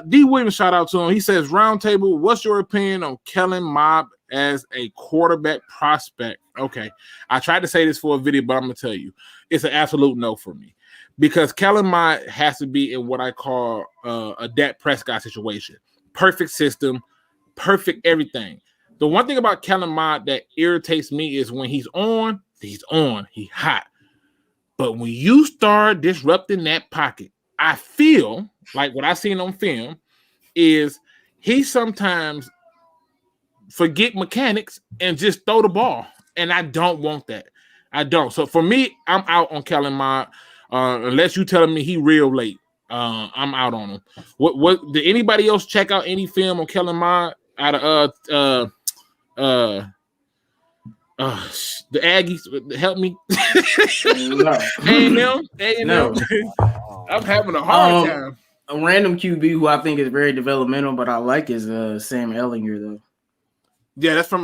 S1: D. Williams, shout out to him. He says, Roundtable, what's your opinion on Kellen Mond as a quarterback prospect? Okay. I tried to say this for a video, but I'm going to tell you. It's an absolute no for me. Because Kellen Mond has to be in what I call a Dak Prescott situation. Perfect system, perfect everything. The one thing about Kellen Mond that irritates me is when he's on, he's hot. But when you start disrupting that pocket, I feel like what I've seen on film is he sometimes forget mechanics and just throw the ball. And I don't want that. I don't. So for me, I'm out on Kellen Mond. Unless you telling me he real late. I'm out on him. What did anybody else check out any film on Kellen Mond out of the Aggies? Help me. No. I'm having a hard time.
S7: A random QB who I think is very developmental, but I like is Sam Ehlinger though.
S1: Yeah, that's from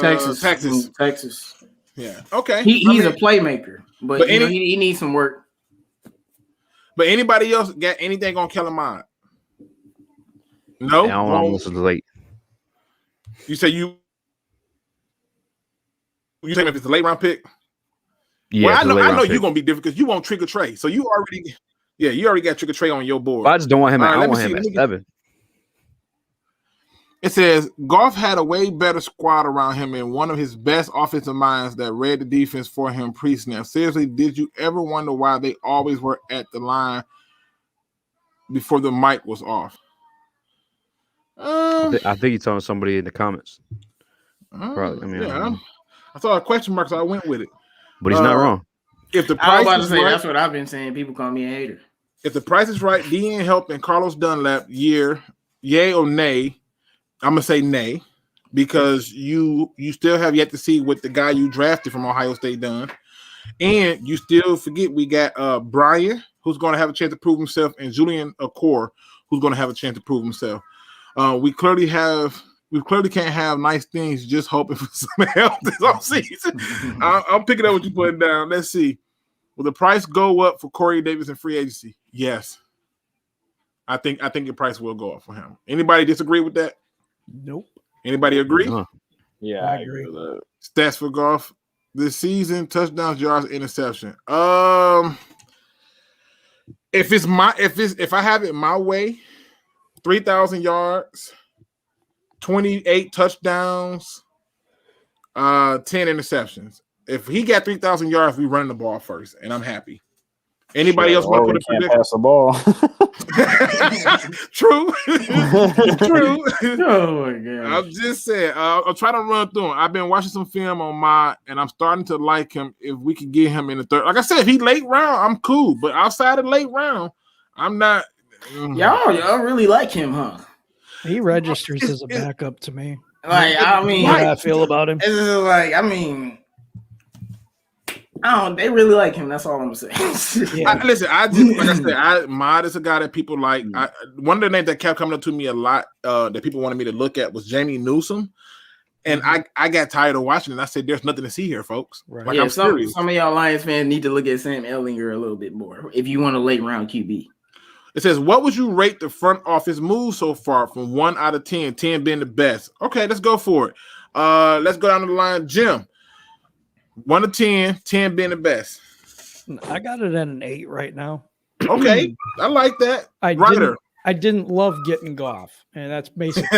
S1: Texas. Yeah. Okay.
S7: He's a playmaker, but he needs some work.
S1: But anybody else got anything on Kellen Mond? No.
S4: I don't know. This is late.
S1: You say you saying if it's a late round pick?
S4: Yeah.
S1: Well, I know you're gonna be different because you want Trigger Trey, so you already got Trigger Trey on your board.
S4: But I just don't want him. I don't want him at 7.
S1: It says Goff had a way better squad around him and one of his best offensive minds that read the defense for him pre-snap. Seriously, did you ever wonder why they always were at the line before the mic was off?
S4: I think you're telling somebody in the comments. Probably.
S1: I saw a question mark, so I went with it.
S4: But he's not wrong.
S1: If the
S7: I was
S1: price
S7: about to
S1: is
S7: say
S1: right,
S7: that's what I've been saying. People call me a hater.
S1: If the price is right, DN Help and Carlos Dunlap yay or nay? I'm gonna say nay because you still have yet to see what the guy you drafted from Ohio State done, and you still forget we got Brian who's going to have a chance to prove himself, and Julian Accor who's going to have a chance to prove himself. We clearly can't have nice things just hoping for some help this offseason. I'm picking up what you're putting down. Let's see. Will the price go up for Corey Davis in free agency? Yes. I think the price will go up for him. Anybody disagree with that?
S3: Nope.
S1: Anybody agree?
S5: Yeah,
S3: I agree.
S5: with that.
S1: Stats for Goff this season: touchdowns, yards, interception. If I have it my way, 3,000 yards, 28 touchdowns, 10 interceptions. If he got 3,000 yards, we run the ball first, and I'm happy. Anybody else want to put a prediction?
S5: Pass the ball.
S1: True.
S7: Oh my god!
S1: I'm just saying. I'll try to run through him. I've been watching some film on Mond, and I'm starting to like him. If we can get him in the third, like I said, if he late round, I'm cool. But outside of late round, I'm not.
S7: Y'all really like him, huh?
S3: He registers as a backup to me.
S7: Like I mean,
S3: how I feel about him.
S7: It's just like they really like him. That's all I'm saying.
S1: Listen, like I said, Mond is a guy that people like. One of the names that kept coming up to me a lot that people wanted me to look at was Jamie Newsom, and I got tired of watching it. And I said, "There's nothing to see here, folks."
S3: Right.
S1: Like I'm serious.
S7: Some of y'all Lions fans need to look at Sam Ehlinger a little bit more if you want a late round QB.
S1: It says, "What would you rate the front office move so far from 1 out of 10? 10 being the best." Okay, let's go for it. Let's go down the line, Jim. 1 to 10, 10 being the best.
S3: I got it at an 8 right now.
S1: Okay, I like that.
S3: I didn't love getting Goff, and that's basically.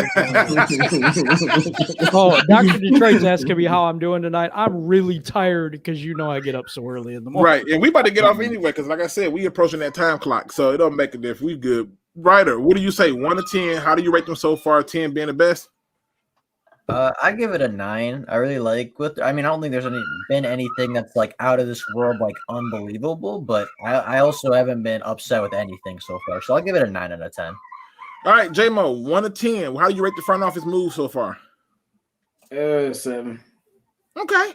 S3: Dr. Detroit's asking me how I'm doing tonight. I'm really tired because I get up so early in the morning.
S1: Right, and we about to get off anyway because, like I said, we approaching that time clock, so it don't make a difference. We good. Ryder, what do you say? 1 to 10? How do you rate them so far? 10 being the best.
S2: I give it a 9. I really like I don't think there's been anything that's like out of this world, like unbelievable, but I also haven't been upset with anything so far. So I'll give it a 9 out of 10.
S1: All right, J-Mo, 1 to 10. How do you rate the front office move so far?
S7: 7.
S1: Okay.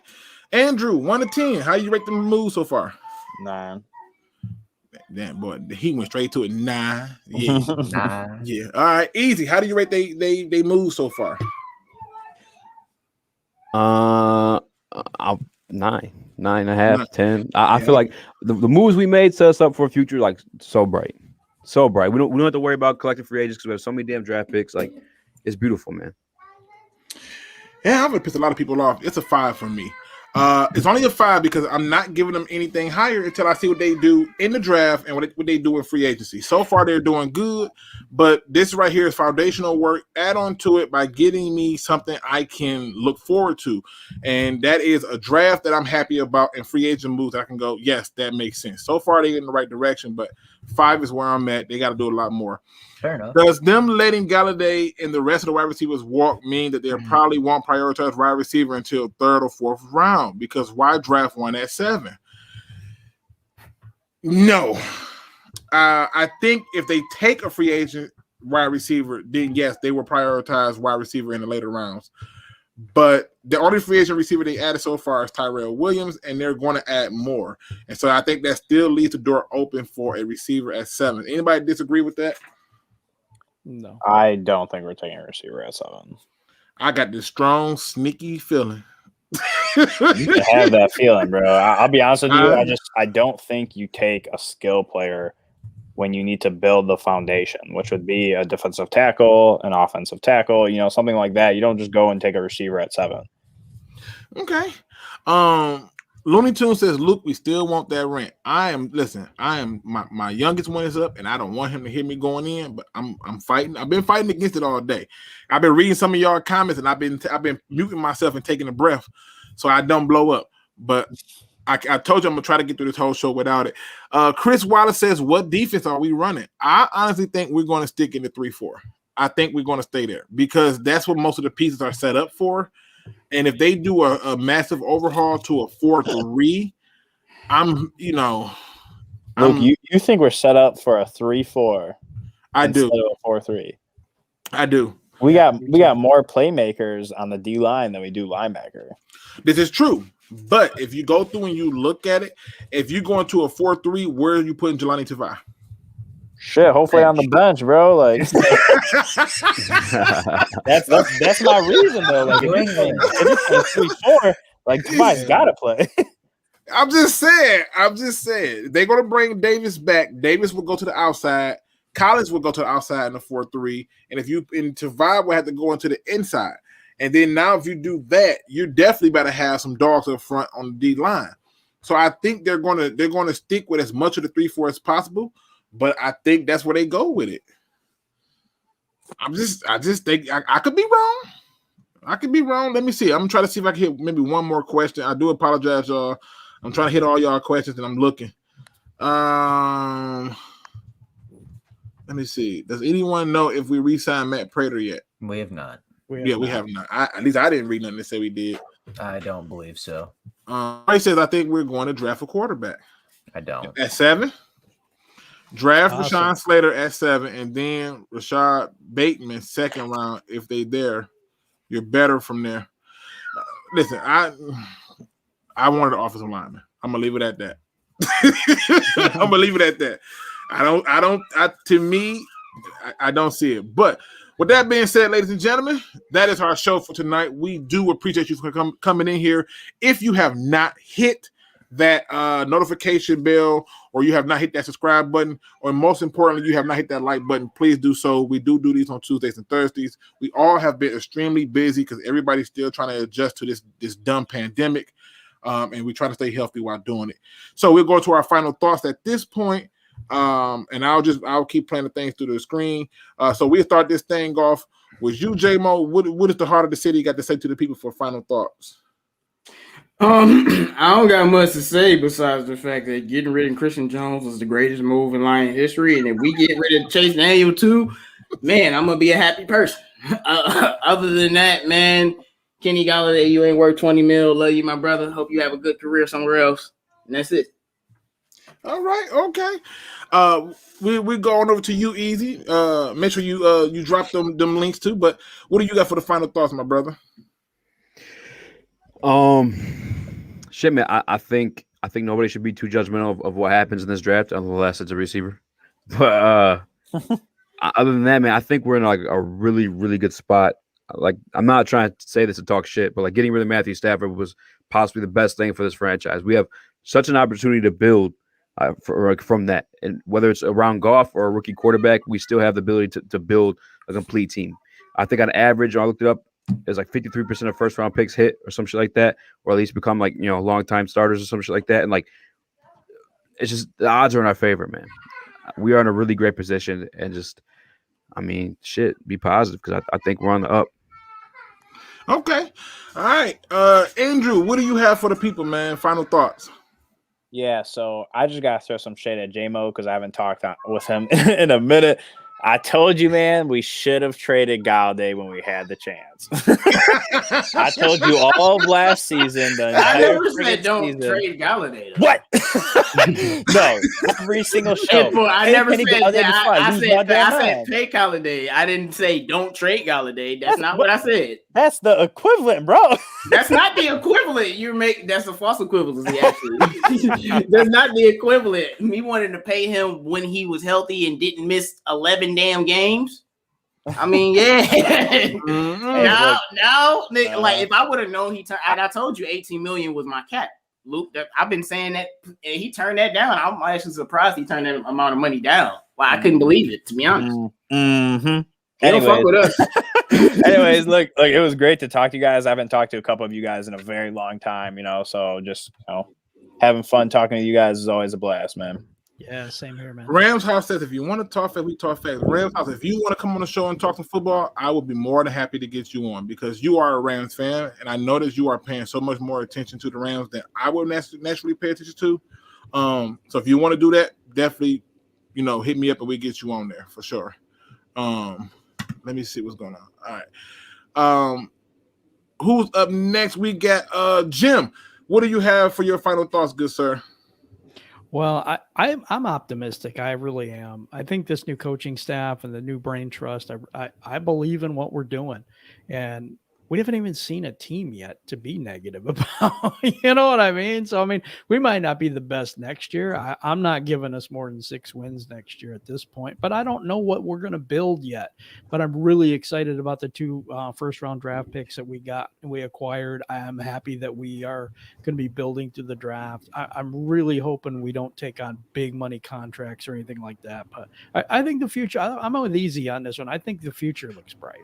S1: Andrew, 1 to 10. How you rate the moves so far?
S5: 9.
S1: Damn, boy, he went straight to it. 9. Yeah.
S2: 9.
S1: Yeah. All right, easy. How do you rate they move so far?
S4: 9, 9.5, 10. I feel like the moves we made set us up for a future like so bright. So bright. We don't have to worry about collecting free agents because we have so many damn draft picks. Like, it's beautiful, man.
S1: Yeah, I'm gonna piss a lot of people off. It's a 5 for me. It's only a 5 because I'm not giving them anything higher until I see what they do in the draft and what they do in free agency. So far, they're doing good, but this right here is foundational work. Add on to it by getting me something I can look forward to, and that is a draft that I'm happy about and free agent moves that I can go, yes, that makes sense. So far, they're in the right direction, but 5 is where I'm at. They got to do a lot more.
S2: Fair enough.
S1: Does them letting Galladay and the rest of the wide receivers walk mean that they probably won't prioritize wide receiver until 3rd or 4th round? Because why draft one at 7? No. I think if they take a free agent wide receiver, then yes, they will prioritize wide receiver in the later rounds. But the only free agent receiver they added so far is Tyrell Williams, and they're going to add more. And so I think that still leaves the door open for a receiver at 7. Anybody disagree with that?
S3: No.
S5: I don't think we're taking a receiver at 7.
S1: I got this strong, sneaky feeling.
S5: You can have that feeling, bro. I'll be honest with you. I don't think you take a skill player when you need to build the foundation, which would be a defensive tackle, an offensive tackle, something like that. You don't just go and take a receiver at 7.
S1: Okay. Looney Tunes says, Luke, we still want that rent. My youngest one is up, and I don't want him to hear me going in, but I'm fighting. I've been fighting against it all day. I've been reading some of y'all comments, and I've been muting myself and taking a breath so I don't blow up. But I told you I'm gonna try to get through this whole show without it. Chris Wallace says, what defense are we running? I honestly think we're going to stick in the 3-4. I think we're going to stay there because that's what most of the pieces are set up for. And if they do a massive overhaul to a 4-3,
S5: Luke, you think we're set up for a 3-4?
S1: I do.
S5: Instead of a 4-3.
S1: I do.
S5: We got more playmakers on the D line than we do linebacker.
S1: This is true. But if you go through and you look at it, if you go into a 4-3, where are you putting Jelani Tavai?
S5: Shit, hopefully on the bench, bro. Like that's my reason though. Like if it's 3-4, like Tavai's gotta play.
S1: I'm just saying. They're gonna bring Davis back. Davis will go to the outside. Collins will go to the outside in the 4-3, and Tavai will have to go into the inside. And then now, if you do that, you're definitely better have some dogs up front on the D line. So I think they're gonna stick with as much of the 3-4 as possible. But I think that's where they go with it. I just think I could be wrong. I could be wrong. Let me see. I'm gonna try to see if I can hit maybe one more question. I do apologize, y'all. I'm trying to hit all y'all questions, and I'm looking. Let me see. Does anyone know if we re-signed Matt Prater yet?
S2: We have not.
S1: We have not. At least I didn't read nothing that said we did.
S2: I don't believe so.
S1: He says I think we're going to draft a quarterback.
S2: I don't.
S1: At 7. Draft Rashawn Slater at 7, and then Rashad Bateman 2nd round. If they there, you're better from there. Listen, I wanted an offensive lineman. I'm gonna leave it at that. I'm gonna leave it at that. I don't see it. But with that being said, ladies and gentlemen, that is our show for tonight. We do appreciate you for coming in here. If you have not hit that notification bell, or you have not hit that subscribe button, or most importantly, you have not hit that like button, please do so. We do these on Tuesdays and Thursdays. We all have been extremely busy because everybody's still trying to adjust to this dumb pandemic, and we're trying to stay healthy while doing it. So we'll go to our final thoughts at this point, and I'll keep playing the things through the screen. So we'll start this thing off with you, J-Mo. What is the heart of the city got to say to the people for final thoughts?
S7: I don't got much to say besides the fact that getting rid of Christian Jones was the greatest move in Lion history, and if we get rid of Chase Daniel too, man, I'm gonna be a happy person. Other than that, man, Kenny Galladay, you ain't worth $20 million. Love you, my brother. Hope you have a good career somewhere else. And that's it.
S1: All right, okay. We going over to you, Easy. Make sure you drop them links too. But what do you got for the final thoughts, my brother?
S4: Shit, man. I think nobody should be too judgmental of what happens in this draft unless it's a receiver. But other than that, man, I think we're in like a really, really good spot. Like, I'm not trying to say this to talk shit, but like getting rid of Matthew Stafford was possibly the best thing for this franchise. We have such an opportunity to build from that, and whether it's around Goff or a rookie quarterback, we still have the ability to build a complete team. I think on average, I looked it up, it's like 53% of first round picks hit or some shit like that, or at least become like, you know, long time starters or some shit like that. And like, it's just the odds are in our favor, man. We are in a really great position, and just, I mean, shit, be positive because I think we're on the up.
S1: Okay. All right. Andrew, what do you have for the people, man? Final thoughts.
S5: Yeah, so I just got to throw some shade at J-Mo because I haven't talked with him in a minute. I told you, man, we should have traded Galladay when we had the chance. I told you all of last season.
S7: I never said don't trade Galladay.
S5: What? No, every single show.
S7: I never said that. I said pay Galladay. I didn't say don't trade Galladay. That's not what I said.
S5: That's the equivalent, bro.
S7: That's not the equivalent. That's a false equivalency, actually. That's not the equivalent. Me wanting to pay him when he was healthy and didn't miss 11 damn games. I mean, yeah. No. Like, if I would have known I told you 18 million was my cap, Luke. I've been saying that, and he turned that down. I'm actually surprised he turned that amount of money down. Well, I couldn't believe it, to be honest.
S5: Mm-hmm.
S7: Don't fuck with us.
S5: Anyways, look, it was great to talk to you guys. I haven't talked to a couple of you guys in a very long time, so just, having fun talking to you guys is always a blast, man.
S3: Yeah, same here, man.
S1: Rams House says, if you want to talk fast, we talk fast. Rams House, if you want to come on the show and talk some football, I would be more than happy to get you on because you are a Rams fan, and I notice you are paying so much more attention to the Rams than I would naturally pay attention to. So if you want to do that, definitely, hit me up and we get you on there for sure. Let me see what's going on. All right. Who's up next? We got Jim. What do you have for your final thoughts, good sir?
S3: Well, I'm optimistic. I really am. I think this new coaching staff and the new brain trust, I believe in what we're doing. And we haven't even seen a team yet to be negative about, you know what I mean? So, we might not be the best next year. I'm not giving us more than 6 wins next year at this point, but I don't know what we're going to build yet. But I'm really excited about the 2 first-round draft picks that we acquired. I am happy that we are going to be building through the draft. I'm really hoping we don't take on big money contracts or anything like that. But I think the future, I'm with easy on this one. I think the future looks bright.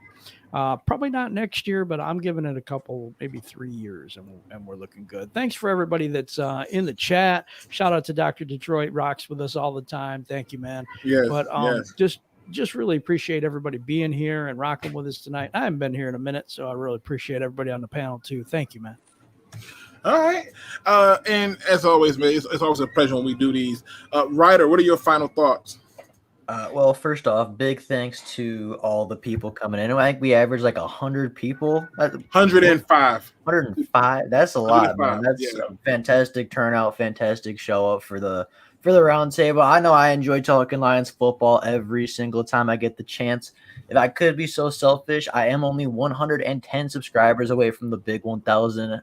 S3: Probably not next year, but I'm giving it a couple, maybe 3 years, and we're looking good. Thanks for everybody that's in the chat. Shout out to Dr. Detroit, rocks with us all the time. Thank you, man.
S1: Yes,
S3: but just really appreciate everybody being here and rocking with us tonight. I haven't been here in a minute, so I really appreciate everybody on the panel too. Thank you, man.
S1: All right. And as always, man, it's always a pleasure when we do these. Ryder, what are your final thoughts?
S2: Well, first off, big thanks to all the people coming in. I think we averaged like 100 people.
S1: 105.
S2: 105. That's a lot, man. That's a fantastic turnout, fantastic show up for the round table. I know I enjoy talking Lions football every single time I get the chance. If I could be so selfish, I am only 110 subscribers away from the big 1,000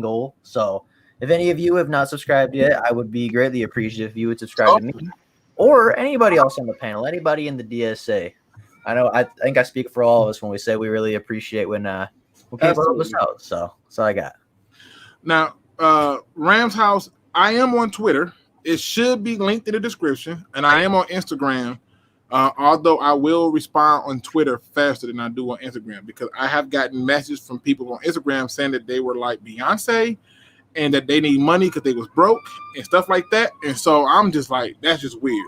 S2: goal. So if any of you have not subscribed yet, I would be greatly appreciative if you would subscribe to me. Or anybody else on the panel, anybody in the DSA. I think I speak for all of us when we say we really appreciate when people help us out. So that's all I got.
S1: Now, Rams House, I am on Twitter. It should be linked in the description. And I am on Instagram, although I will respond on Twitter faster than I do on Instagram because I have gotten messages from people on Instagram saying that they were like Beyonce and that they need money because they was broke and stuff like that. And so I'm just like, that's just weird.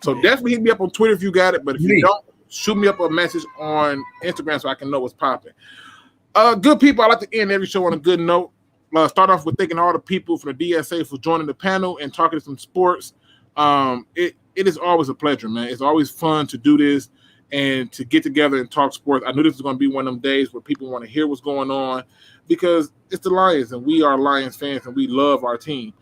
S1: So definitely hit me up on Twitter if you got it. But if you don't, shoot me up a message on Instagram so I can know what's popping. Good people, I like to end every show on a good note. Start off with thanking all the people from the DSA for joining the panel and talking some sports. It is always a pleasure, man. It's always fun to do this and to get together and talk sports. I knew this was going to be one of them days where people want to hear what's going on because it's the Lions and we are Lions fans and we love our team.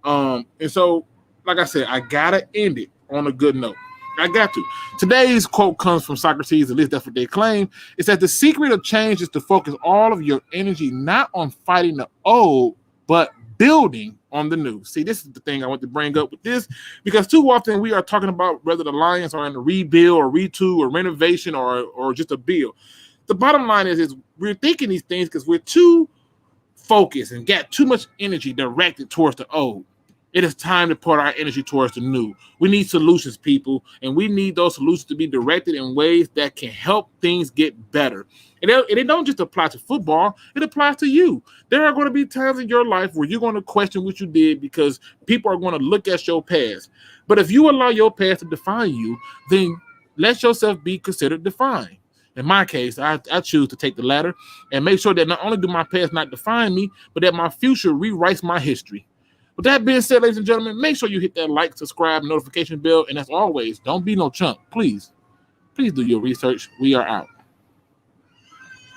S1: And so, like I said, I got to end it on a good note. I got to. Today's quote comes from Socrates, at least that's what they claim. It says the secret of change is to focus all of your energy not on fighting the old, but building on the new. See, this is the thing I want to bring up with this, because too often we are talking about whether the Lions are in a rebuild or retool or renovation or just a build. The bottom line is we're thinking these things because we're too focused and got too much energy directed towards the old. It is time to put our energy towards the new. We need solutions, people, and we need those solutions to be directed in ways that can help things get better. And it don't just apply to football. It applies to you. There are going to be times in your life where you're going to question what you did because people are going to look at your past. But if you allow your past to define you, then let yourself be considered defined. In my case, I choose to take the latter and make sure that not only do my past not define me, but that my future rewrites my history. With that being said, ladies and gentlemen, make sure you hit that like, subscribe, notification bell, and as always, don't be no chump. Please do your research. We are out.